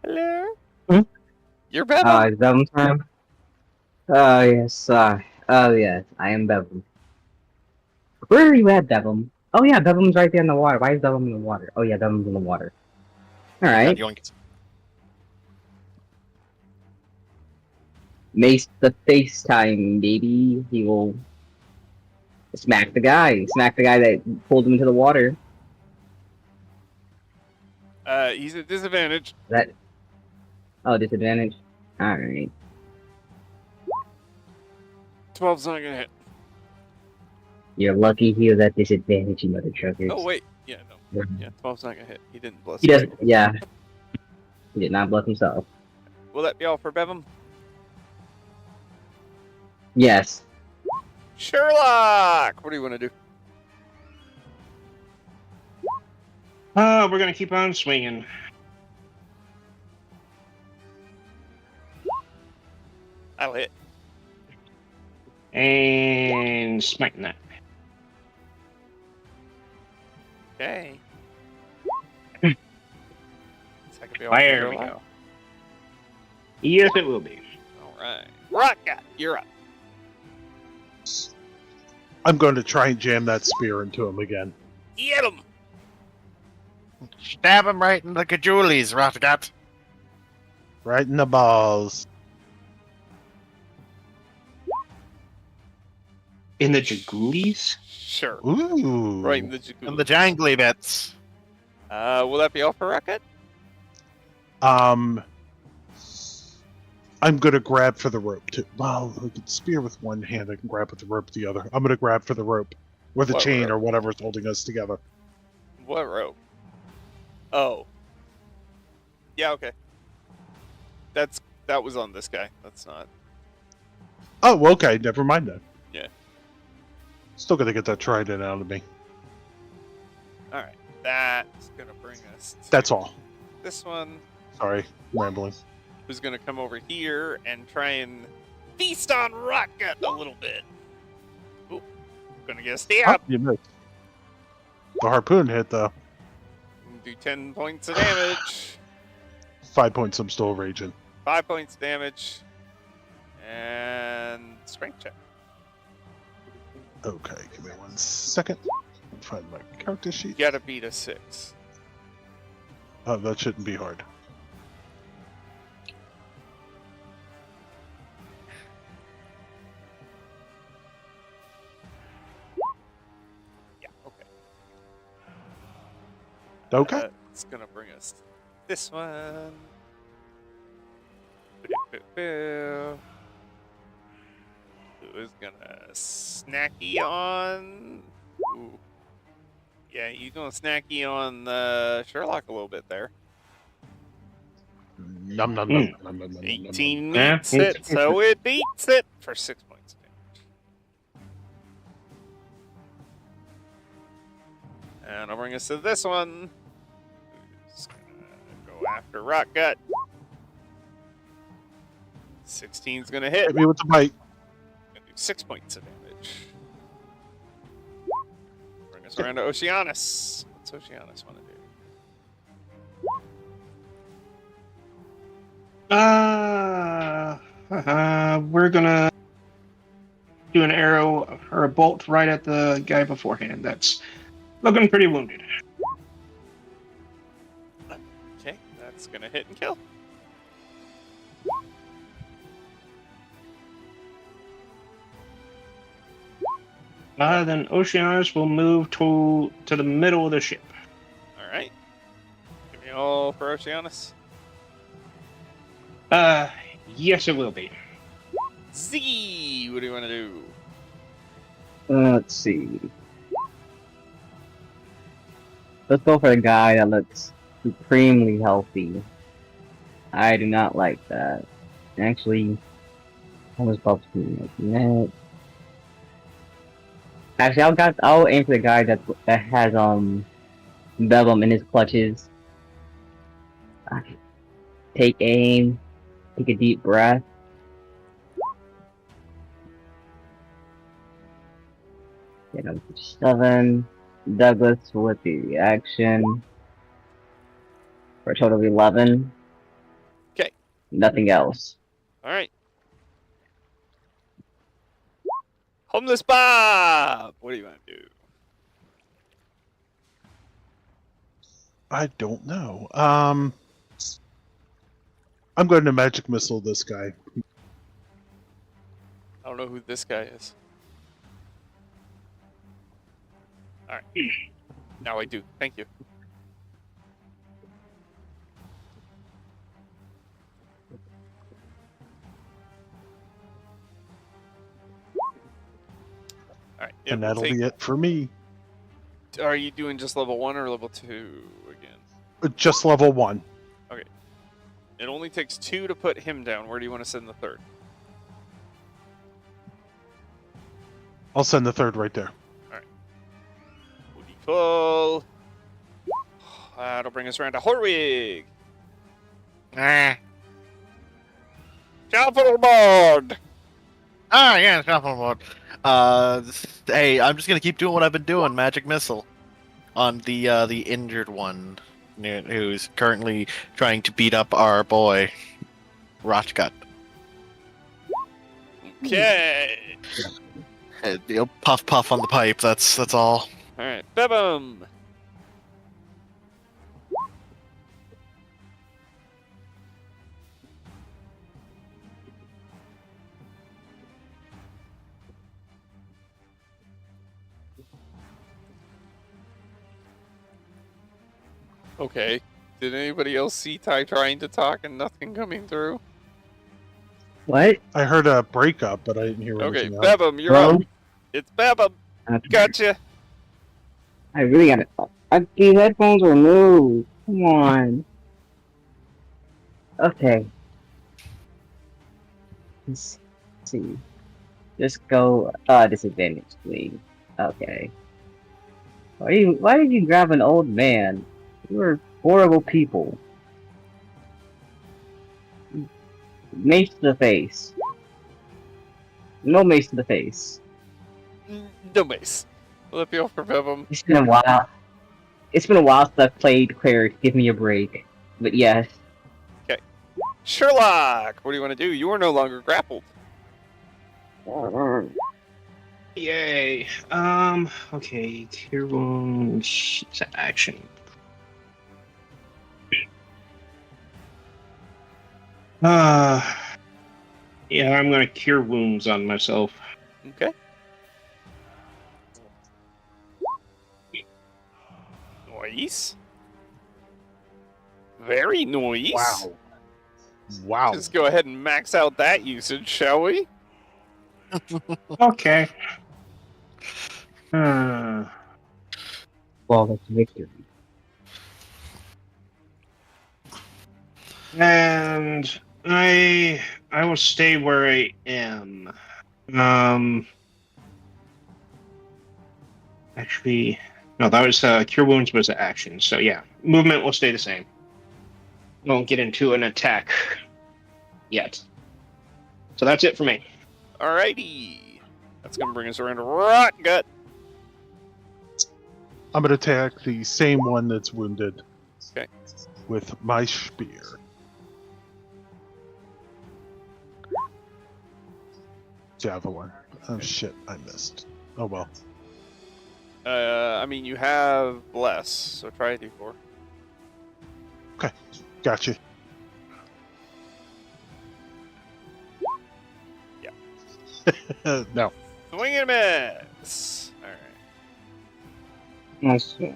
Hello? Hmm? You're Bevum? It's Bevum time? Oh, yes, yes, I am Bevum. Where are you at, Bevum? Oh, yeah, Bevum's right there in the water. Why is Bevum in the water? Oh, yeah, Bevum's in the water. Alright. Yoink. Mace the FaceTime, baby. He will smack the guy. Smack the guy that pulled him into the water. He's at disadvantage. Oh, disadvantage? Alright. 12's not gonna hit. You're lucky he was at disadvantage, you mother truckers. Oh, wait. Yeah, no. Yeah, 12's not gonna hit. He didn't bless He me. doesn't, yeah. He did not bluff himself. Will that be all for Bevum? Yes. Sherlock! What do you want to do? We're gonna keep on swinging. I'll hit. And smiting that. Okay. Second be There we Sherlock. go. Yes, it will be. Alright. Rocket, you're up. I'm going to try and jam that spear into him again. Get him! Stab him right in the cajulies, Rotgat. Right in the balls. In the Jagooties? Sure. Ooh. Right in the jacuzzi. And the jangly bits. Will that be all for Rocket? I'm gonna grab for the rope too. Well, I can spear with one hand. I can grab with the rope with the other. I'm gonna grab for the rope, or the What chain, rope? or whatever's holding us together. What rope? Oh. Yeah, okay. That was on this guy. That's not. Oh, okay. Never mind then. Yeah. Still gonna get that trident out of me. Alright. That's gonna bring us to That's all. this one, Sorry, rambling. who's gonna come over here and try and feast on Rocket a little bit. Ooh. Gonna get a Oh, stab. you missed. The harpoon hit though. Do 10 points of damage. 5 points. I'm still raging. 5 points of damage. And strength check. Okay, give me 1 second. Find my character sheet. You gotta beat a 6. Oh, that shouldn't be hard. Yeah, okay. Okay. It's gonna bring us to this one. Who's gonna snacky on? Ooh. Yeah, you gonna snacky on Sherlock a little bit there. Num num num num num num num. 18 Yeah, meets it, so it beats it for 6 points of damage. And I'll bring us to this one. Who's gonna go after Rock Gut? 16's gonna hit. Hit me with the bite. Gonna do 6 points of damage. Bring us around to Oceanus. What's Oceanus want to do? We're gonna do an arrow or a bolt right at the guy beforehand. That's looking pretty wounded. Okay, that's gonna hit and kill. Then Oceanus will move to the middle of the ship. All right. Give me all for Oceanus. Yes, it will be. Z, what do you want to do? Let's see. Let's go for a guy that looks supremely healthy. I do not like that. Actually, I was about to do that. Actually, I'll aim for the guy that has Bedlam in his clutches. Take aim. Take a deep breath. Get up to 7. Douglas with the reaction. For a total of 11. Okay. Nothing else. All right. Homeless Bob, what do you want to do? I don't know. I'm going to magic missile this guy. I don't know who this guy is. All right. Now I do. Thank you. All right. And that'll be it for me. Are you doing just level 1 or level 2 again? Just level 1. It only takes 2 to put him down. Where do you want to send the third? I'll send the third right there. Booty call. That'll bring us around to Horwig. Shuffleboard. Ah, yeah, shuffleboard. Hey, I'm just gonna keep doing what I've been doing. Magic missile on the injured one, who's currently trying to beat up our boy, Rotgut. Okay. Puff puff on the pipe. That's all. All right, Bebum. Okay. Did anybody else see Ty trying to talk and nothing coming through? What? I heard a breakup, but I didn't hear Okay, anything else. Bebum, you're Hello? up. It's Bebum. Okay. Gotcha. I really gotta. These headphones are new. Come on. Okay. Let's see. Just go disadvantage, please. Okay. Why did you grab an old man? You were horrible people. Mace to the face. No mace to the face. No mace. Flip you for Bebum. It's been a while. It's been a while since I've played Cleric. Give me a break. But yes. Sherlock, what do you want to do? You are no longer grappled. Yay. Okay, Cure Wounds to action. Yeah, I'm gonna Cure Wounds on myself. Okay. Nice. Very nice. Wow. Wow. Just go ahead and max out that usage, shall we? Okay. Flawless victory. And I will stay where I am. Actually, no, that was Cure Wounds was an action. So yeah, movement will stay the same. Won't get into an attack yet. So that's it for me. Alrighty. That's gonna bring us around to Rotgut. I'm going to attack the same one that's wounded. Okay. With my spear. Javelin. Oh shit, I missed. Oh well. I mean, you have less, so try a d4. Okay, gotcha. No. Swing and miss. Alright. Nice one.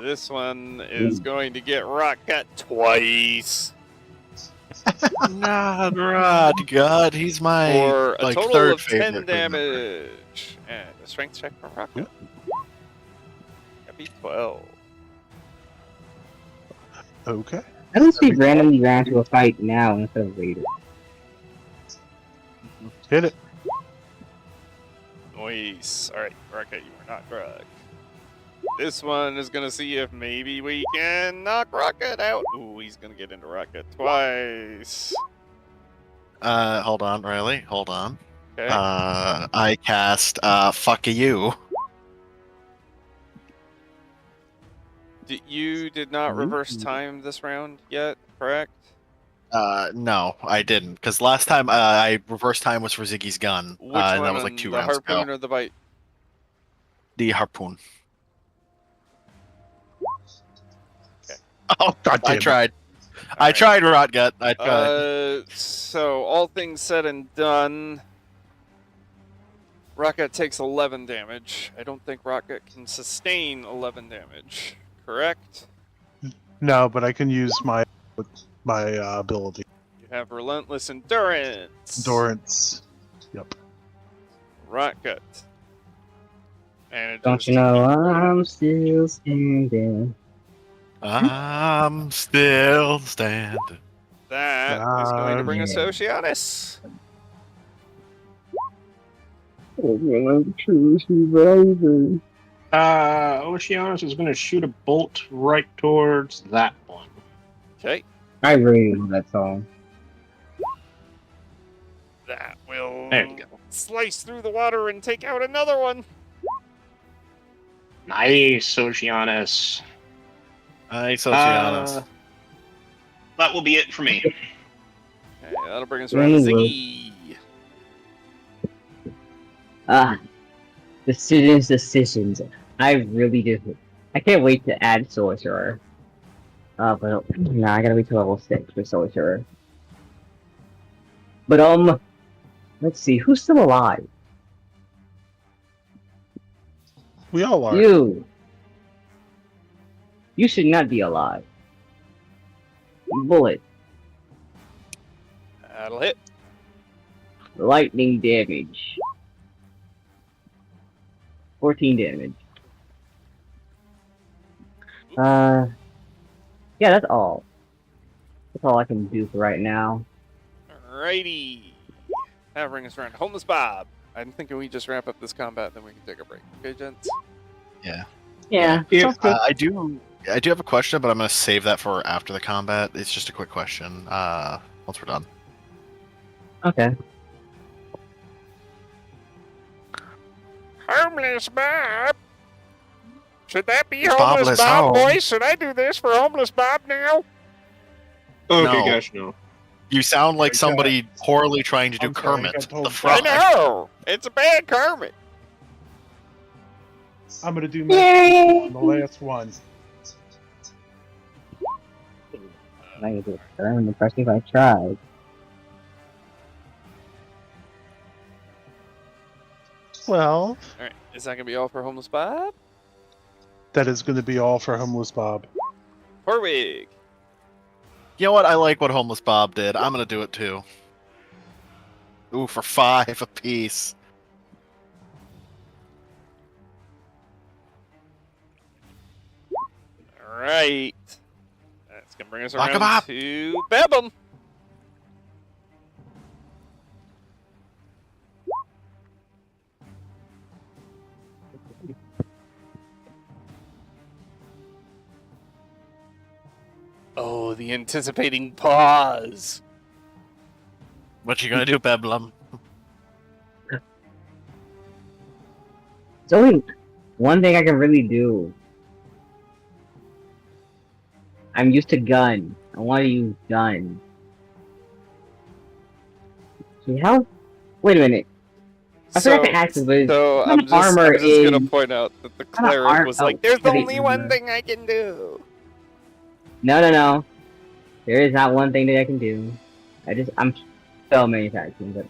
This one is going to get Rotgut twice. Not Rotgut. He's my For a like total third of 10 favorite member. damage. And a strength check from Rotgut. That'd be 12. Okay. At least we randomly ran to a fight now instead of later. Hit it. Nice. Alright, Rotgut, you are not drugged. This one is going to see if maybe we can knock Rotgut out. Ooh, he's going to get into Rotgut twice. Hold on, Riley. Hold on. Okay. I cast fuck you. You did not reverse time this round yet, correct? No, I didn't. Because last time I reverse time was for Ziggy's gun. Which And one? that was like 2 the rounds harpoon ago. or the bite? The harpoon. Okay. Oh, God damn I it. tried. I Alright. tried, Rotgut. I tried. So all things said and done, Rotgut takes 11 damage. I don't think Rotgut can sustain 11 damage. Correct? No, but I can use my ability. You have relentless endurance. Endurance. Yep. Rotgut. And it Don't just you know I'm still standing? I'm still standing. That is going to bring us to Oceanus. Oceanus is going to shoot a bolt right towards that one. Okay. I really love that song. That will There you go. slice through the water and take out another one. Nice, Oceanus. Nice, Oceanus. That will be it for me. Okay, that'll bring us around to Ziggy. Decisions. I really do. I can't wait to add Sorcerer. But no, I gotta wait till level 6 for Sorcerer. But let's see, who's still alive? We all are. You should not be alive. Bullet. That'll hit. Lightning damage. 14 damage. Yeah, that's all. That's all I can do for right now. Alrighty. That'll bring us around to Homeless Bob. I'm thinking we just wrap up this combat, then we can take a break. Okay, gents? Yeah. Yeah. Sounds good. I do have a question, but I'm going to save that for after the combat. It's just a quick question. Once we're done. Okay. Homeless Bob? Should that be Homeless Bobless Bob, home. boys? Should I do this for Homeless Bob now? Okay, No. gosh, no. You sound like Okay. somebody poorly trying to do I'm sorry, I Kermit got told the to- Frog. I know! It's a bad Kermit. I'm gonna do my on the last one. I can do it. I'm impressed if I tried. Well, Alright, is that going to be all for Homeless Bob? that is going to be all for Homeless Bob. Horwig. You know what? I like what Homeless Bob did. I'm going to do it too. Ooh, for 5 apiece. Alright. That's going to bring us Rock 'em around up. to Bebum. Oh, the anticipating pause. What you gonna do, Beblum? There's only one thing I can really do. I'm used to gun. I want to use gun. See how? Wait a minute. I forgot to ask you, but So what I'm kind of armor I'm just gonna is- point out that the kind of cleric was like, oh, "There's heavy only one armor. thing I can do." No. There is not one thing that I can do. I'm spell manufacturing, but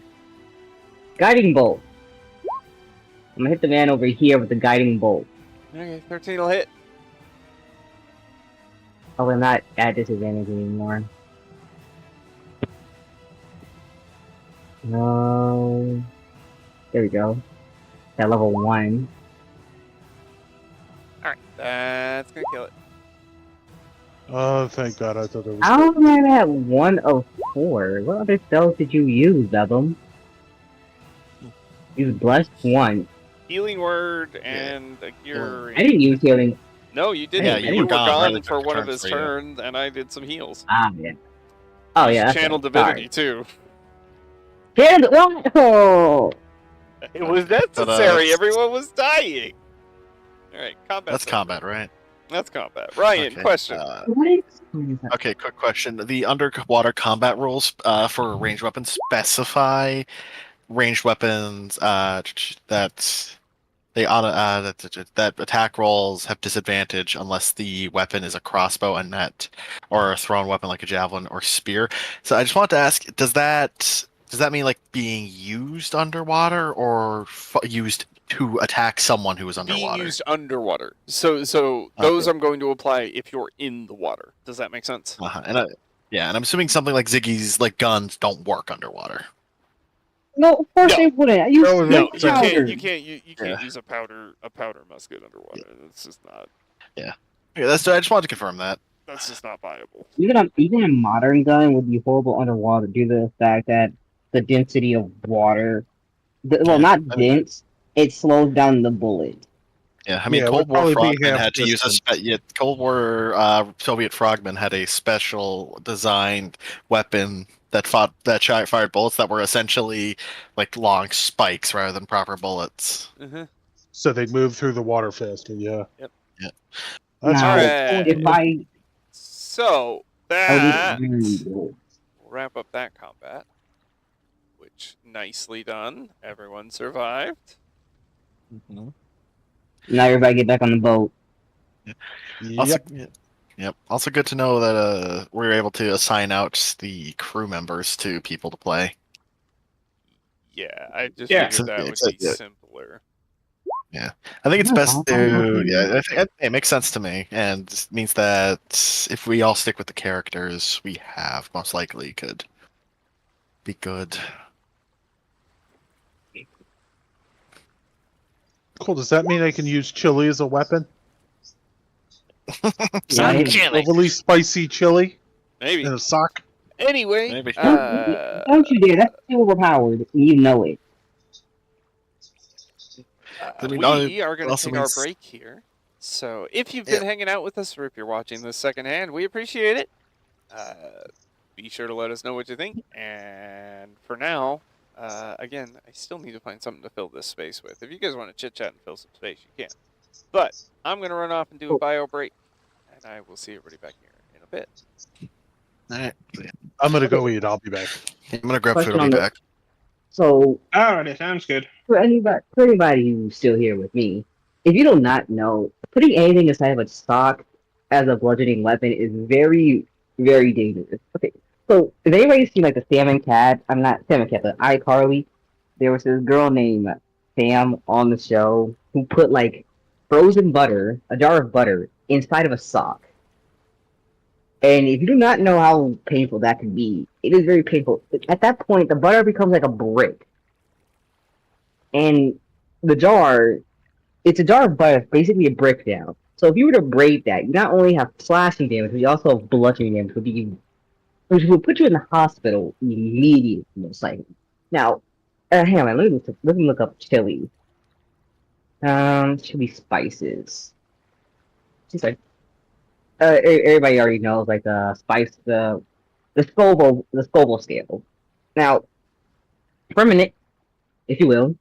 guiding bolt. I'm gonna hit the man over here with the guiding bolt. Okay, 13 will hit. Oh, I'm not at disadvantage anymore. No. There we go. At level 1. All right, that's gonna kill it. Oh, thank God! I thought it was. How am I at 104? What other spells did you use, Bebum? You blessed one. Healing word and a cure. I didn't use healing. No, you didn't. Yeah, you were gone right? for one of Turn his for you. turns, and I did some heals. Ah, yeah. Oh, yeah. that's Channel right. divinity too. Sorry. What? Oh! It was necessary. that's- Everyone was dying. All right, combat. That's combat, right? That's combat. Ryan, Okay, question. What? Okay, quick question. The underwater combat rules for ranged weapons specify ranged weapons that they that attack rolls have disadvantage unless the weapon is a crossbow, a net, or a thrown weapon like a javelin or spear. So I just want to ask, does that mean like being used underwater or used to attack someone who is Being underwater? used underwater. So those I'm going to apply if you're in the water. Does that make sense? And I'm assuming something like Ziggy's like guns don't work underwater. No, of course No. they wouldn't. I use No, No, snake you powder. can't. You can't. You can't Yeah. use a powder musket underwater. That's just not. Yeah, I just wanted to confirm that. That's just not viable. Even a modern gun would be horrible underwater due to the fact that the density of water Well, Yeah, not I mean, dense. It slows down the bullet. yeah, I mean, Yeah, it Cold would War probably be Frogmen half had to use a distance. yeah, Cold War Soviet Frogmen had a special designed weapon that fired bullets that were essentially like long spikes rather than proper bullets. Uh-huh. So they'd move through the water faster. Yeah, Yep. Yeah. that's Now, cool. if Alright. I So I would eat that really good. will wrap up that combat, which nicely done. Everyone survived. Mhm. Now everybody get back on the boat. Also, Yep. yep. Also, good to know that we were able to assign out the crew members to people to play. Yeah, I just Yeah. figured that would be simpler. Yeah, I think it's Yeah, best to. okay. Yeah, I think it makes sense to me, and it means that if we all stick with the characters we have, most likely could be good. Cool. Does that mean I can use chili as a weapon? Yeah, Overly spicy chili Maybe. in a sock? Anyway, Maybe. don't you dare. That's too overpowered. And you know it. I mean, we are going to also take our means- break here. So if you've Yeah. been hanging out with us or if you're watching this secondhand, we appreciate it. Be sure to let us know what you think. And for now, again, I still need to find something to fill this space with. If you guys want to chit chat and fill some space, you can. But I'm going to run off and do a bio break, and I will see everybody back here in a bit. All right. I'm gonna go eat. I'll be back. I'm gonna grab Question food. I'll on be the- back. So Alright, sounds good. for anybody who's still here with me, if you do not know, putting anything inside of a sock as a bludgeoning weapon is very, very dangerous. Okay, so has anybody seen like the Salmon Cat? I'm not Salmon Cat, but iCarly. There was this girl named Sam on the show who put like frozen butter, a jar of butter, inside of a sock. And if you do not know how painful that can be, it is very painful. At that point, the butter becomes like a brick. And the jar, it's a jar of butter, basically a brick now. So if you were to break that, you not only have slashing damage, but you also have bludgeoning damage, which would put you in the hospital immediately, most likely. Now, hang on, let me look up chili. Chili spices. She's like, everybody already knows like the spice, the Scoville scale. Now, for a minute, if you will,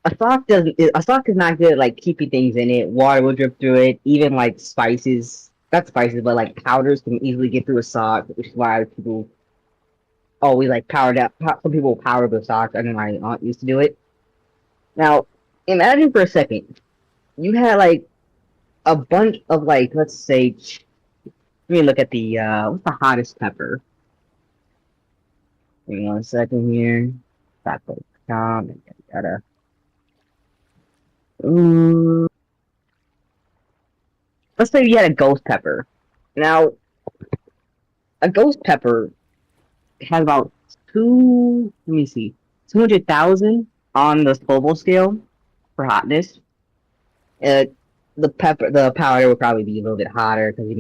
a sock is not good at like keeping things in it. Water will drip through it. Even like spices, not spices, but like powders can easily get through a sock, which is why people always like powered up. Some people power with socks. I know my aunt used to do it. Now, imagine for a second, you had like a bunch of like, let's say, let me look at the what's the hottest pepper? Give me 1 second here. Taco.com and yada. Let's say you had a ghost pepper. Now, a ghost pepper has about 200,000 on the Scoville scale for hotness. The powder would probably be a little bit hotter because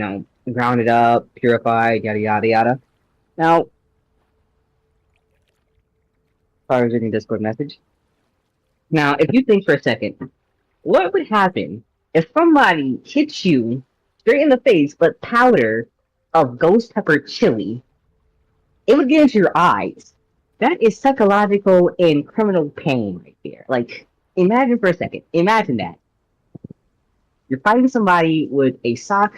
grounded up, purified, yada yada yada. Now, sorry, I was reading Discord message. Now, if you think for a second, what would happen if somebody hits you straight in the face with powder of ghost pepper chili? It would get into your eyes. That is psychological and criminal pain right there. Like, imagine for a second. Imagine that. You're fighting somebody with a sock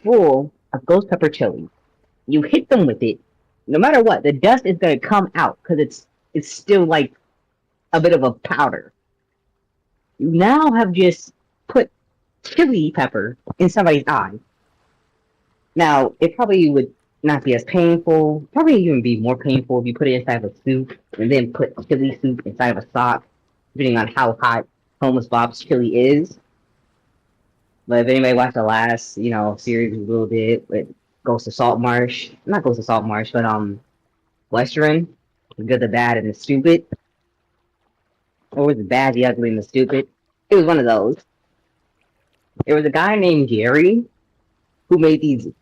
full of ghost pepper chili. You hit them with it. No matter what, the dust is gonna come out because it's still like a bit of a powder. You now have just put chili pepper in somebody's eye. Now, it probably would not be as painful, probably even be more painful if you put it inside of a soup and then put chili soup inside of a sock, depending on how hot Homeless Bob's chili is. But if anybody watched the last, series a little bit with Ghosts of Saltmarsh, not Ghosts of Saltmarsh, but Western, the good, the bad, and the stupid. Or was it bad, the ugly, and the stupid? It was one of those. There was a guy named Gary who made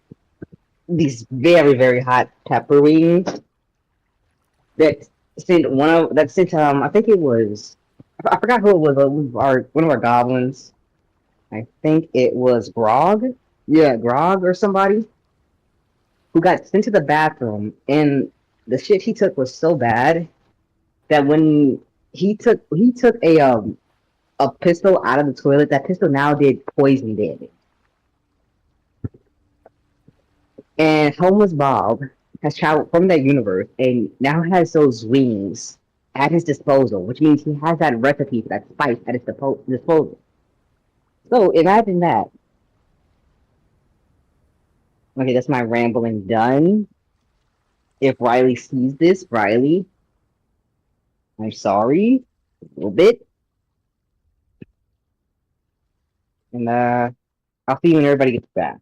these very, very hot pepper wings that I think it was I forgot who it was. It was our one of our goblins. I think it was Grog. Yeah, Grog or somebody who got sent to the bathroom, and the shit he took was so bad that when he took a pistol out of the toilet, that pistol now did poison damage. And homeless Bob has traveled from that universe and now has those wings at his disposal, which means he has that recipe for that spice at his disposal. So imagine that. Okay, that's my rambling done. If Riley sees this, Riley, I'm sorry, a little bit, and I'll see you when everybody gets back.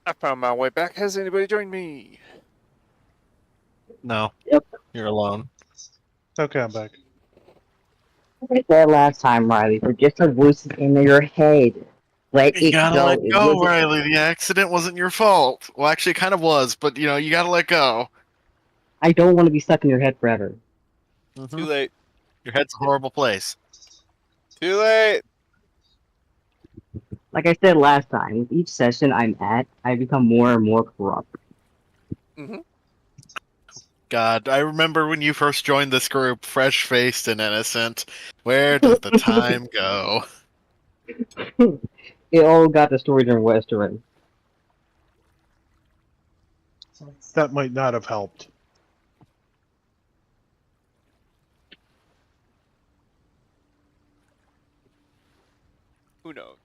I found my way back. Has anybody joined me? No. Yep. You're alone. Okay, I'm back. Like that last time, Riley. Forget the voices in your head. Let You it gotta go. let It go, wasn't. Riley. The accident wasn't your fault. Well, actually, it kind of was, but you gotta let go. I don't want to be stuck in your head forever. Too late. Your head's a horrible place. Too late. Like I said last time, with each session I'm at, I become more and more corrupt. Hmm. God, I remember when you first joined this group, fresh-faced and innocent. Where does the time go? It all got destroyed in Westeros. That might not have helped. Who knows?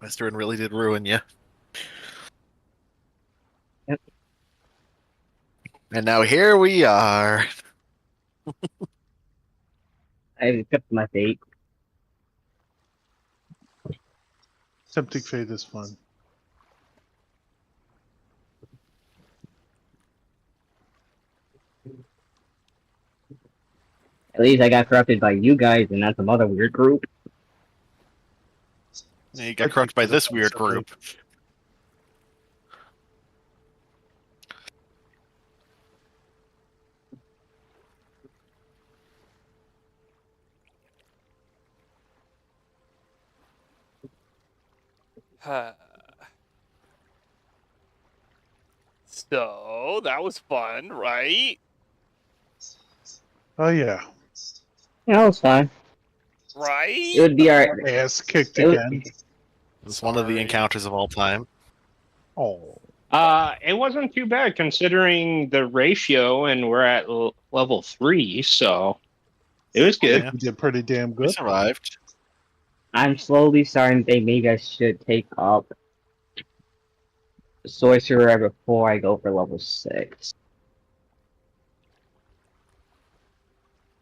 Western really did ruin you. Yep. And now here we are. I accepted my fate. Tempting fate is fun. At least I got corrupted by you guys and not some other weird group. You got corrupted by this weird group. So that was fun, right? Oh yeah. Yeah, it's fine. It Right? would be our. Ass kicked It would- again. It's one of the Sorry. encounters of all time. Oh. It wasn't too bad considering the ratio, and we're at level 3, so it was good. Yeah. You did pretty damn We good. survived. I'm slowly starting to think maybe I should take up Sorcerer before I go for level 6.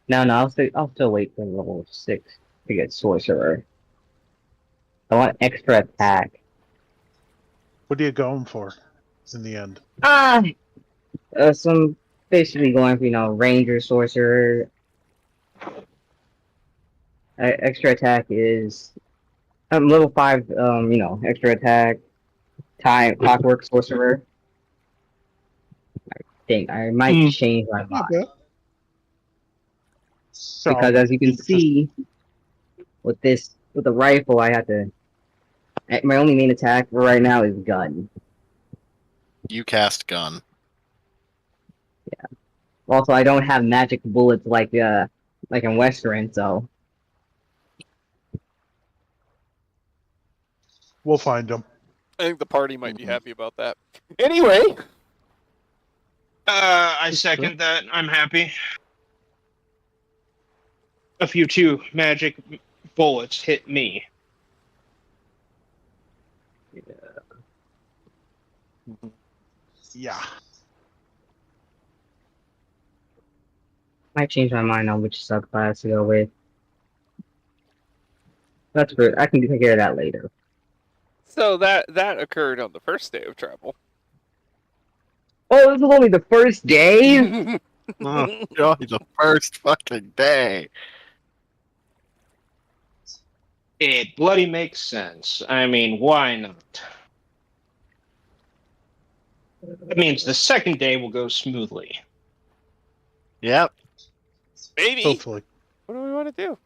No, I'll still wait for level 6 to get Sorcerer. I want extra attack. What are you going for in the end? Some basically going for, Ranger, Sorcerer. Extra attack is level 5, extra attack, clockwork, Sorcerer. I think I might Hmm. change my mind. Okay. So, Because as you can just- see, with the rifle, I have to. My only main attack right now is gun. You cast gun. Also, I don't have magic bullets like in Western, so we'll find them. I think the party might be happy about that. Anyway, I second that. I'm happy. A few 2 magic bullets hit me. Yeah. might change my mind on which subclass to go with. That's good. I can take care of that later. so that occurred on the first day of travel. Oh, this is only the first day. Oh, God, the first fucking day. It bloody makes sense. I mean, why not? That means the second day will go smoothly. Yep. Maybe. Hopefully. What do we want to do?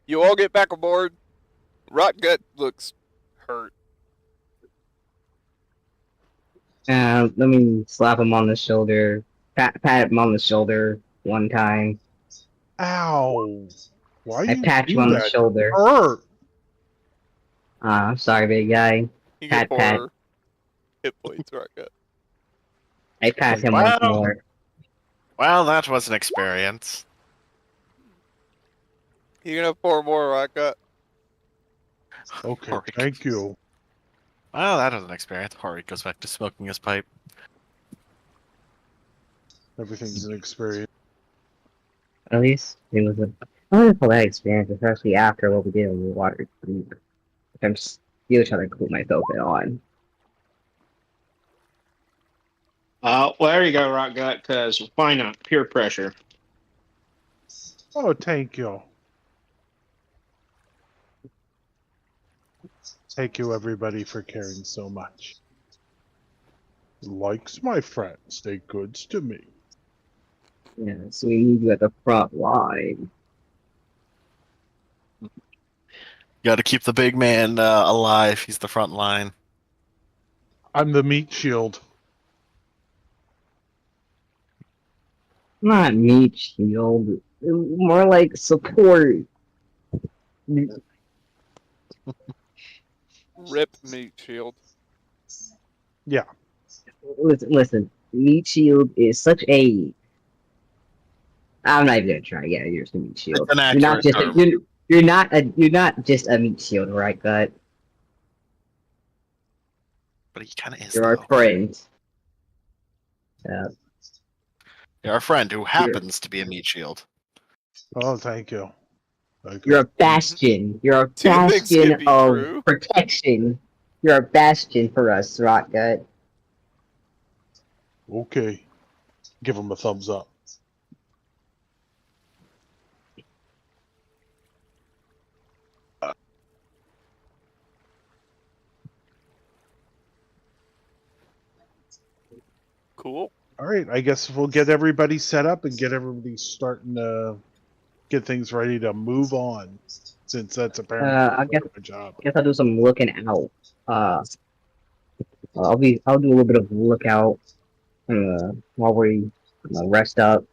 You all get back aboard. Rotgut looks hurt. Let me slap him on the shoulder, pat him on the shoulder one time. Ow. Why I you pat do you on the that? shoulder. Hurt. I'm sorry, big guy. You Pat, get pat. 4 hit points, Rotgut. I pat him once Wow. more. Well, that was an experience. You can have 4 more, Rotgut. Okay, Sorry. thank you. Well, that was an experience. Hori goes back to smoking his pipe. Everything's an experience. At least it was a wonderful experience, especially after what we did in the water. I'm still trying to cool myself on. Well, there you go, Rock Gut, because why not? Peer pressure. Oh, thank you. Thank you, everybody, for caring so much. Likes my friends, stay goods to me. Yeah, so we need you at the front line. Got to keep the big man alive. He's the front line. I'm the meat shield. Not meat shield, more like support. Rip meat shield. Yeah. Listen, meat shield is such a. I'm not even gonna try. Yeah, you're just a meat shield. It's an You're not accurate just term. you're not just a meat shield, right, Gut? But he kind of is, You're our though. friend. You're our friend who You're, happens to be a meat shield. Oh, thank you. Thank you're you. a bastion. You're a Two things can bastion be of true. protection. You're a bastion for us, Rock Gut. Okay. Give him a thumbs up. Cool. All right, I guess we'll get everybody set up and get everybody starting to get things ready to move on, since that's apparently I guess my job. I'll do some looking out. I'll do a little bit of lookout while we rest up.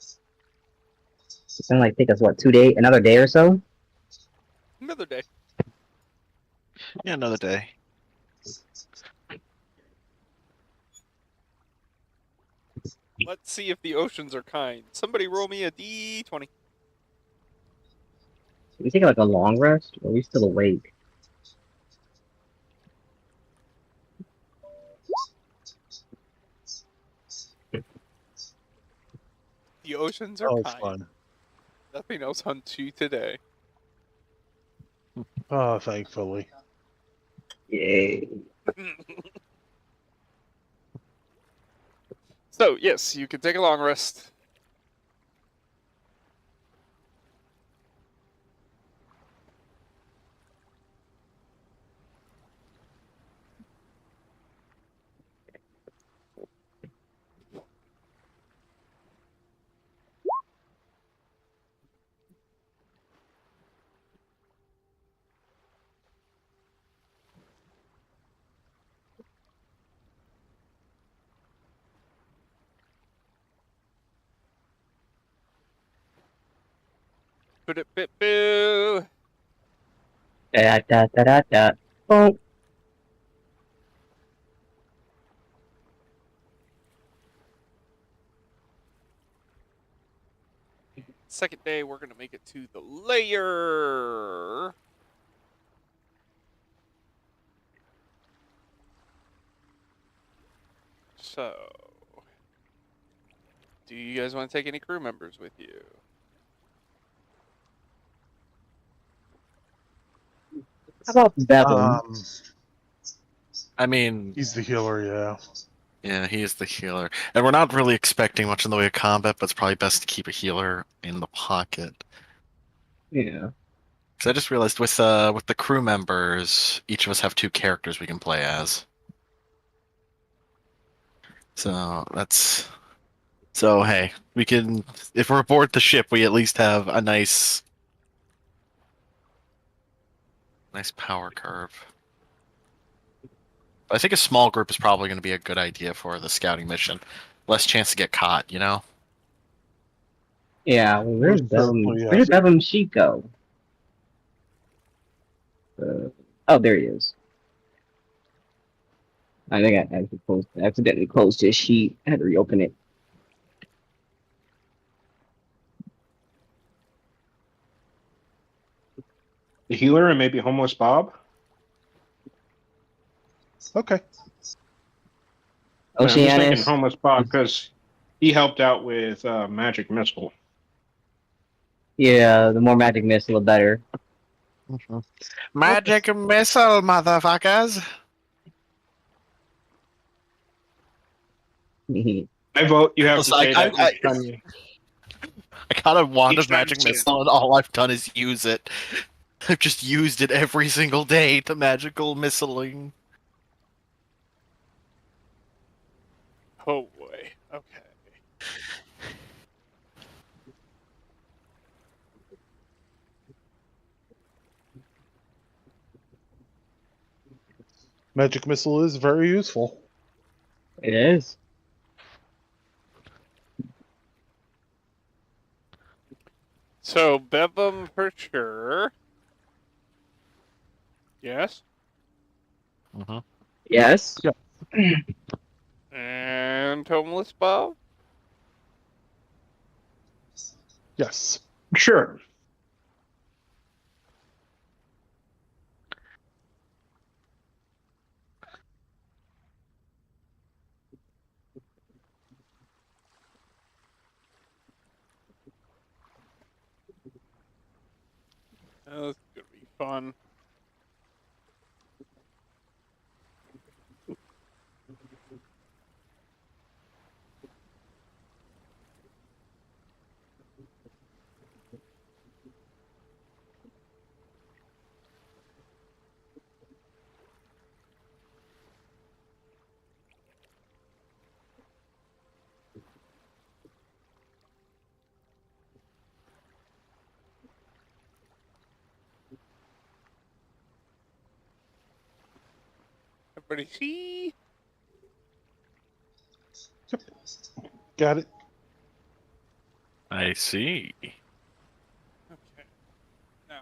It's gonna like take us what another day or so. Another day. Yeah, another day. Let's see if the oceans are kind. Somebody roll me a d20. We take like a long rest, or are we still awake? The oceans are Oh, it's kind. fun. Nothing else on you today. Oh, thankfully. Yay! So, yes, you can take a long rest. Put it bit boo. Da da da da da. Oh, Second day, we're going to make it to the layer. So, do you guys want to take any crew members with you? how about Bevan? I mean, He's the healer, yeah. yeah, he is the healer. And we're not really expecting much in the way of combat, but it's probably best to keep a healer in the pocket. Yeah. Because I just realized with the crew members, each of us have 2 characters we can play as. So hey, we can, if we're aboard the ship, we at least have a nice power curve. But I think a small group is probably going to be a good idea for the scouting mission. Less chance to get caught, you know? Yeah. Well, where's Most Bevan? certainly, Where yes. did Bevan sheet go? Oh, there he is. I think I accidentally closed his sheet. I had to reopen it. The healer and maybe homeless Bob. Okay. I'm just thinking Oceanus. homeless Bob because he helped out with Magic Missile. Yeah, the more magic missile, the better. Magic missile, motherfuckers! I vote you have to So say that each time you. I got a wand Each of time magic you say it. missile, and all I've done is use it. I've just used it every single day to magical missiling. Oh boy. Okay. Magic missile is very useful. It is. So Bevum for sure. Yes. Mm-hmm. Yes. And Homeless Bob. Yes. Sure. Oh, this is gonna be fun. Everybody see? Got it. I see. Okay. Now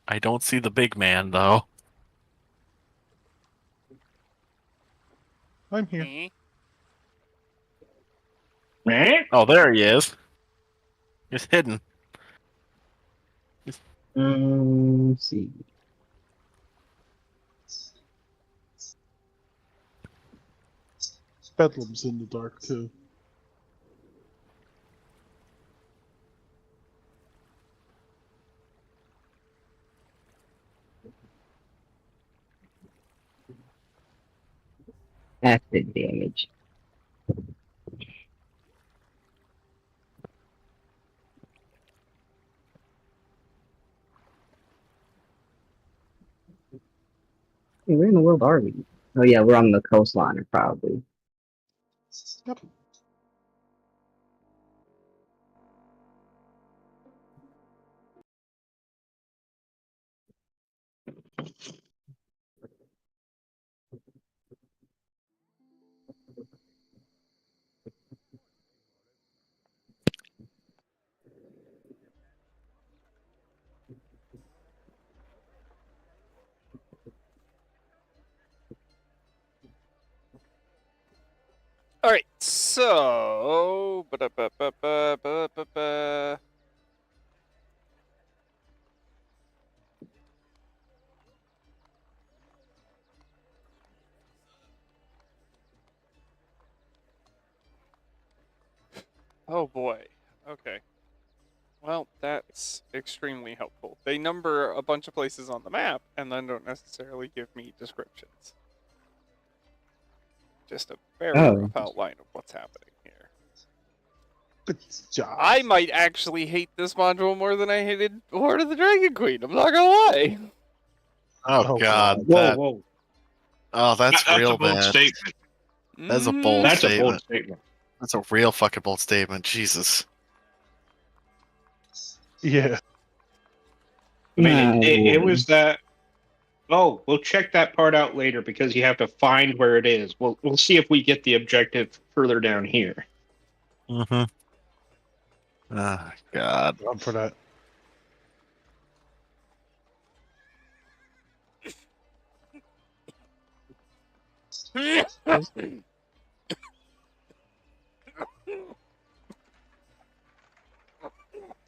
I don't see the big man though. I'm then. here. Eh? Oh, there he is. He's hidden. Let's see. Bedlam's in the dark too. Acid damage. Hey, where in the world are we? Oh yeah, we're on the coastline, probably. Yep. All right. So. Ba-da-ba-ba-ba-ba-ba-ba. Oh boy. Okay. Well, that's extremely helpful. They number a bunch of places on the map and then don't necessarily give me descriptions. Just a very Oh. rough outline of what's happening here. Good job. I might actually hate this module more than I hated Horde of the Dragon Queen. I'm not gonna lie. Oh, Oh, God. Whoa, whoa. That's That's real a bold bad. statement. That's a Mhm. bold That's a statement. bold statement. That's a real fucking bold statement. Jesus. Yeah. I mean, it Oh, was that. Oh, we'll check that part out later because you have to find where it is. We'll see if we get the objective further down here. Mm-hmm. Oh, God. I'm for that.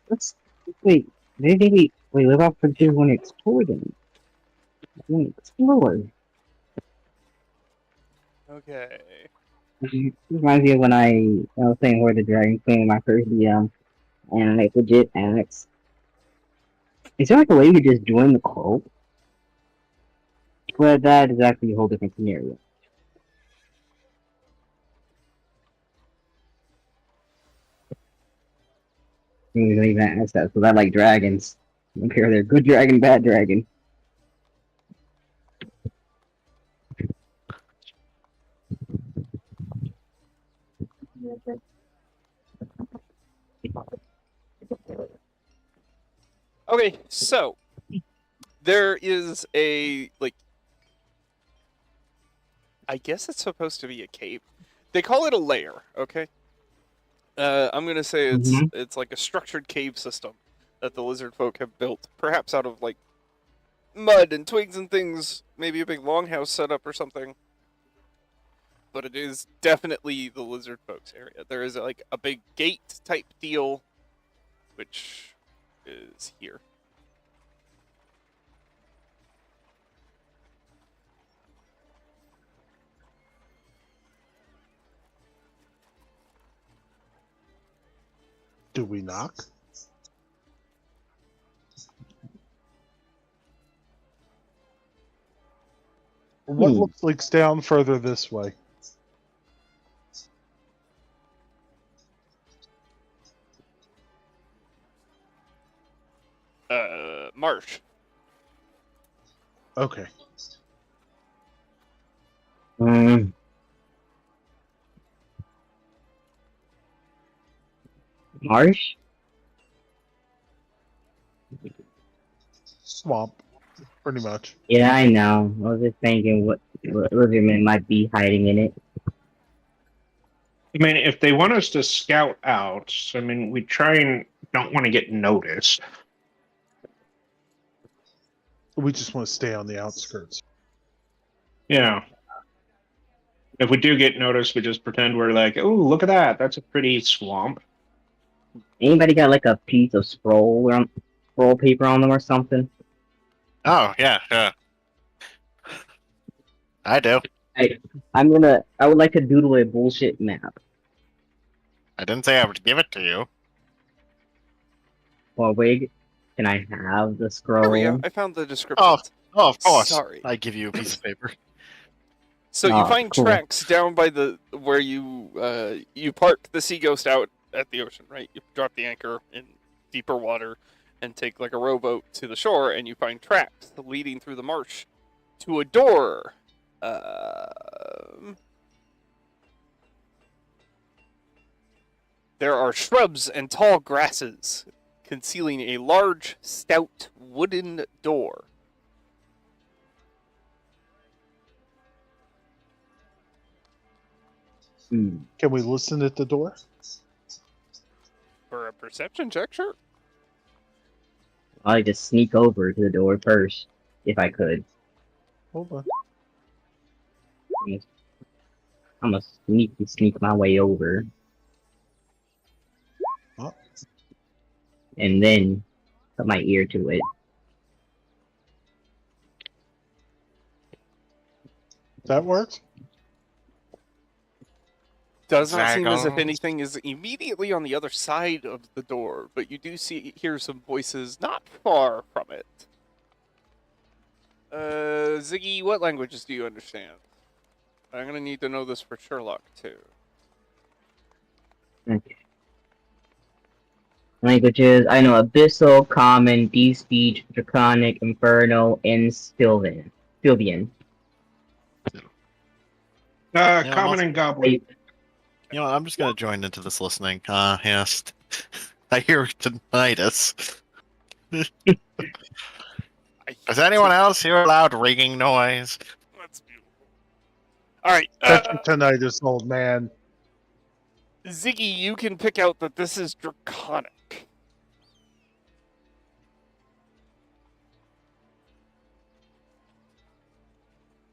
let's wait. Maybe we live off for this one explore then. One explore. Okay. This reminds me of when I was playing Horde of the Dragon Queen, my first DM, and I legit asked, is there like a way you could just join the cult? But that is actually a whole different scenario. You don't even ask that, so I like dragons. I don't care if they're good dragon, bad dragon. Okay, so there is a like I guess it's supposed to be a cave. They call it a lair, okay? I'm gonna say it's like a structured cave system that the lizard folk have built, perhaps out of like mud and twigs and things, maybe a big longhouse setup or something. But it is definitely the lizard folks area. There is like a big gate type deal, which is here. Do we knock? What looks like down further this way? Marsh. Okay. Marsh? Swamp, pretty much. Yeah, I know. I was just thinking what lizardmen might be hiding in it. I mean, if they want us to scout out, I mean, we try and don't want to get noticed. We just want to stay on the outskirts. Yeah. If we do get noticed, we just pretend we're like, oh, look at that. That's a pretty swamp. Anybody got like a piece of scroll paper on them or something? Oh, yeah, yeah. I do. I would like to doodle a bullshit map. I didn't say I would give it to you. Well, wig, can I have the There scroll? we go. I found the description. Oh, of course. Sorry. I give you a piece of paper. So you Oh, find cool. tracks down by the where you park the Sea Ghost out at the ocean, right? You drop the anchor in deeper water and take like a rowboat to the shore, and you find tracks leading through the marsh to a door. There are shrubs and tall grasses concealing a large, stout wooden door. Can we listen at the door? For a perception check, sure. I'd just sneak over to the door first, if I could. Hold on. I'm gonna sneak my way over. Oh. And then put my ear to it. That works? Does not seem as if Zaggles. anything is immediately on the other side of the door, but you do hear some voices not far from it. Ziggy, what languages do you understand? I'm gonna need to know this for Sherlock too. Okay. Languages, I know Abyssal, Common, Deep Speech, Draconic, Inferno, and Sylvian. Yeah, Common and Goblin. You know what, I'm just gonna join into this listening. Yes. I hear tinnitus. Does anyone else hear a loud ringing noise? That's beautiful. All right, Tinnitus, old man. Ziggy, you can pick out that this is Draconic.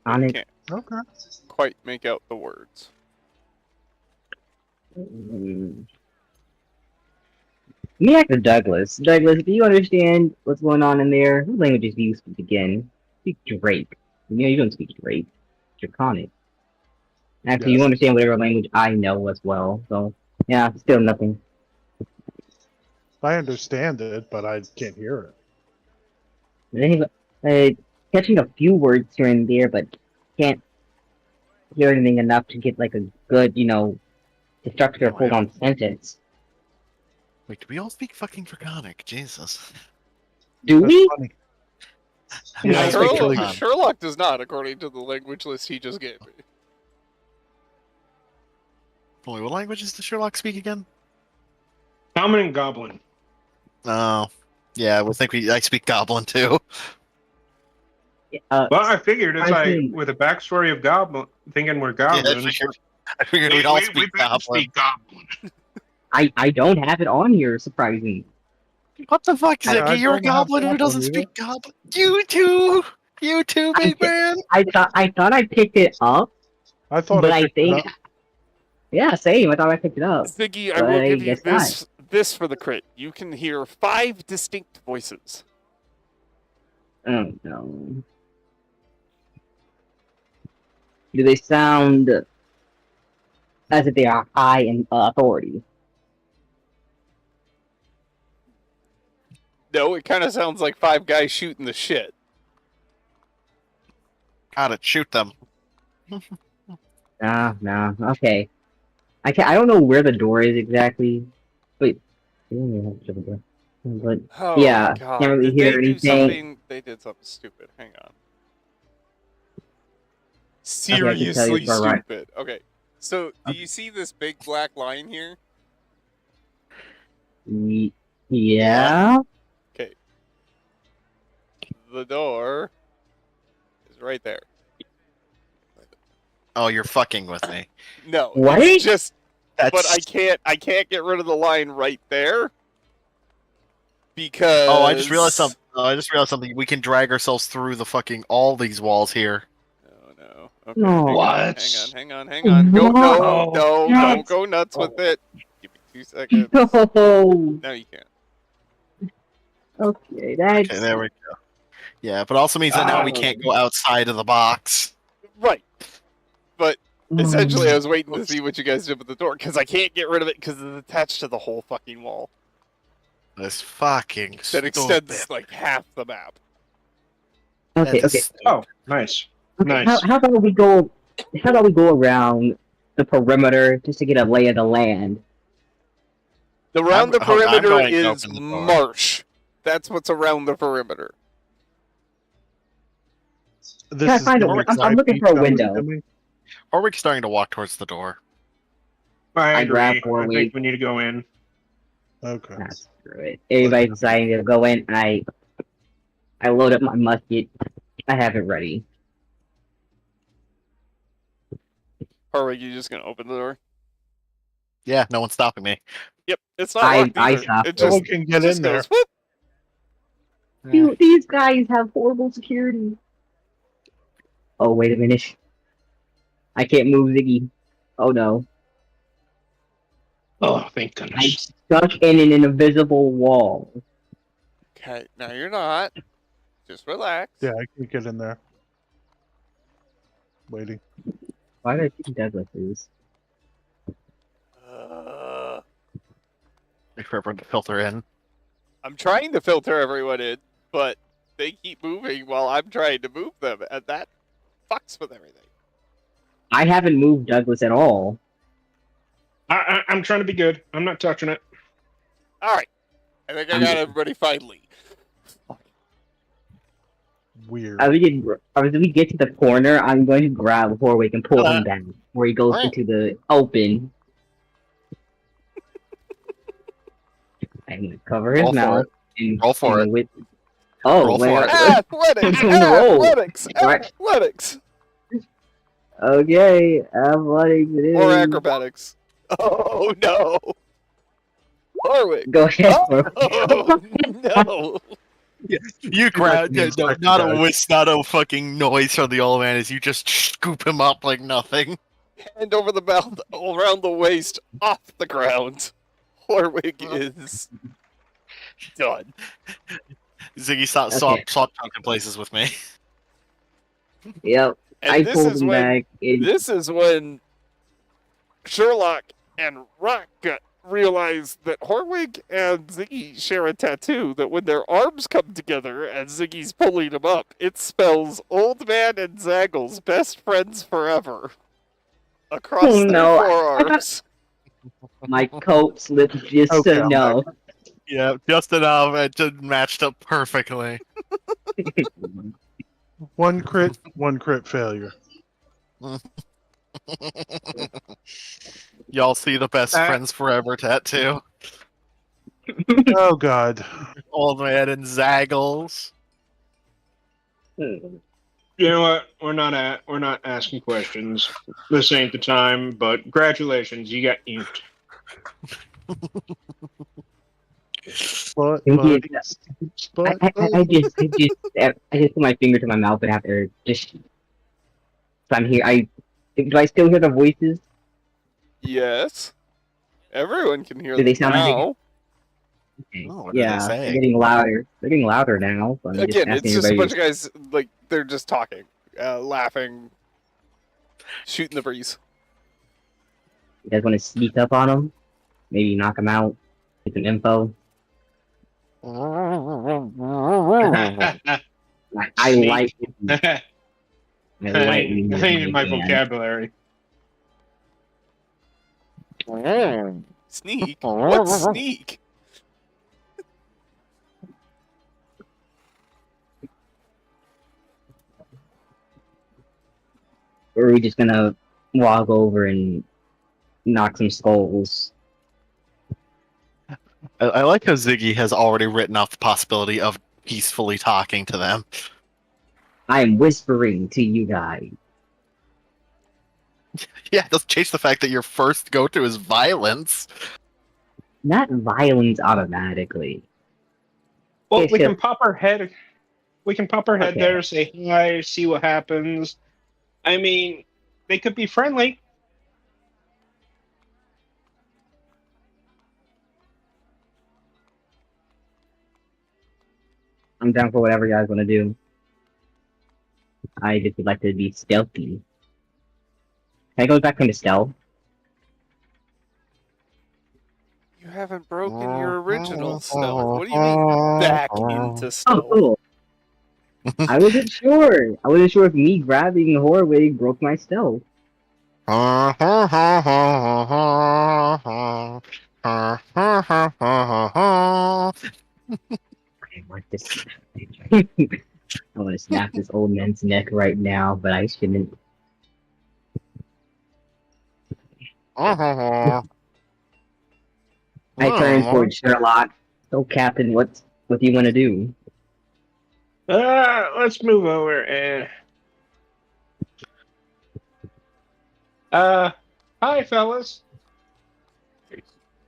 On You it. can't Okay. quite make out the words. Let me ask Douglas. Douglas, do you understand what's going on in there? What languages do you speak again? Speak Drake. You know, you don't speak Drake. Draconic. Actually, Yes. you understand whatever language I know as well. So yeah, still nothing. I understand it, but I can't hear it. Anyway, catching a few words here and there, but can't hear anything enough to get like a good, to structure a No, I full-on sentence. Wait, do we all speak fucking Draconic? Jesus. Do That's we? funny. Yeah, Yeah, I think actually, Draconic. Sherlock does not, according to the language list he just gave me. Wait, what languages does Sherlock speak again? Common and Goblin. Oh, yeah, I speak Goblin too. Well, I figured it's like surprisingly- with a backstory of Goblin, thinking we're Yeah, goblins. I figured we'd all speak better Goblin. speak Goblin. I don't have it on here, surprisingly. What the fuck, I Ziggy? You're a don't have Goblin who Goblin doesn't either. speak Goblin. You too, I big thi- man. I thought I picked it up, I thought but I I picked it think up. yeah, same. I thought I picked it up. Ziggy, I But will I give you guess this for the crit. You can hear 5 distinct voices. Oh no. Do they sound as if they are high in authority? No, it kind of sounds like 5 guys shooting the shit. Got it. Shoot them. Nah. Okay. I don't know where the door is exactly. Wait. I don't even have to open the door. But Oh Yeah, my god. can't really Did hear they do anything. something? They did something stupid. Hang on. can tell you Seriously it's alright. stupid. Okay. So, do you see this big black line here? yeah. Okay. The door is right there. Oh, you're fucking with me. No, What? it's just That's but I can't get rid of the line right there because Oh, I just realized something. We can drag ourselves through the fucking all these walls here. No. Okay. No. What? Hang on. Go What? no, Oh, don't go nuts with Oh. it. Give me 2 seconds. No. No, you can't. Okay, that's Okay, there we go. Yeah, but also means that now we can't go outside of the box. Right. But essentially, I Mm. was waiting to see what you guys did with the door because I can't get rid of it because it's attached to the whole fucking wall This fucking that stupid. extends like half the map. Okay. That's Okay. stupid. Oh, nice. Okay, Nice. How about we go? How about we go around the perimeter just to get a lay of the land? Around the I'm perimeter going to is open the door. marsh. That's what's around the perimeter. This Can I is find a- gonna be I'm looking for a side-beat window. to me. Orwig's starting to walk towards the door. I I grab agree. four I weeks. think we need to go in. Okay. Nah, screw it. Everybody's deciding to go in. I load up my musket. I have it ready. Or are you just gonna open the door? Yeah, no one's stopping me. Yep, it's not I locked either. stopped It them. just, Someone can get just in there. goes whoop. Dude, these guys have horrible security. Oh, wait a minute. I can't move Ziggy. Oh no. Oh, thank I'm goodness. stuck in an invisible wall. Okay, now you're not. Just relax. Yeah, I can get in there. Waiting. Why did I think Douglas is? Wait for everyone to filter in. I'm trying to filter everyone in, but they keep moving while I'm trying to move them, and that fucks with everything. I haven't moved Douglas at all. I'm trying to be good. I'm not touching it. All right, I think I I'm got good. everybody finally. Weird. As we get to the corner, I'm going to grab Horwick and pull him down, where he goes Alright. into the open. I'm gonna cover his Roll for mouth it. and Roll for and it. with. Oh, Roll for wait, it. Athletics, Roll. athletics, Right. athletics, Okay, athletics it is. or acrobatics. Oh no, Warwick. Go ahead. Oh no. You grab the inspector not a guy. whisk, not a fucking noise from the old man as you just scoop him up like nothing. Hand over the mouth, around the waist, off the ground. Horwig is done. Ziggy, stop Okay. talking places with me. Yep, And I this pulled is him when back. this is when Sherlock and Rockgut realize that Horwig and Ziggy share a tattoo that when their arms come together and Ziggy's pulling them up, it spells Old Man and Zaggle's best friends forever across Oh, their no. forearms. My coat slipped just Okay, to I'm know. Yeah, just enough. It just matched up perfectly. one crit failure. Y'all see the best Uh, friends forever tattoo. Oh god. Old Man and Zaggles. You know what? We're not asking questions. This ain't the time. But congratulations, you got inked. But, Thank you. but, I just put my finger to my mouth and after just. So I'm here. Do I still hear the voices? Yes. Everyone can hear Do they them sound like now. Okay. Oh, what are they Yeah, they're saying? getting louder. They're getting louder now. So I'm just Again, asking it's just a bunch everybody. of guys, like, they're just talking, laughing, shooting the breeze. You guys want to sneak up on them? Maybe knock them out. Get some info. I like. I like. ain't in my vocabulary. Sneak? What's sneak? Or are we just gonna walk over and knock some skulls? I like how Ziggy has already written off the possibility of peacefully talking to them. I am whispering to you guys. Yeah, it doesn't change the fact that your first go-to is violence. Not violence automatically. Well, It's we can just- pop our head. We can pop our head Okay. there, say hi, see what happens. I mean, they could be friendly. I'm down for whatever you guys want to do. I just would like to be stealthy. Can I go back into stealth? You haven't broken your original stealth. What do you mean back into Oh, stealth? cool. I wasn't sure. I wasn't sure if me grabbing the Horwig broke my stealth. I want this. I want to snap this old man's neck right now, but I shouldn't. I turn towards Sherlock. So, Captain, what do you want to do? Let's move over and. Hi, fellas.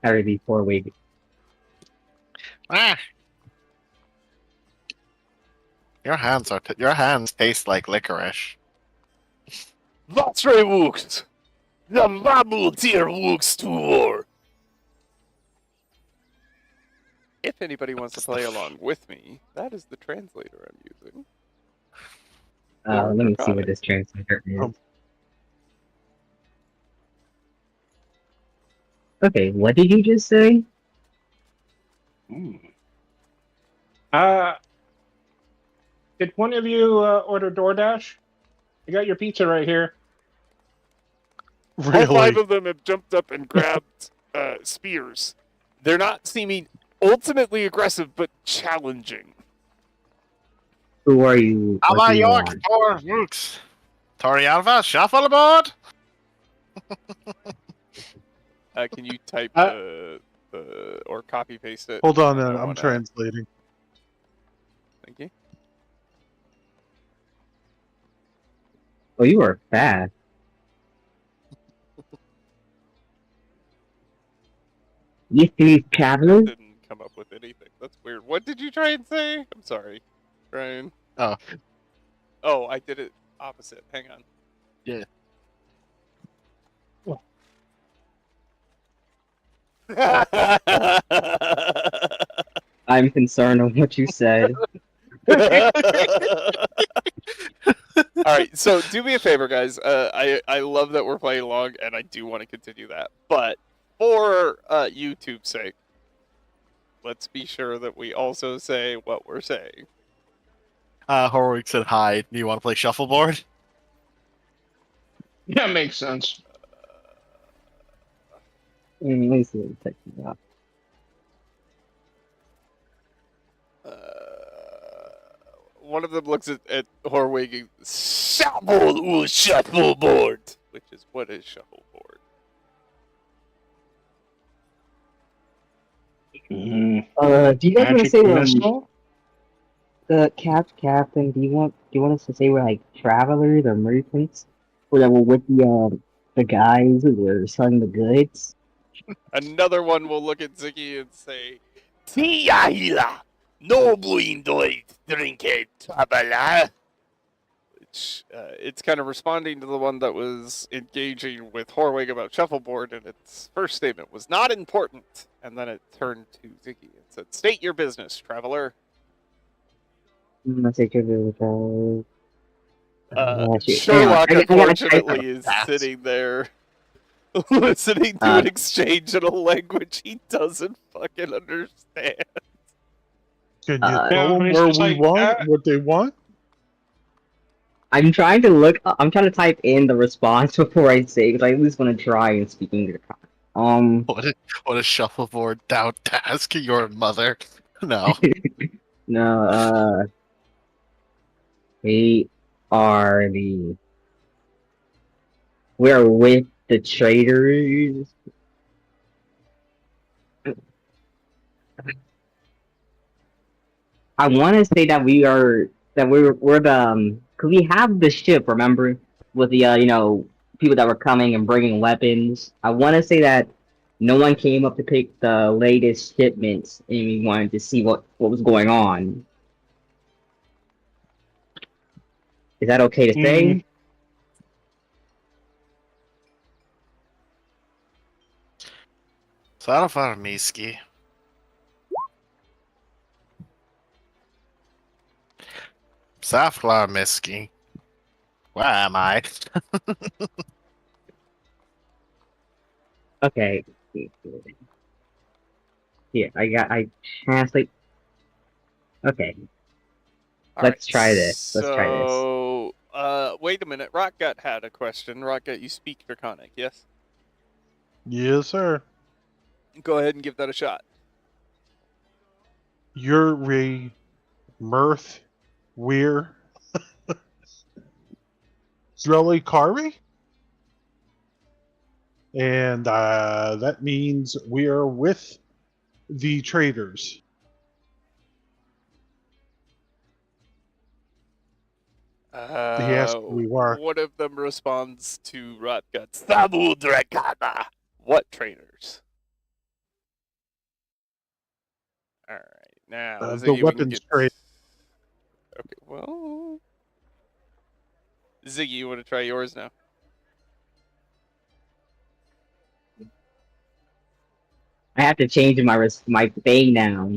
Harry V. Horwig. Ah. Your hands taste like licorice. That's right, Wooks. The Mamu tier Wooks to war. If anybody wants to play along with me, that is the translator I'm using. Let me see what this translator is. Oh. Okay, what did you just say? Did one of you order DoorDash? I got your pizza right here. All five really? of them have jumped up and grabbed spears. They're not seeming ultimately aggressive, but challenging. Who are you? How What about do you York want? or Rooks? Tori Alpha, shuffle aboard! Can you type or copy paste it? Hold on, I then. don't I'm wanna- translating. Thank you. Oh, you are fast. You three That travelers? didn't come up with anything. That's weird. What did you try and say? I'm sorry, Brian. Oh. Oh, I did it opposite. Hang on. Yeah. I'm concerned on what you said. All right, so do me a favor, guys. I love that we're playing along, and I do want to continue that. But for YouTube's sake, let's be sure that we also say what we're saying. Horwick said hi. Do you want to play shuffleboard? That makes sense. Let me see what it's like. One of them looks at Horwig. Shuffleboard, which is what is shuffleboard? Do you guys want to Magic say missile? Captain? Do you want us to say we're like travelers or merchants, or that we're with the guys who were selling the goods? Another one will look at Ziggy and say, Tiahila, no bluindoid drinket tabala. Which, it's kind of responding to the one that was engaging with Horwig about shuffleboard, and its first statement was not important. And then it turned to Ziggy and said, state your business, traveler. Let's say travelers. Sherlock, I unfortunately, is That's- sitting there listening to an exchange in a language he doesn't fucking understand. Can you Yeah, tell them it's where just we like, want, what they want? I'm trying to look. I'm trying to type in the response before I say, because I at least want to try and speak English. What a shuffleboard down task, your mother. No. No, we are the. We're with the traders. I want to say that we're the cause we have the ship, remember, with the people that were coming and bringing weapons. I want to say that no one came up to pick the latest shipments, and we wanted to see what was going on. Is that okay to say? Sarafar Miski. Saflar Miski. Where am I? Okay. Here, I translate. Okay, let's try this. Let's try this. So, wait a minute. Rockgut had a question. Rockgut, you speak Draconic, yes? Yes, sir. Go ahead and give that a shot. Yuri, Mirth, Weir, Drelikari? And that means we are with the traders. Yes, we were. One of them responds to Rotgut. Sabu Drakana! What trainers? Alright, now... The Ziggy, we can weapons get... trade. Okay, well... Ziggy, you want to try yours now? I have to change my thing now.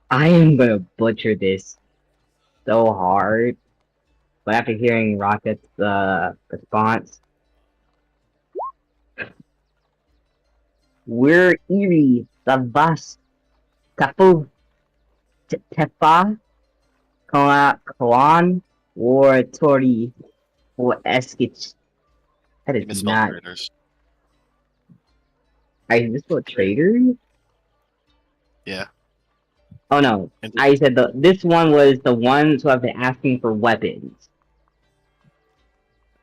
I am gonna butcher this so hard, but after hearing Rocket's response, we're Erie, the bus, Kafu, Tefa, Kawan, or Tori, or Eskich. That You is misspelled not. traders. I misspelled trader? Yeah. Oh no, I said this one was the ones who have been asking for weapons.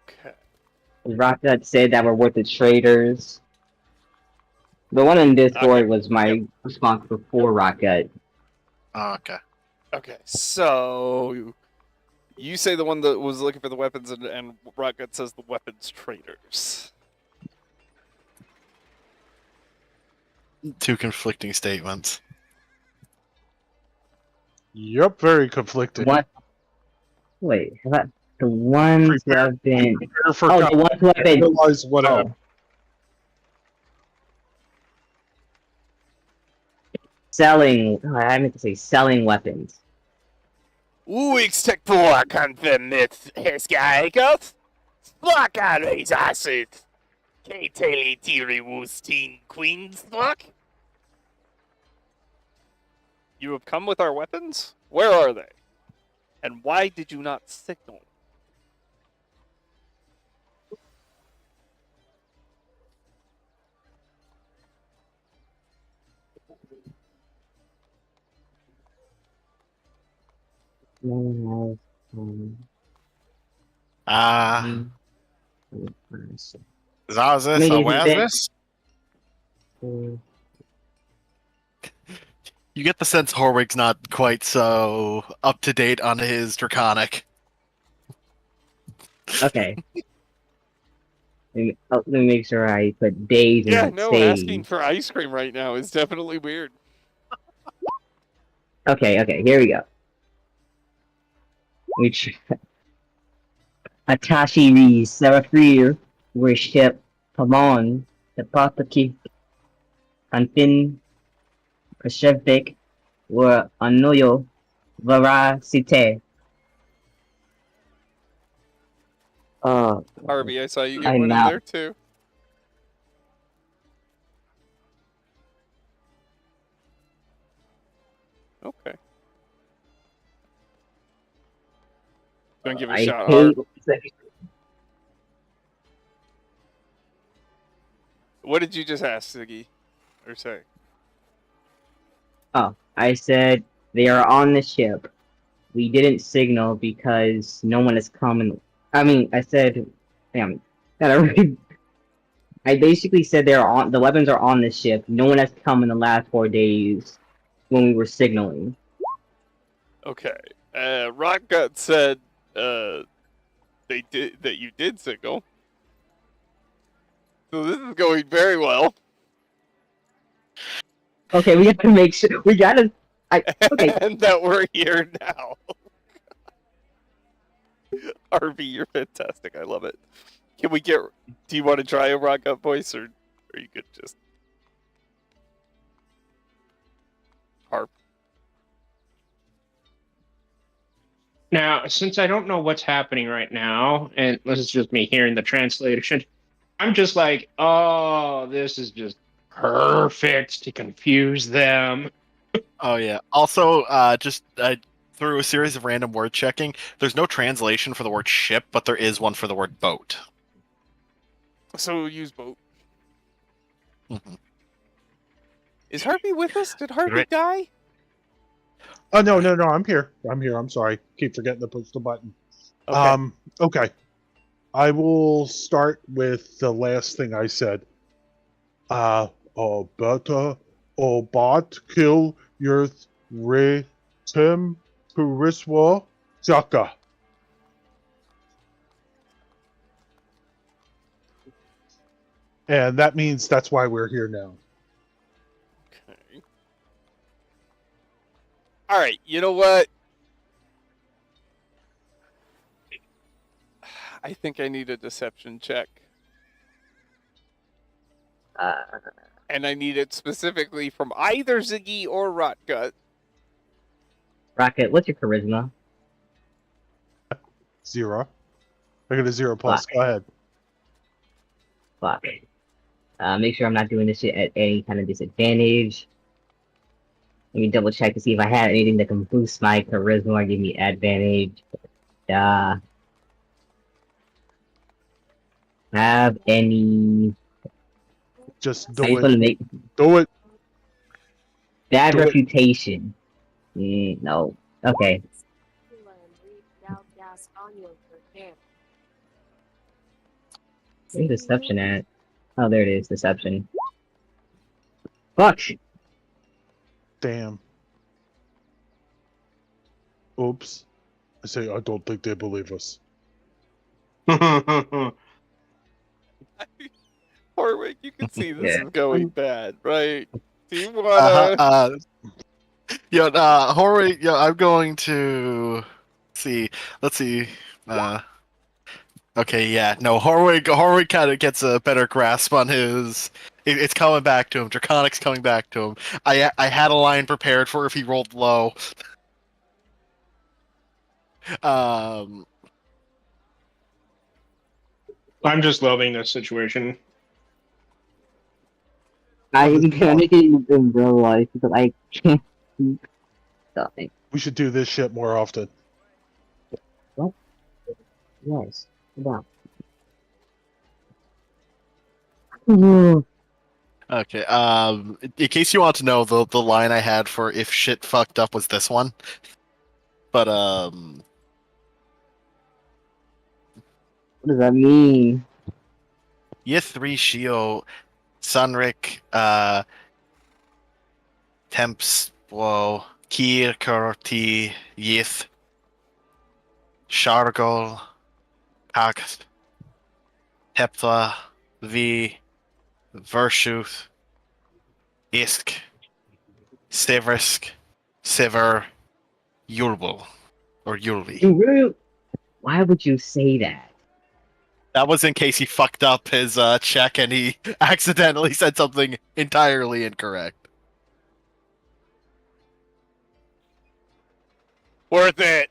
Okay. Rocket said that we're with the traders. The one in Discord Okay, was my response before Rocket. Oh, okay. Okay, so... You say the one that was looking for the weapons, and Rotgut says the weapons traders. Two conflicting statements. Yep, very conflicting. What? Wait, the ones who have been. Prepare for Oh, the ones who have been. realize what happened. Oh. selling. I meant to say selling weapons. Uixtek på kan mit Heskaikas. Splakan is acid. K-Tele Tiri Woosteen Queen's Luck. You have come with our weapons? Where are they? And why did you not signal? No one Ah, has. is this? Maybe Where's that- this? You get the sense Horwig's not quite so up to date on his Draconic. Okay. Let me make sure I put days and Yeah, not no, stays. asking for ice cream right now is definitely weird. Okay, here we go. Which Atashi Ri Serafir worship Pamon, the Pataki, Anfin, Prashevik, were Anoyo, Varasite. Harvey, I saw you get I'm one in out. there too. Okay. Gonna give it a I shot, hate. Harv. What did you just ask, Ziggy? Or say? Oh, I said they are on the ship. We didn't signal because no one has come in. I mean, I said, damn, gotta read. I basically said they're on. The weapons are on the ship. No one has come in the last 4 days when we were signaling. Okay. Rockgut said they did that you did signal. So this is going very well. Okay, we have to make sure. We gotta. Okay. And that we're here now. Harvey, you're fantastic. I love it. Can we get? Do you want to try a Rockgut voice, or are you good just harp? Now, since I don't know what's happening right now, and this is just me hearing the translation, I'm just like, oh, this is just perfect to confuse them. Oh yeah. Also, just through a series of random word checking, there's no translation for the word ship, but there is one for the word boat. So we'll use boat. Mhm. Is Harvey with us? Did Harvey Right. die? Oh no, I'm here. I'm sorry. Keep forgetting to push the button. Okay. Okay. I will start with the last thing I said. Better or bot kill your re tim puriswa jaka. And that means that's why we're here now. Okay. All right. You know what? I think I need a deception check, and I need it specifically from either Ziggy or Rotgut. Rocket, what's your charisma? 0. I got a 0 plus. Fuck. Go ahead. Fuck. Make sure I'm not doing this shit at any kind of disadvantage. Let me double check to see if I have anything that can boost my charisma or give me advantage. Have any Just do safe it. make Do it. bad Do it. reputation? No. Okay. Where's deception at? Oh, there it is. Deception. Fuck. Damn. Oops. I say I don't think they believe us. Horwick, you can see this Yeah. is going bad, right? Do you wanna? Horwig, I'm going to see. Let's see. Okay, yeah, no, Horwig kind of gets a better grasp on his It's coming back to him. Draconic's coming back to him. I had a line prepared for if he rolled low. Um, I'm just loving this situation. I'm panicking in real life because I can't keep stopping. We should do this shit more often. Yes. Wow. okay. In case you want to know, the line I had for if shit fucked up was this one. But What does that mean? Yith Shio, Sunric, Temps, Whoa, Kir Kurti, Yith, Shargol, Pax, Tepla, V, Vershuth, Isk, Sivrisk, Siver, Yurbul, or Yulvi. You really? Why would you say that? That was in case he fucked up his check and he accidentally said something entirely incorrect. Worth it.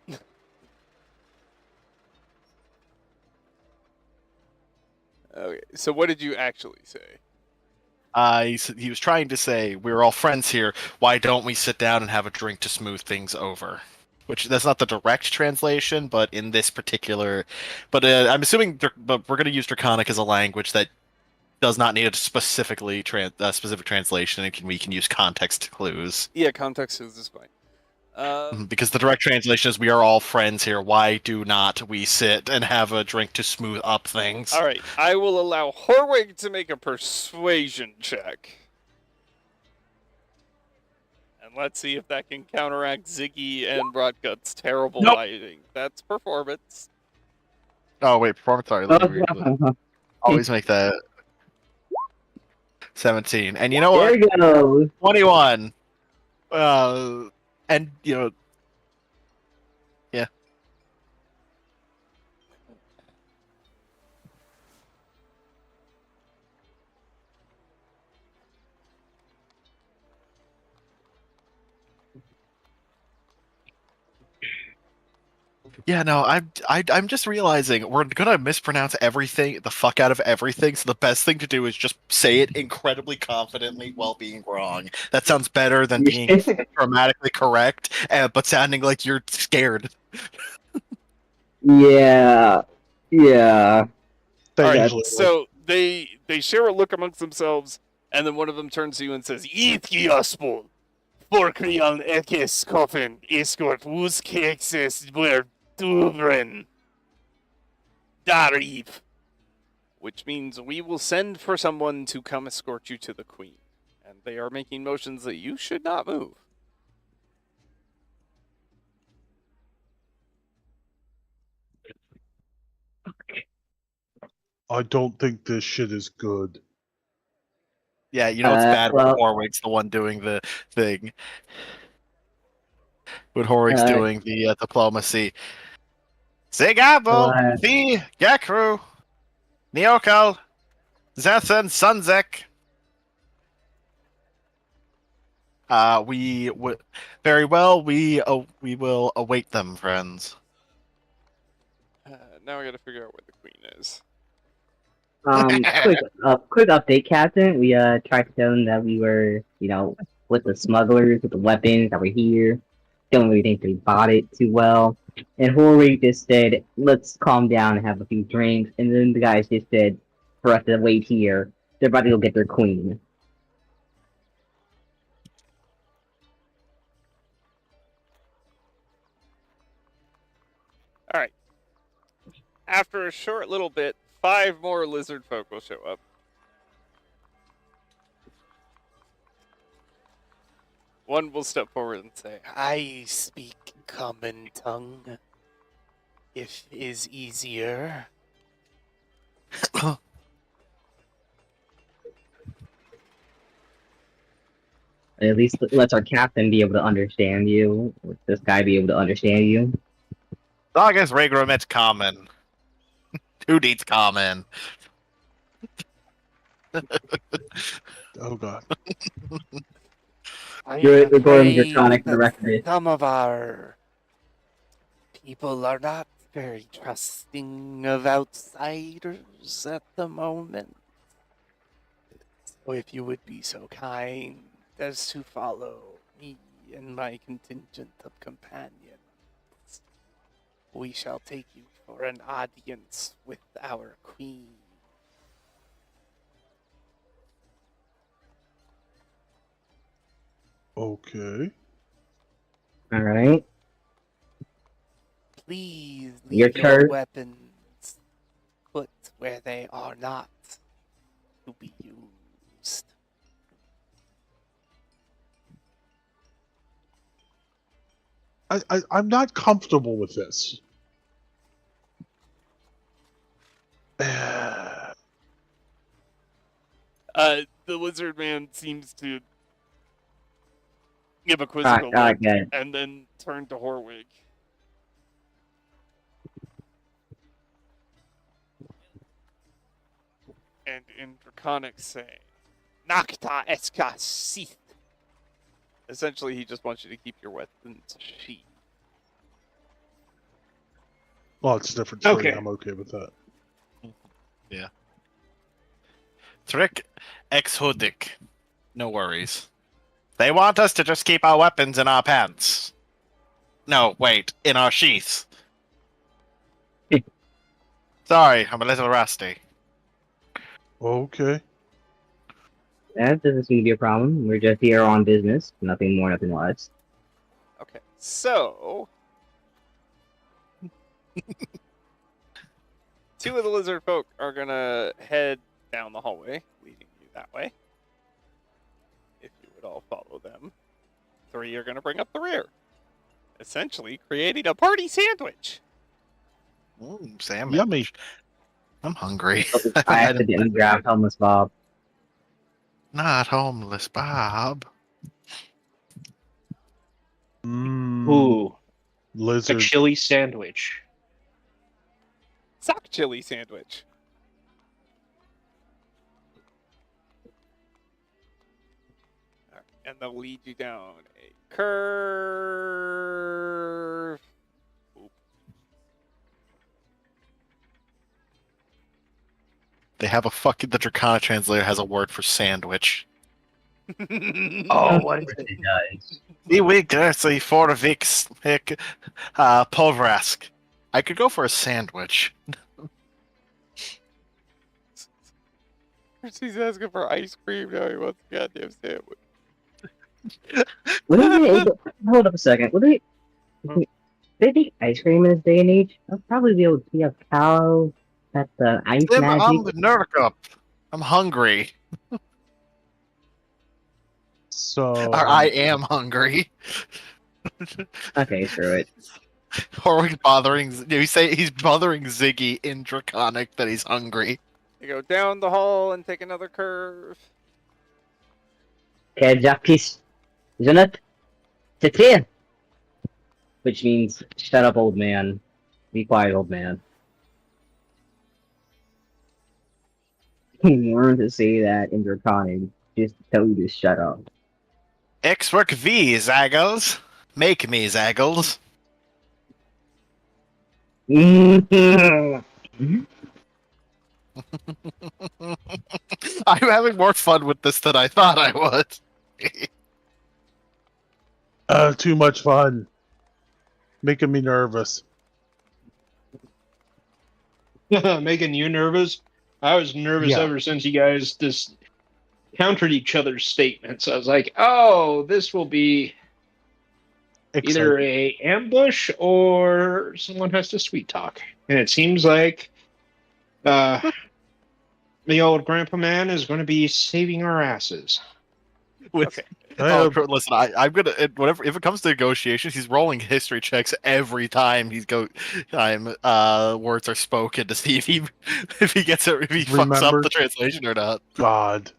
Okay, so what did you actually say? He was trying to say, we're all friends here, why don't we sit down and have a drink to smooth things over? Which, that's not the direct translation, but in this particular... But I'm assuming but we're going to use Draconic as a language that does not need a specific translation, and we can use context clues. Yeah, context is fine. Because the direct translation is, we are all friends here, why do not we sit and have a drink to smooth up things? All right, I will allow Horwig to make a persuasion check. And let's see if that can counteract Ziggy and Rotgut's terrible lighting. That's performance. Oh, wait, performance, sorry. Always make that 17. And you know There what? we go. 21. And, yeah. Yeah, no, I'm just realizing we're gonna mispronounce everything, the fuck out of everything. So the best thing to do is just say it incredibly confidently while being wrong. That sounds better than being grammatically correct, but sounding like you're scared. Yeah. Yeah. They All right, usually so they share a look amongst themselves, and then one of them turns to you and says, "Ithgiaspol, Forkrian ekes coffin, escort wus kexes wer dubren, darib." Which means we will send for someone to come escort you to the queen. And they are making motions that you should not move. I don't think this shit is good. Yeah, you know it's bad when well- Horwig's the one doing the thing. When Horwig's doing the diplomacy. Zigabel, the Gekru, Neokal, Zethan, Sunzek. We would very well. We will await them, friends. Now I gotta figure out where the queen is. Quick update, Captain. We tried to tell them that we were, with the smugglers, with the weapons that were here. Don't really think they bought it too well. And Horwig just said, let's calm down and have a few drinks. And then the guys just said, for us to wait here. They're about to go get their queen. All right. After a short little bit, 5 more lizard folk will show up. One will step forward and say, "I speak common tongue, if is easier." At least let's our captain be able to understand you. Let this guy be able to understand you. I guess Regromet's common. Who needs common? Oh god. I'm You're going draconic afraid for the that rest of it. some of our people are not very trusting of outsiders at the moment. So if you would be so kind as to follow me and my contingent of companions, we shall take you for an audience with our queen. Okay. All right. Please Your leave your turn. weapons put where they are not to be used. I'm not comfortable with this. The lizard man seems to give a All quizzical right, look good. and then turn to Horwig. And in Draconic say, Nocta esca sith. Essentially, he just wants you to keep your weapons sheathed. Well, it's a different screen. Okay. I'm okay with that. Trick exotic. No worries. They want us to just keep our weapons in our pants. No, wait, in our sheaths. Sorry, I'm a little rusty. Okay. That doesn't seem to be a problem. We're just here on business. Nothing more, nothing less. Okay, so two of the lizard folk are gonna head down the hallway, leading you that way. If you would all follow them. Three are gonna bring up the rear, essentially creating a party sandwich. Sandwich. Yummy. I'm hungry. I accidentally grabbed homeless Bob. Not homeless, Bob. Ooh, a Lizard. chili sandwich. Sock chili sandwich. Alright, and they'll lead you down a curve. They have a fucking. The Draconic translator has a word for sandwich. Oh, what is It it? does. The weakness for Vix Povrask. I could go for a sandwich. He's asking for ice cream now. He wants a goddamn sandwich. What is it? Hold up a second. What do they make ice cream in this day and age? I'll probably be able to see a cow at the ice I'm magic. the Nurkup. I'm hungry. So Or I am hungry. Okay, screw it. Or he's bothering. You say he's bothering Ziggy in Draconic that he's hungry. You go down the hall and take another curve. Kejakis. Junat. Tete. Which means, shut up, old man. Be quiet, old man. Learn to say that in Draconic. Just tell you to shut up. X-Work V, Zaggles. Make me, Zaggles. I'm having more fun with this than I thought I would. too much fun. Making me nervous. Making you nervous? I was nervous Yeah. ever since you guys just countered each other's statements. I was like, oh, this will be either Exciting. a ambush or someone has to sweet talk. And it seems like the old grandpa man is going to be saving our asses. With, listen, I'm gonna whatever. If it comes to negotiations, he's rolling history checks every time words are spoken to see if he gets it, if he fucks up Remember- the translation or not. God.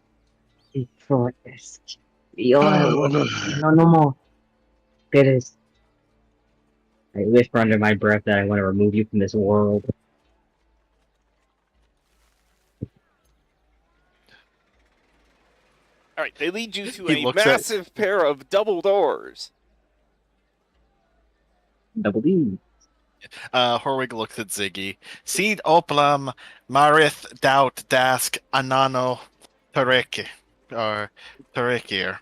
No more. It is. I whisper under my breath that I want to remove you from this world. All right, they lead you to He a looks at- massive pair of double doors. Double D. Horwig looks at Ziggy. Seed oplam marith daut dask anano tareki. Or tarekir.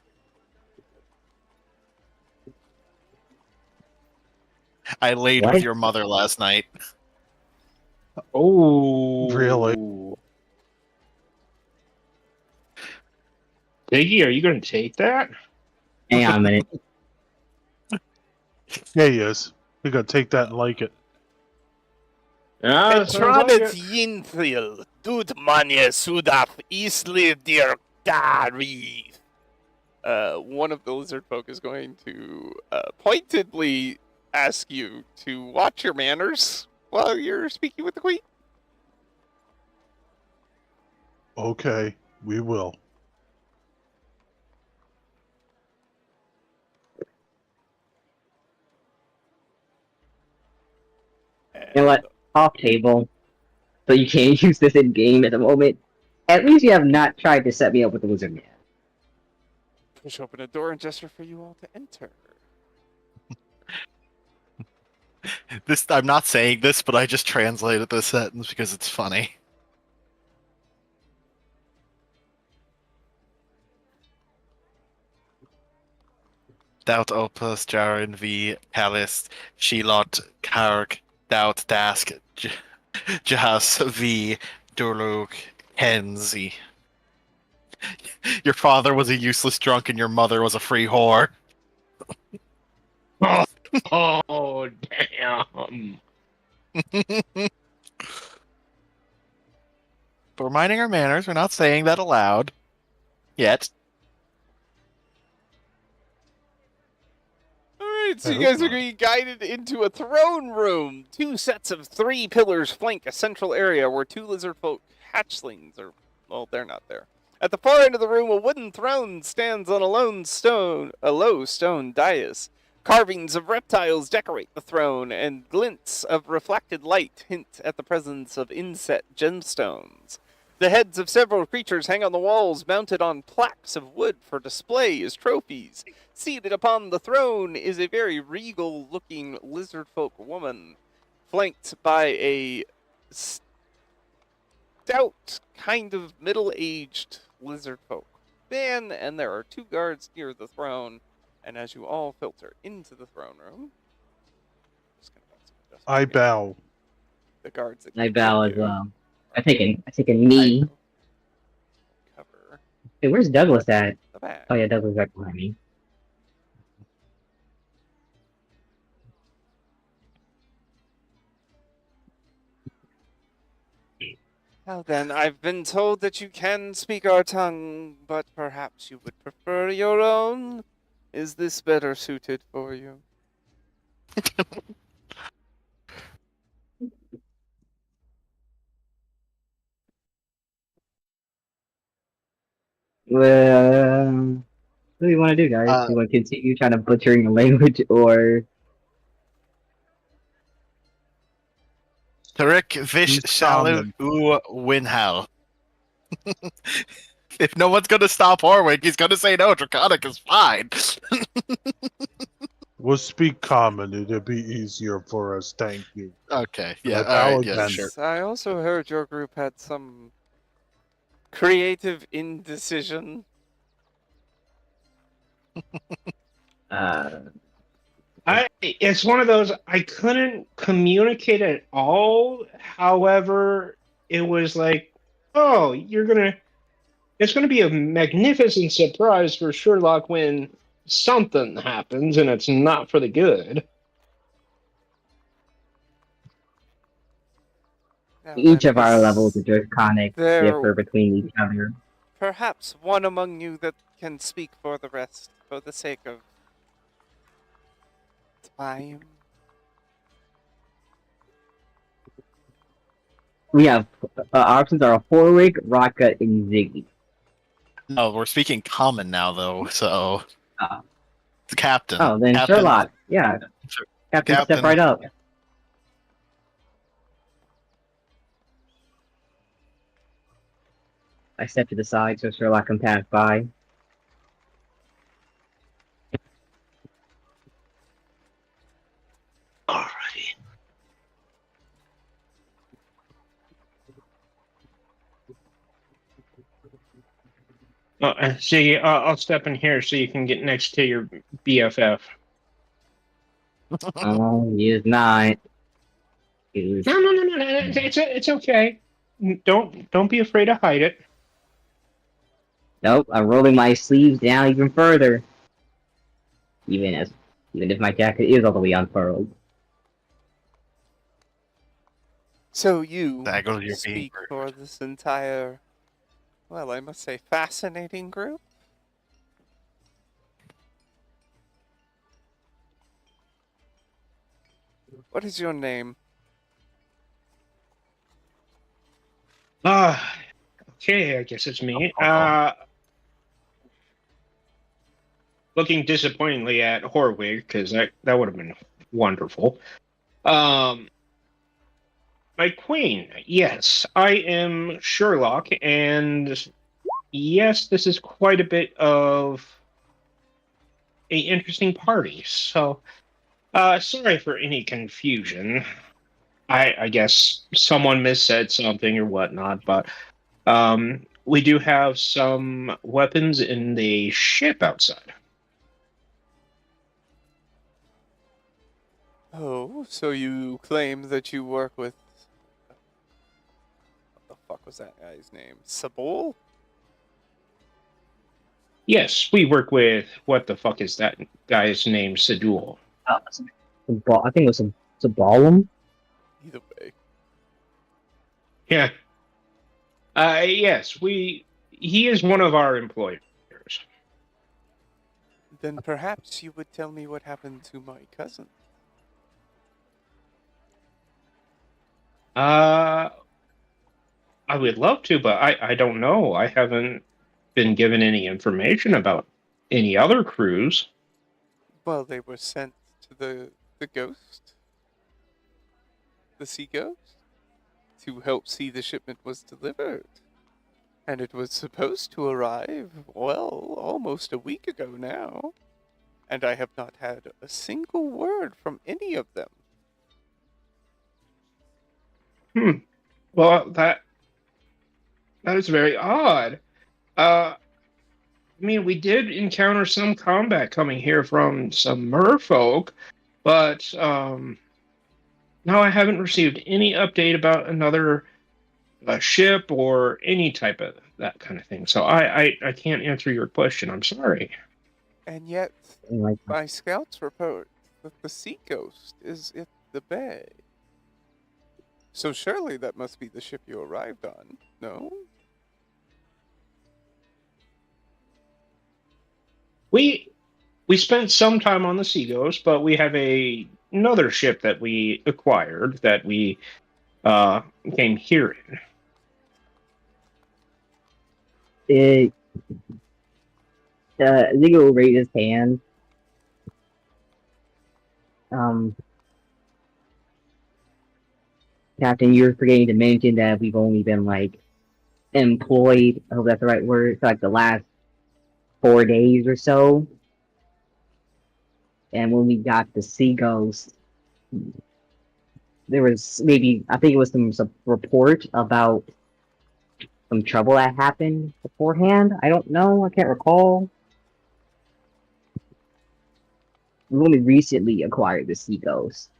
I laid What? with your mother last night. Oh, Really? Biggie, are you going to take that? Hang on a minute. Yeah, he is. We're gonna take that and like it. Yeah, that sounds like Etranet it. Yinthil, Dut Manya Sudaf, Isliv Dir Gari. One of the lizard folk is going to pointedly ask you to watch your manners while you're speaking with the queen. Okay, we will. You know what? Off table. So you can't use this in game at the moment. At least you have not tried to set me up with the wizard yet. Push open a door and gesture for you all to enter. This I'm not saying this, but I just translated this sentence because it's funny. Doubt opus Jaren v Palace Shilot Karg Doubt Dask Jahas v Durluk Kenzi. Your father was a useless drunk and your mother was a free whore. Oh, damn. But we're minding our manners, we're not saying that aloud. Yet. Alright, so I you hope guys are not. being guided into a throne room. 2 sets of 3 pillars flank a central area where 2 lizard folk hatchlings are. Well, they're not there. At the far end of the room, a wooden throne stands on a low stone dais. Carvings of reptiles decorate the throne, and glints of reflected light hint at the presence of inset gemstones. The heads of several creatures hang on the walls, mounted on plaques of wood for display as trophies. Seated upon the throne is a very regal-looking lizard folk woman, flanked by a stout, kind of middle-aged lizard folk man, and there are 2 guards near the throne. And as you all filter into the throne room, just gonna make some adjustments I here. bow. The guards that I can bow get as you well. I take a I knee. will cover Hey, where's Douglas at? the back. Oh yeah, Douglas is right behind me. Now then, I've been told that you can speak our tongue, but perhaps you would prefer your own? Is this better suited for you? Well, what do you want to do, guys? Uh, Do you want to continue trying to butchering the language, or Tarik Vish Who's Shalu common? U Winhal. If no one's gonna stop Horwig, he's gonna say no, Draconic is fine. We'll speak common. It'll be easier for us. Thank you. Okay, And yeah, I bow alright, yeah, again. sure. I also heard your group had some creative indecision. uh, It's one of those I couldn't communicate at all. However, it was like, oh, it's gonna be a magnificent surprise for Sherlock when something happens and it's not for the good. Now each then, of our is levels of draconic there differ between each other. perhaps one among you that can speak for the rest, for the sake of time? We have options are Horwig, Raka, and Ziggy. No, we're speaking common now, though, so. Oh. The captain. Oh, then Captain, Sherlock. Yeah, Sure. Captain, step Captain. right up. I step to the side so Sherlock can pass by. See, I'll step in here so you can get next to your BFF. Oh, he is not. He was- No. It's okay. Don't be afraid to hide it. Nope, I'm rolling my sleeves down even further. Even if my jacket is all the way unfurled. So you Zaggles, you're being speak rude. for this entire, well, I must say, fascinating group? What is your name? Okay, I guess it's me. Oh. Looking disappointingly at Horwig because that would have been wonderful. My queen, yes, I am Sherlock, and yes, this is quite a bit of a interesting party. So, sorry for any confusion. I guess someone missaid something or whatnot, but we do have some weapons in the ship outside. Oh, so you claim that you work with. What the fuck was that guy's name? Sabul? Yes, we work with what the fuck is that guy's name? Sadul. I think it was a Ballum. Either way. Yeah. Yes, he is one of our employers. Then perhaps you would tell me what happened to my cousin. I would love to, but I don't know. I haven't been given any information about any other crews. Well, they were sent to the ghost, the sea ghost, to help see the shipment was delivered. And it was supposed to arrive, well, almost a week ago now. And I have not had a single word from any of them. Well, that is very odd. I mean, we did encounter some combat coming here from some merfolk, but no, I haven't received any update about another ship or any type of that kind of thing. So I can't answer your question. I'm sorry. And yet, Like, my scouts report that the sea ghost is at the bay. So surely that must be the ship you arrived on, no? We spent some time on the Sea Ghost, but we have another ship that we acquired that we came here in. it, Ziggler will raise his hand. Um, Captain, you're forgetting to mention that we've only been like employed. I hope that's the right word. For like the last 4 days or so. And when we got the Sea Ghost, there was maybe I think it was some report about some trouble that happened beforehand. I don't know. I can't recall. We only recently acquired the Sea Ghost.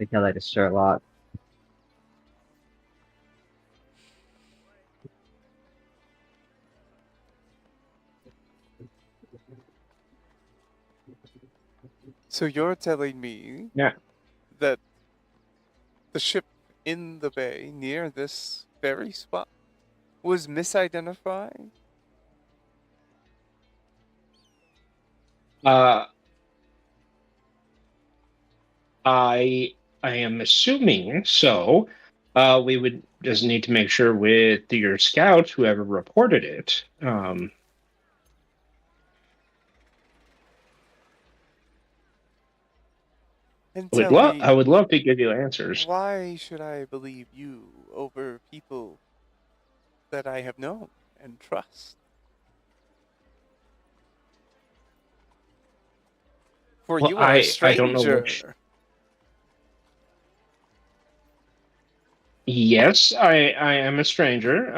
I tell that to Sherlock. So you're telling me Yeah. that the ship in the bay near this very spot was misidentified? Uh, I am assuming so. We would just need to make sure with your scouts, whoever reported it. And tell I me, would love to give you answers. why should I believe you over people that I have known and trust? For Well, you are a I don't know stranger. which. Yes, I am a stranger.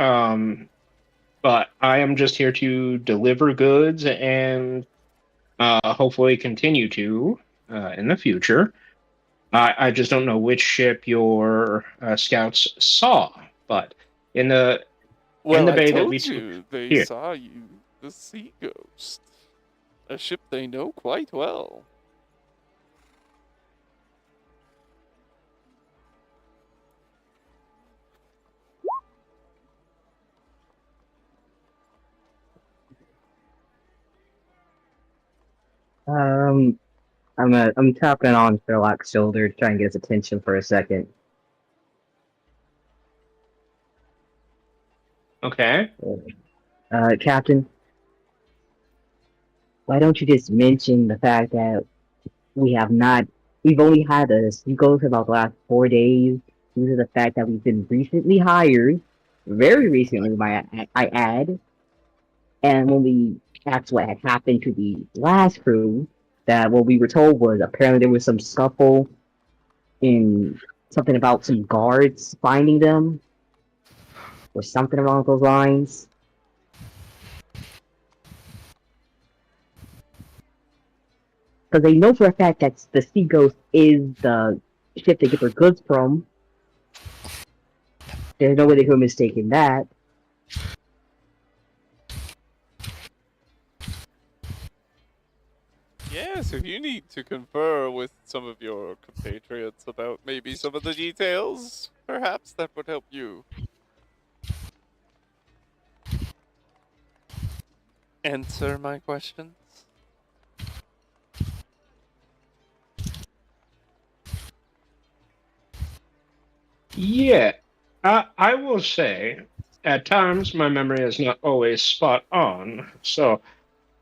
But I am just here to deliver goods and hopefully continue to in the future. I just don't know which ship your scouts saw, but in the in Well, the I bay that we told took you they here. saw you, the Sea Ghost. A ship they know quite well. Um, I'm tapping on Sherlock's shoulder to try and get his attention for a second. Okay. Captain, why don't you just mention the fact that we've only had a seagull for about the last 4 days due to the fact that we've been recently hired, very recently, I add, and when we asked what had happened to the last crew, that what we were told was apparently there was some scuffle in something about some guards finding them, or something along those lines. Because they know for a fact that the Sea Ghost is the ship they get their goods from. There's no way they could have mistaken that. Yes, if you need to confer with some of your compatriots about maybe some of the details, perhaps that would help you. Answer my questions? Yeah, I will say, at times my memory is not always spot on. So,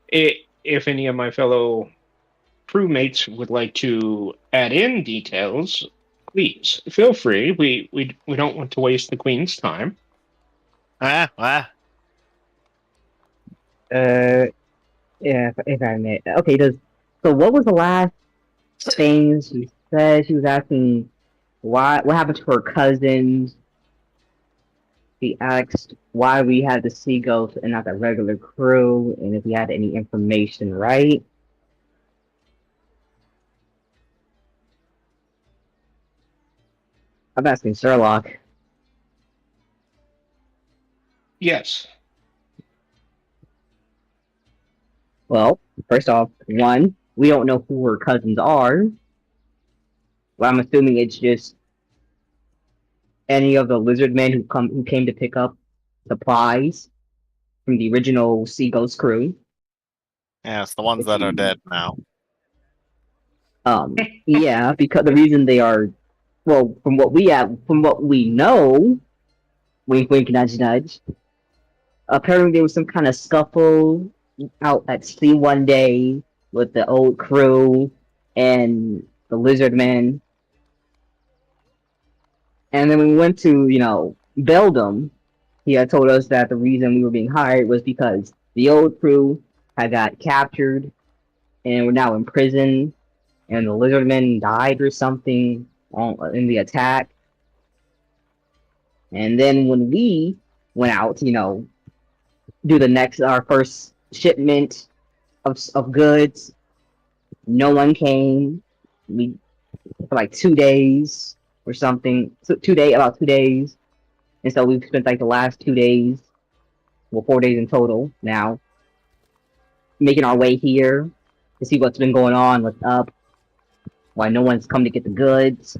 if any of my fellow crewmates would like to add in details, please feel free. We don't want to waste the Queen's time. Ah. Uh, yeah, if I may. Okay, so what was the last thing she said? She was asking what happened to her cousins. She asked why we had the Sea Ghost and not the regular crew, and if we had any information, right? I'm asking Sherlock. Yes. Well, first off, one, we don't know who her cousins are. Well, I'm assuming it's just any of the lizard men who came to pick up supplies from the original Sea Ghost crew. Yeah, it's the ones If that are you, dead now. yeah, because the reason they are, well, from what we know, wink, wink, nudge, nudge. Apparently, there was some kind of scuffle out at sea one day with the old crew and the lizard men. And then we went to, Beldum. He had told us that the reason we were being hired was because the old crew had got captured and were now in prison, and the lizardmen died or something in the attack. And then when we went out, do our first shipment of goods, no one came. We for like 2 days or something. So about 2 days. And so we've spent like the last 2 days, well, 4 days in total now, making our way here to see what's been going on, what's up, why no one's come to get the goods.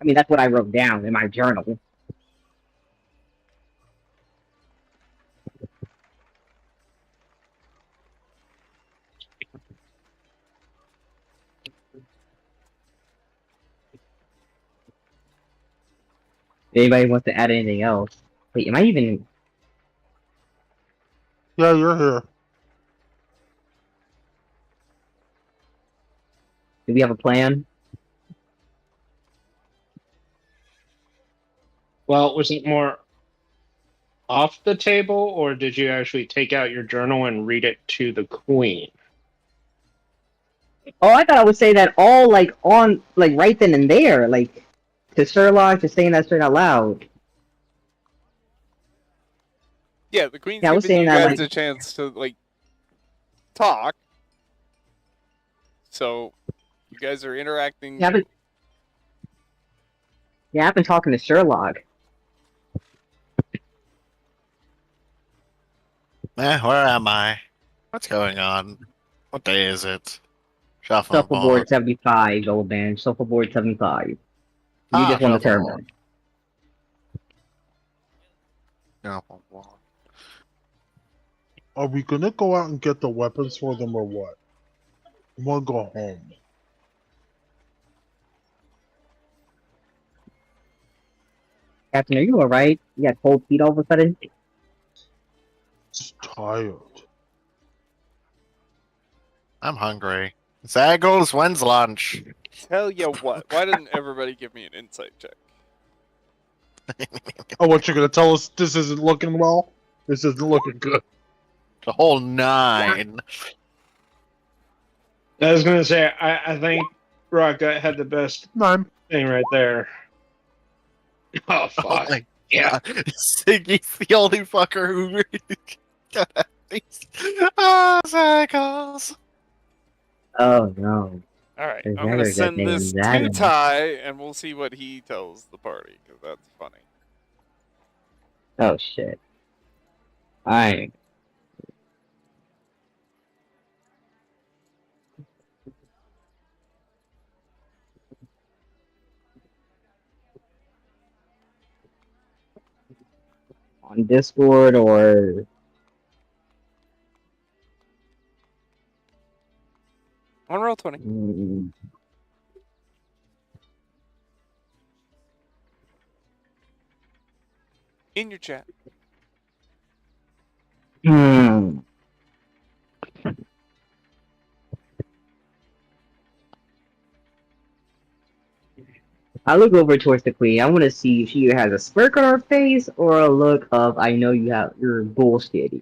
I mean, that's what I wrote down in my journal. If anybody wants to add anything else. Wait, am I even? Yeah, you're here. Do we have a plan? Well, was it more off the table, or did you actually take out your journal and read it to the queen? Oh, I thought I would say that all like on like right then and there, like to Sherlock, just saying that straight out loud. Yeah, the queen's Yeah, I was giving saying you that guys like a chance to like talk. So you guys are interacting. I've been talking to Sherlock. Where am I? What's going on? What day is it? Shuffleboard Shuffleboard. 75, Gold Band. Shuffleboard 75. You just won the Shuffleboard. tournament. Shuffleboard. Are we gonna go out and get the weapons for them or what? I'm gonna go home. Captain, are you alright? You got cold feet all of a sudden? Just tired. I'm hungry. Zaggles, when's lunch? Tell you what, why didn't everybody give me an insight check? Oh, what you're gonna tell us? This isn't looking well. This isn't looking good. The whole 9. I was gonna say, I think Rocket had the best 9. thing right there. Oh Oh fuck! my Yeah. god. Siggy's the only fucker who really got these. Oh, Zaggles. Oh no. Alright, There's I'm never gonna a good send thing this in that. to Ty, and we'll see what he tells the party, because that's funny. Oh shit. Alright. On Discord or On roll 20. In your chat. Hmm. I look over towards the queen. I want to see if she has a smirk on her face or a look of "I know you're bullshitting."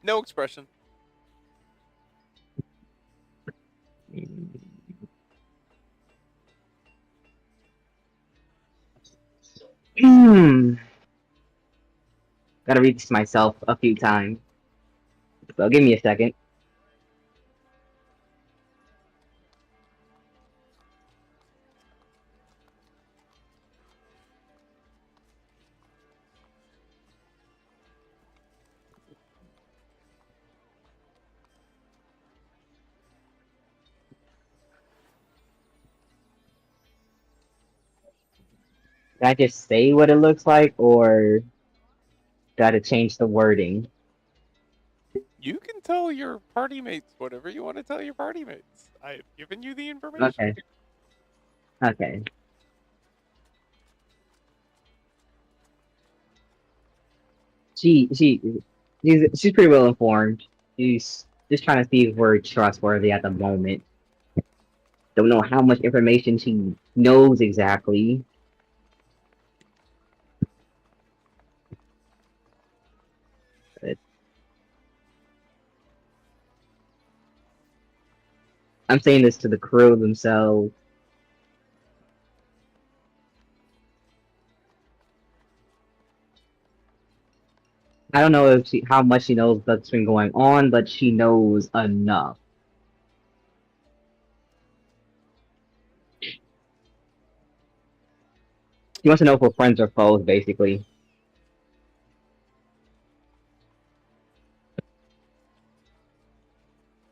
No expression. Hmm. Gotta read this myself a few times. So give me a second. Did I just say what it looks like, or gotta change the wording? You can tell your party mates whatever you want to tell your party mates. I have given you the information. Okay. Okay. She's pretty well informed. She's just trying to see if we're trustworthy at the moment. Don't know how much information she knows exactly. But I'm saying this to the crew themselves. I don't know if how much she knows what's been going on, but she knows enough. She wants to know if we're friends or foes, basically.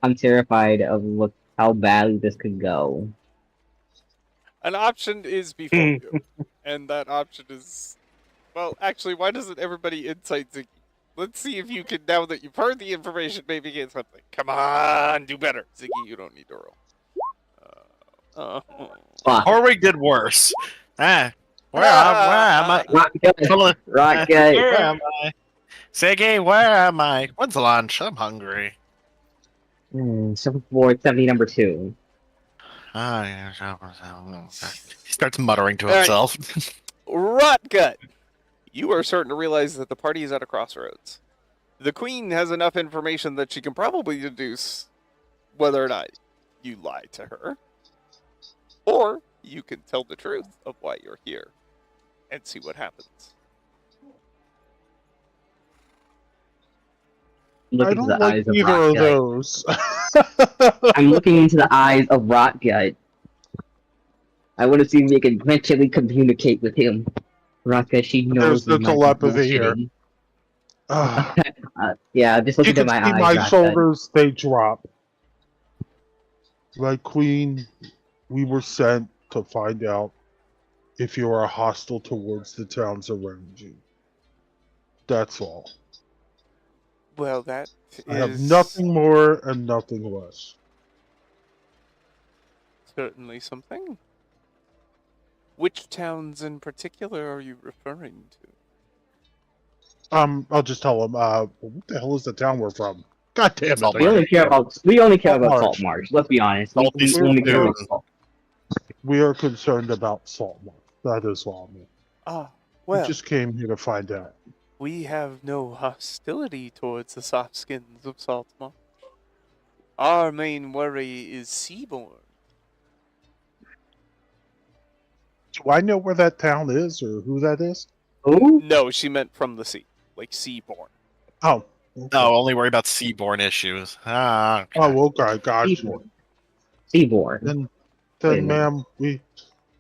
I'm terrified of how badly this could go. An option is before you. And that option is... Well, actually, why doesn't everybody insight Ziggy? Let's see if you can, now that you've heard the information, maybe get something. Come on, do better. Ziggy, you don't need to roll. Fuck. Horwig did worse. Where am I? Rock good. Rock good. Where am I? Ziggy, where am I? When's lunch? I'm hungry. So for 70 number 2. Ah, yeah. He starts muttering to All right. himself. Rotgut! You are certain to realize that the party is at a crossroads. The queen has enough information that she can probably deduce whether or not you lie to her, or you can tell the truth of why you're here and see what happens. I Looking into don't the like eyes of either of Rotgut. those. I'm looking into the eyes of Rotgut. I want to see if we can eventually communicate with him. Rotgut, she knows There's we the might be telepathy here. bullshitting. Ah, Yeah, just you look into can my see eyes, my Rotgut. shoulders, they drop. Like, Queen, we were sent to find out if you are hostile towards the towns around you. That's all. Well, that I have is nothing more and nothing less. certainly something. Which towns in particular are you referring to? I'll just tell them, what the hell is the town we're from? God damn it. Salt We Marsh. only care about Saltmarsh. Saltmarsh. Let's be honest. We Salty only care spoon. about Salt. We are concerned about Saltmarsh. That is all. Ah, We well, just came here to find out. we have no hostility towards the soft skins of Saltmarsh. Our main worry is Seaborn. Do I know where that town is or who that is? Who? No, she meant from the sea, like Seaborn. Oh. Okay. No, only worry about seaborne issues. Ah, okay. Oh, okay. Gotcha. Seaborn. Seaborn. Then, Wait a minute.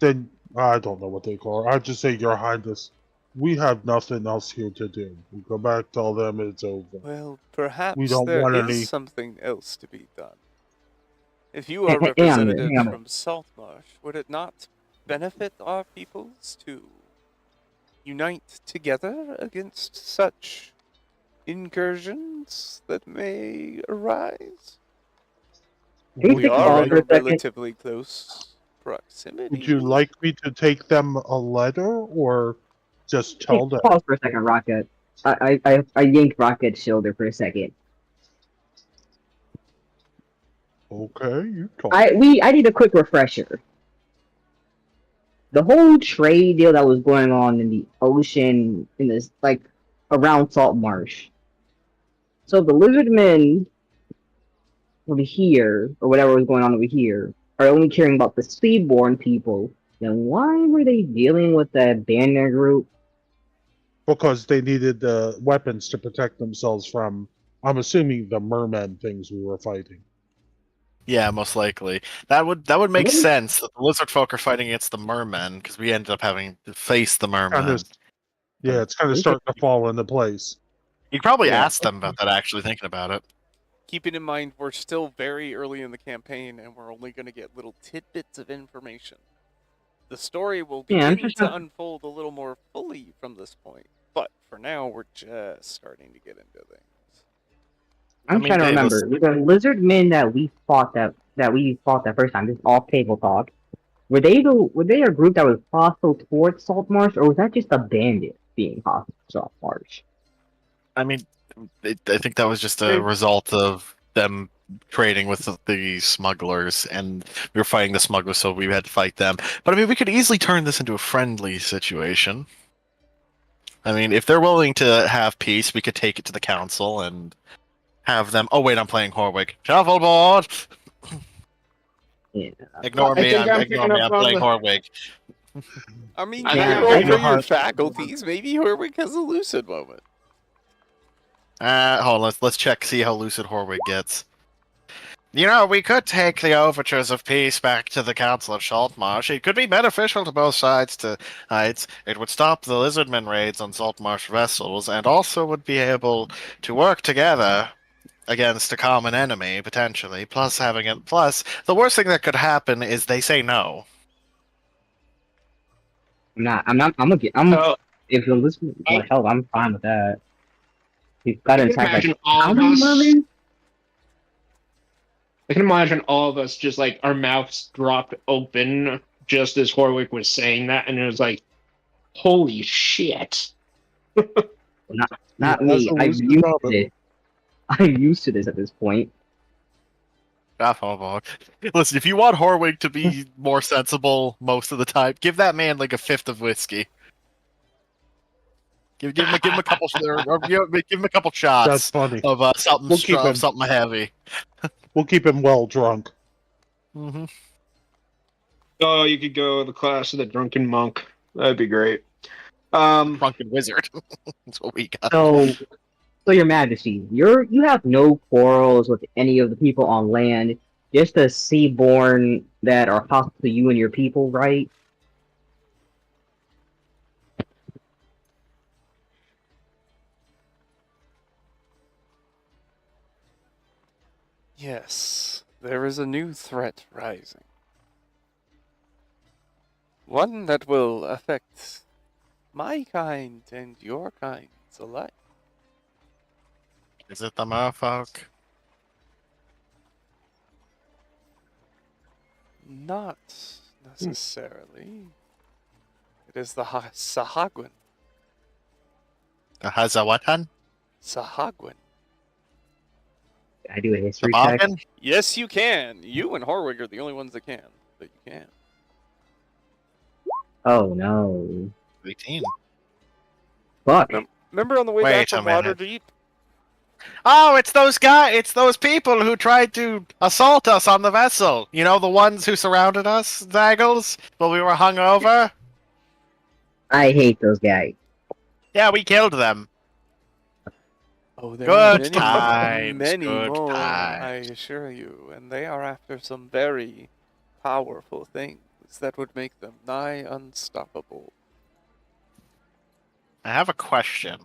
ma'am, I don't know what they call her. I just say, Your Highness, we have nothing else here to do. We go back, tell them it's over. Well, perhaps We don't there want is any- something else to be done. If you are Hang on, representatives hang on. from Saltmarsh, would it not benefit our peoples to unite together against such incursions that may arise? Can you We take a are pause in for a a second? relatively close proximity. Would you like me to take them a letter or just tell them? Pause for a second, Rocket. I yanked Rocket's shoulder for a second. Okay, you talk. I need a quick refresher. The whole trade deal that was going on in the ocean, in this like around Saltmarsh. So the lizardmen over here, or whatever was going on over here, are only caring about the seaborne people. Then why were they dealing with that bandit group? Because they needed the weapons to protect themselves from, I'm assuming, the merman things we were fighting. Yeah, most likely. That would make Really? sense that the lizard folk are fighting against the mermen because we ended up having to face the mermen. Yeah, it's kind of starting to fall into place. You probably Yeah. asked them about that. Actually, thinking about it. Keeping in mind, we're still very early in the campaign and we're only going to get little tidbits of information. The story will Yeah, I'm begin just to not- unfold a little more fully from this point, but for now, we're just starting to get into things. I'm I mean, trying to Dave, remember. The lizard men that we fought that first time, this off table talk. Were they a group that was hostile towards Saltmarsh, or was that just a bandit being hostile to Saltmarsh? I mean, I think that was just a Hey. result of them trading with the smugglers, and we were fighting the smugglers, so we had to fight them. But I mean, we could easily turn this into a friendly situation. I mean, if they're willing to have peace, we could take it to the council and have them. Oh wait, I'm playing Horwig. Shuffleboard. Yeah. Ignore I me. think I'm Ignore picking me. up I'm on playing the- Horwig. I mean, I you think can I'm go picking over up- your faculties. Maybe Horwick has a lucid moment. Hold on. Let's check. See how lucid Horwig gets. You know, we could take the overtures of peace back to the Council of Saltmarsh. It could be beneficial to both sides. It would stop the lizardmen raids on Saltmarsh vessels, and also would be able to work together against a common enemy potentially. Plus, the worst thing that could happen is they say no. So, If the lizard, I- hell, I'm fine with that. We've got I to can attack like imagine all how of many us. mermen? I can imagine all of us just like our mouths dropped open just as Horwick was saying that, and it was like, holy shit. Not Yeah, me. that's a I'm loser used to comment. this. I'm used to this at this point. Listen, if you want Horwig to be more sensible most of the time, give that man like a fifth of whiskey. Give him a couple, give him a couple That's shots funny. of something We'll keep strong, him. something heavy. We'll keep him well drunk. Mm-hmm. Oh, you could go the class of the drunken monk. That'd be great. Um, Drunken wizard. That's what we got. So, Your Majesty, you have no quarrels with any of the people on land, just the seaborn that are hostile to you and your people, right? Yes, there is a new threat rising. One that will affect my kind and your kinds alike. Is it the merfolk? Not necessarily. It is the Sahagwin. Has a what, hun? Sahagwin. I do a The history check. bargain? Yes, you can. You and Horwig are the only ones that can. But you can. Oh no. 18. Fuck. Remember on the way Wait back a from minute. Waterdeep? Oh, it's those guys! It's those people who tried to assault us on the vessel. You know, the ones who surrounded us, Zaggles, while we were hungover. I hate those guys. Yeah, we killed them. Oh, there are Good many, times, many good more, I times. assure you, and they are after some very powerful things that would make them nigh unstoppable. I have a question.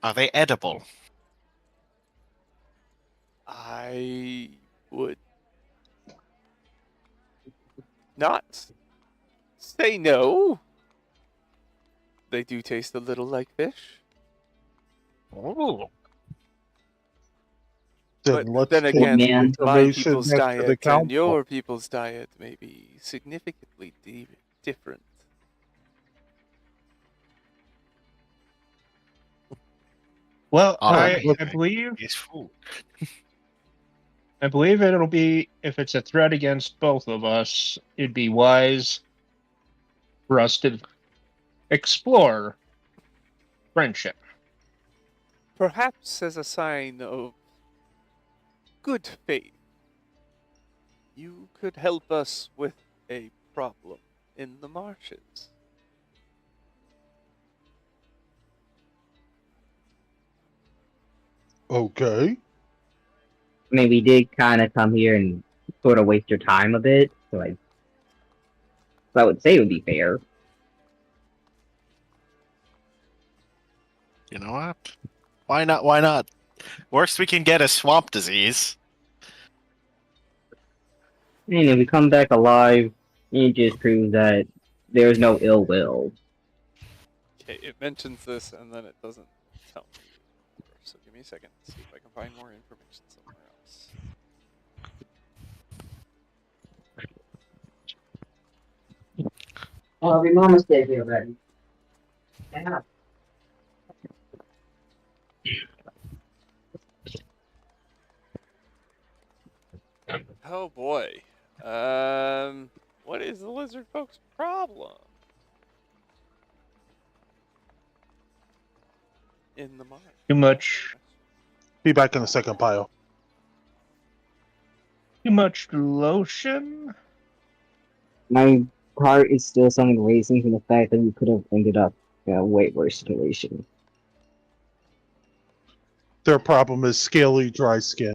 Are they edible? I would not say no. They do taste a little like fish. Ooh. Then But let's then take again, man. my information people's next to diet the and council. your people's diet may be significantly different. well, Oh, I okay. believe It's food. it'll be, if it's a threat against both of us, it'd be wise for us to explore friendship. Perhaps as a sign of good faith, you could help us with a problem in the marshes. Okay. I mean, we did kind of come here and sort of waste your time a bit, so I would say it would be fair. You know what? Why not? Why not? Worst we can get is swamp disease. And if we come back alive, it just proves that there's no ill will. Okay, it mentions this and then it doesn't tell me more. So give me a second to see if I can find more information somewhere else. Oh, your mama's dead here already. Yeah. Oh boy. What is the lizard folks' problem? In the marsh. Too much Be back in the second pile. lotion. My heart is still something racing from the fact that we could have ended up in a way worse situation. Their problem is scaly, dry skin.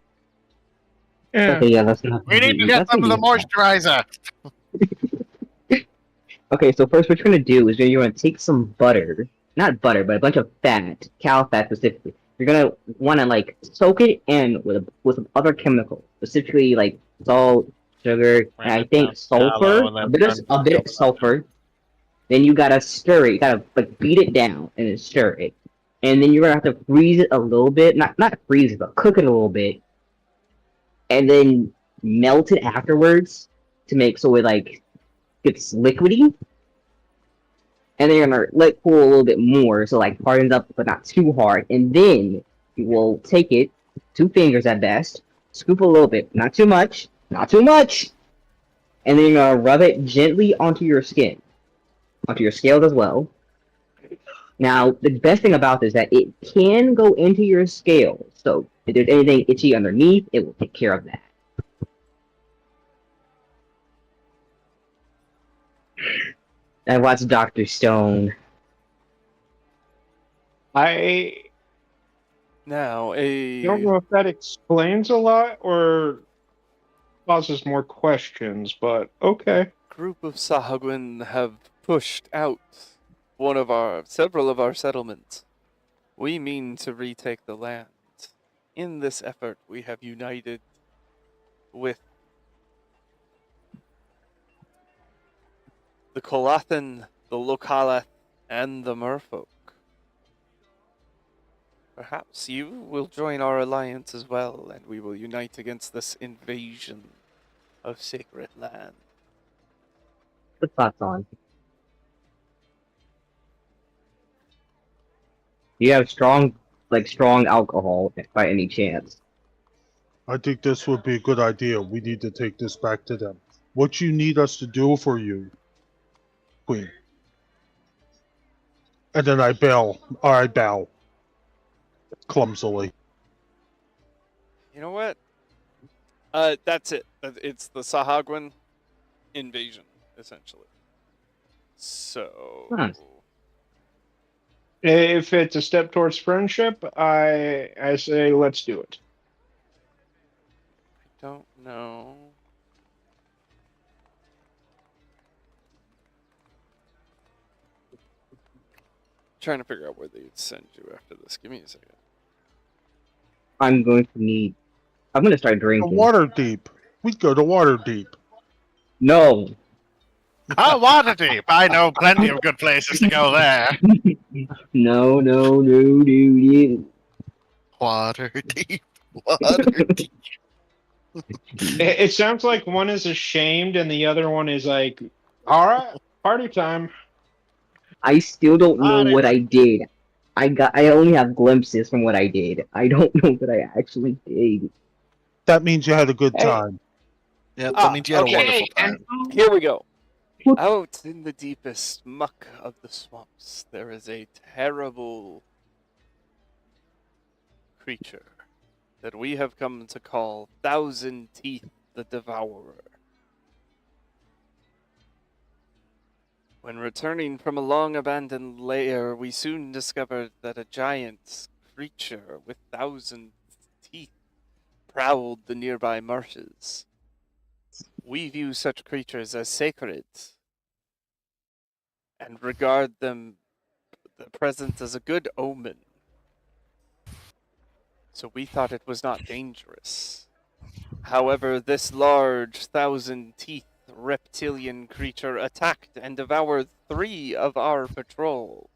Yeah. Okay, yeah, let's not. We need to get let's some of the not do that. moisturizer. Okay, so first what you're gonna do is you're gonna take some butter, not butter, but a bunch of fat, cow fat specifically. You're gonna want to like soak it in with some other chemicals, specifically like salt, sugar, and I think sulfur, a bit of sulfur. Then you gotta stir it. You gotta like beat it down and then stir it, and then you're gonna have to freeze it a little bit, not freeze it, but cook it a little bit, and then melt it afterwards to make so it like gets liquidy. and then you're gonna let pull a little bit more, so like hardens up, but not too hard, and then you will take it, 2 fingers at best, scoop a little bit, not too much, not too much, and then you're gonna rub it gently onto your skin, onto your scales as well. Now, the best thing about this is that it can go into your scales, so if there's anything itchy underneath, it will take care of that. I watched Dr. Stone. I Now, don't know if that explains a lot or causes more questions, but okay. group of Sahagwin have pushed out several of our settlements. We mean to retake the land. In this effort, we have united with the Kolathan, the Lokalath, and the Merfolk. Perhaps you will join our alliance as well, and we will unite against this invasion of sacred land. Put thoughts on. Do you have strong alcohol by any chance? I think this would be a good idea. We need to take this back to them. What you need us to do for you, Queen? And then I bow clumsily. You know what? That's it. It's the Sahagwin invasion, essentially. So, Huh. If it's a step towards friendship, I say let's do it. I don't know. Trying to figure out where they'd send you after this. Give me a second. I'm going to start The drinking. Waterdeep. We'd go to Waterdeep. No. Oh, Waterdeep! I know plenty of good places to go there. No, dude. Waterdeep. Waterdeep. It sounds like one is ashamed and the other one is like, all right, party time. I still don't know Alright. what I did. I only have glimpses from what I did. I don't know what I actually did. That means you had a good Hey. time. Yeah, that means you had okay. a wonderful time. Here we go. What? Out in the deepest muck of the swamps, there is a terrible creature that we have come to call Thousand Teeth the Devourer. When returning from a long abandoned lair, we soon discovered that a giant creature with 1,000 teeth prowled the nearby marshes. We view such creatures as sacred and regard them the presence as a good omen. So we thought it was not dangerous. However, this large 1,000-teeth reptilian creature attacked and devoured 3 of our patrol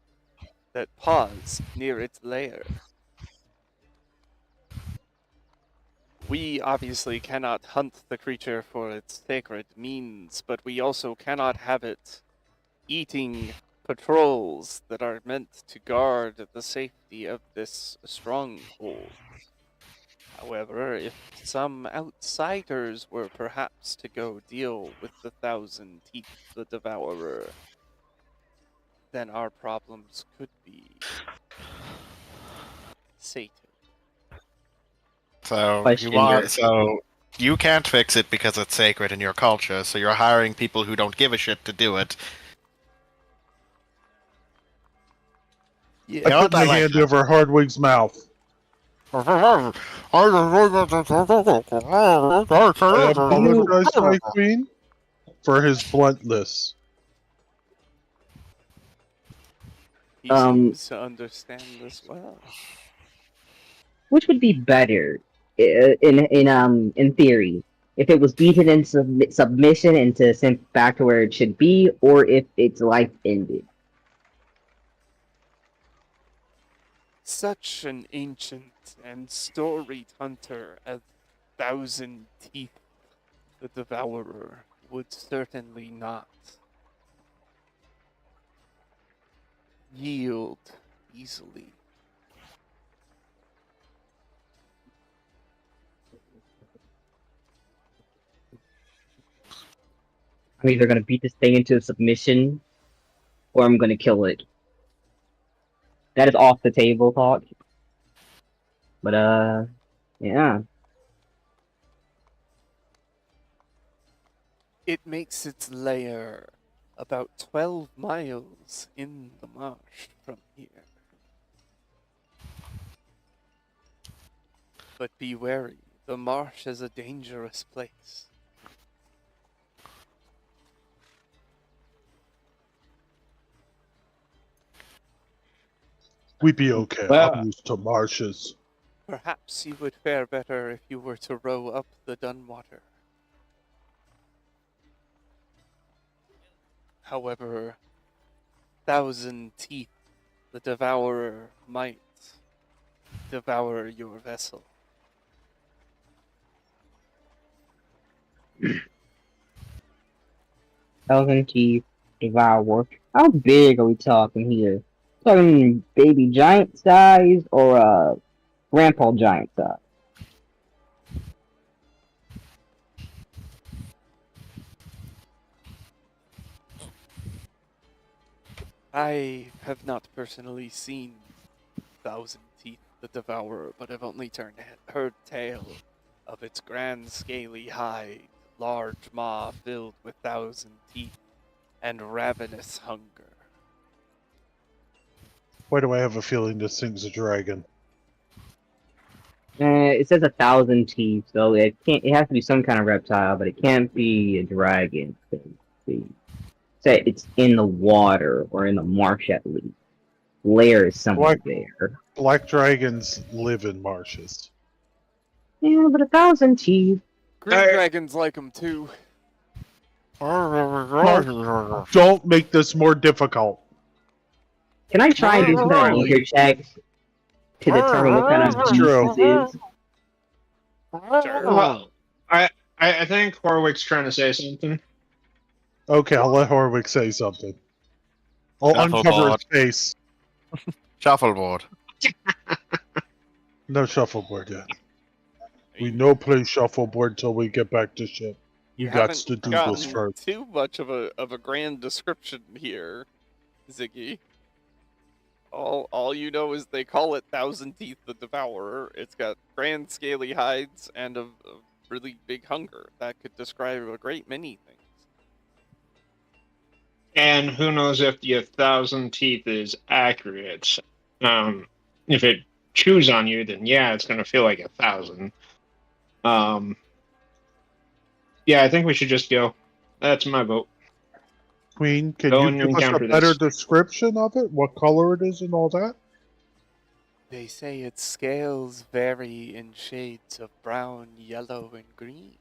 that paused near its lair. We obviously cannot hunt the creature for its sacred means, but we also cannot have it eating patrols that are meant to guard the safety of this stronghold. However, if some outsiders were perhaps to go deal with the 1,000 Teeth the Devourer, then our problems could be sated. So you can't fix it because it's sacred in your culture, so you're hiring people who don't give a shit to do it. Yeah. I You know put what? my I like hand that. over Hardwig's mouth. I apologize, my queen, for his bluntness. He seems to understand this well. Which would be better, in theory, if it was beaten in submission and sent back to where it should be, or if its life ended? Such an ancient and storied hunter as 1,000 Teeth the Devourer would certainly not yield easily. I'm either gonna beat this thing into a submission, or I'm gonna kill it. That is off the table talk. But yeah. It makes its lair about 12 miles in the marsh from here. But be wary, the marsh is a dangerous place. We'd be okay. Well- I'm used to marshes. Perhaps you would fare better if you were to row up the Dunwater. However, Thousand Teeth, the Devourer, might devour your vessel. Thousand Teeth, Devour. How big are we talking here? Talking baby giant size or grandpa giant size? I have not personally seen Thousand Teeth, the Devourer, but have only heard tale of its grand scaly hide, large maw filled with 1,000 teeth, and ravenous hunger. Why do I have a feeling this thing's a dragon? It says 1,000 teeth, so it can't. It has to be some kind of reptile, but it can't be a dragon. Say it's in the water or in the marsh at least. Lair is somewhere there. Black dragons live in marshes. Yeah, but 1,000 teeth. Green Alright. dragons like them too. Don't make this more difficult. Can I try and do some kind of nature checks to determine what kind of beast True. this is? Well, I think Horwick's trying to say something. Okay, I'll let Horwick say something. I'll uncover Shuffleboard. his face. Shuffleboard. No shuffleboard yet. We no play shuffleboard till we get back to ship. You got haven't to do gotten this first. too much of a grand description here, Ziggy. All you know is they call it Thousand Teeth the Devourer. It's got grand scaly hides and a really big hunger. That could describe a great many things. And who knows if the 1,000 teeth is accurate. If it chews on you, then yeah, it's going to feel like 1,000. Yeah, I think we should just go. That's my vote. Queen, can Go you and give us a encounter better this. description of it? What color it is and all that? They say its scales vary in shades of brown, yellow, and green.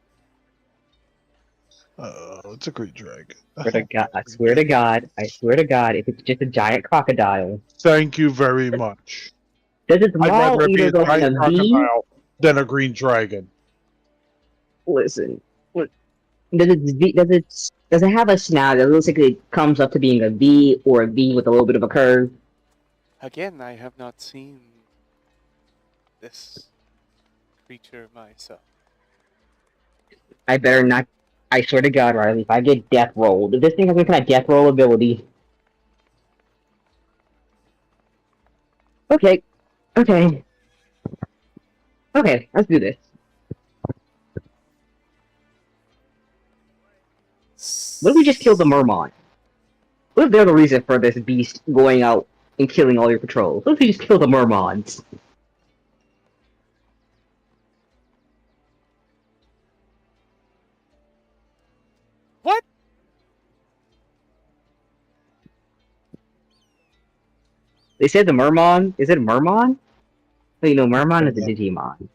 It's a great dragon. I swear to God, if it's just a giant crocodile, Thank you very much. does its I'd maw rather it be either a go in giant a V? crocodile than a green dragon. Listen, does it have a snout that looks like it comes up to being a V or a V with a little bit of a curve? Again, I have not seen this creature myself. I better not. I swear to God, Riley, if I get death rolled, if this thing has any kind of death roll ability. Okay. Okay, let's do this. What if we just kill the Mermon? What if they're the reason for this beast going out and killing all your patrols? What if we just kill the Mermons? What? They said the Mermon. Is it a Mermon? Oh, you know, Mermon is a Digimon.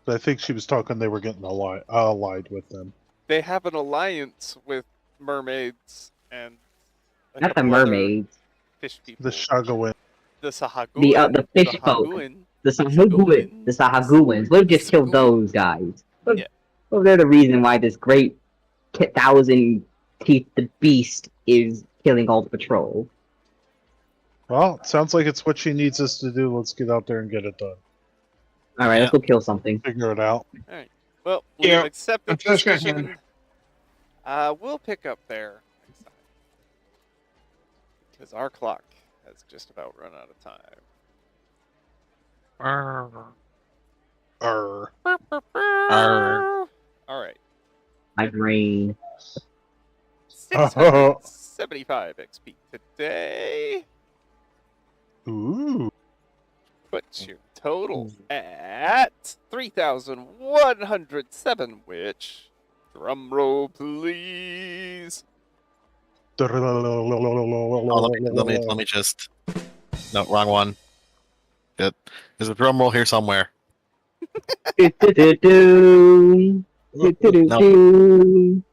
But I think she was talking they were getting allied with them. They have an alliance with mermaids and a Not the couple other mermaids. fish people. The Shagawan. The Sahaguin. The fish folk. Haguin. The Sahaguins. The Sahaguins. What if we just kill those guys? What Yeah. if they're the reason why this great 1,000 teeth the beast is killing all the patrol? Well, it sounds like it's what she needs us to do. Let's get out there and get it done. All right, let's go kill something. Figure it out. Well, we've Yeah, accepted that's this gonna mission. We'll pick up there next time. Because our clock has just about run out of time. Arr. Alright. My brain. 675 XP today. Ooh. Puts your total at 3,107, which, drum roll please. Oh, let me just. No, wrong one. Good. There's a drum roll here somewhere. Do-do-do-do. Do-do-do-do.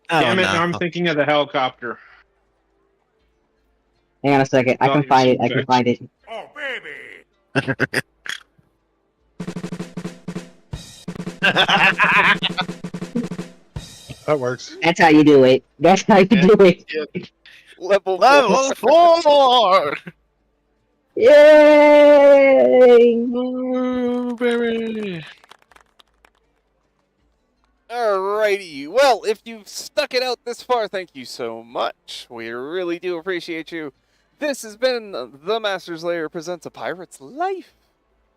Damn it! no. Now I'm thinking of the helicopter. Hang on a second. I can find it. I can find it. Oh, baby! That works. That's how you do it. That's how you do it. Level Level 4. 4! Yay! Ooh, baby. Alrighty. Well, if you've stuck it out this far, thank you so much. We really do appreciate you. This has been The Master's Lair presents A Pirate's Life.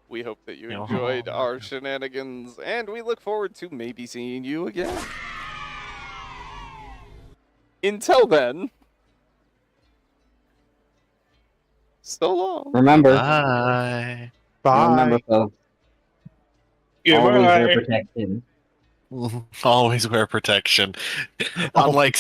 We hope that you enjoyed our shenanigans, and we look forward to maybe seeing you again. Until then, so long. Remember, Bye. Bye. remember, folks. Always wear protection. Always wear protection. Unlike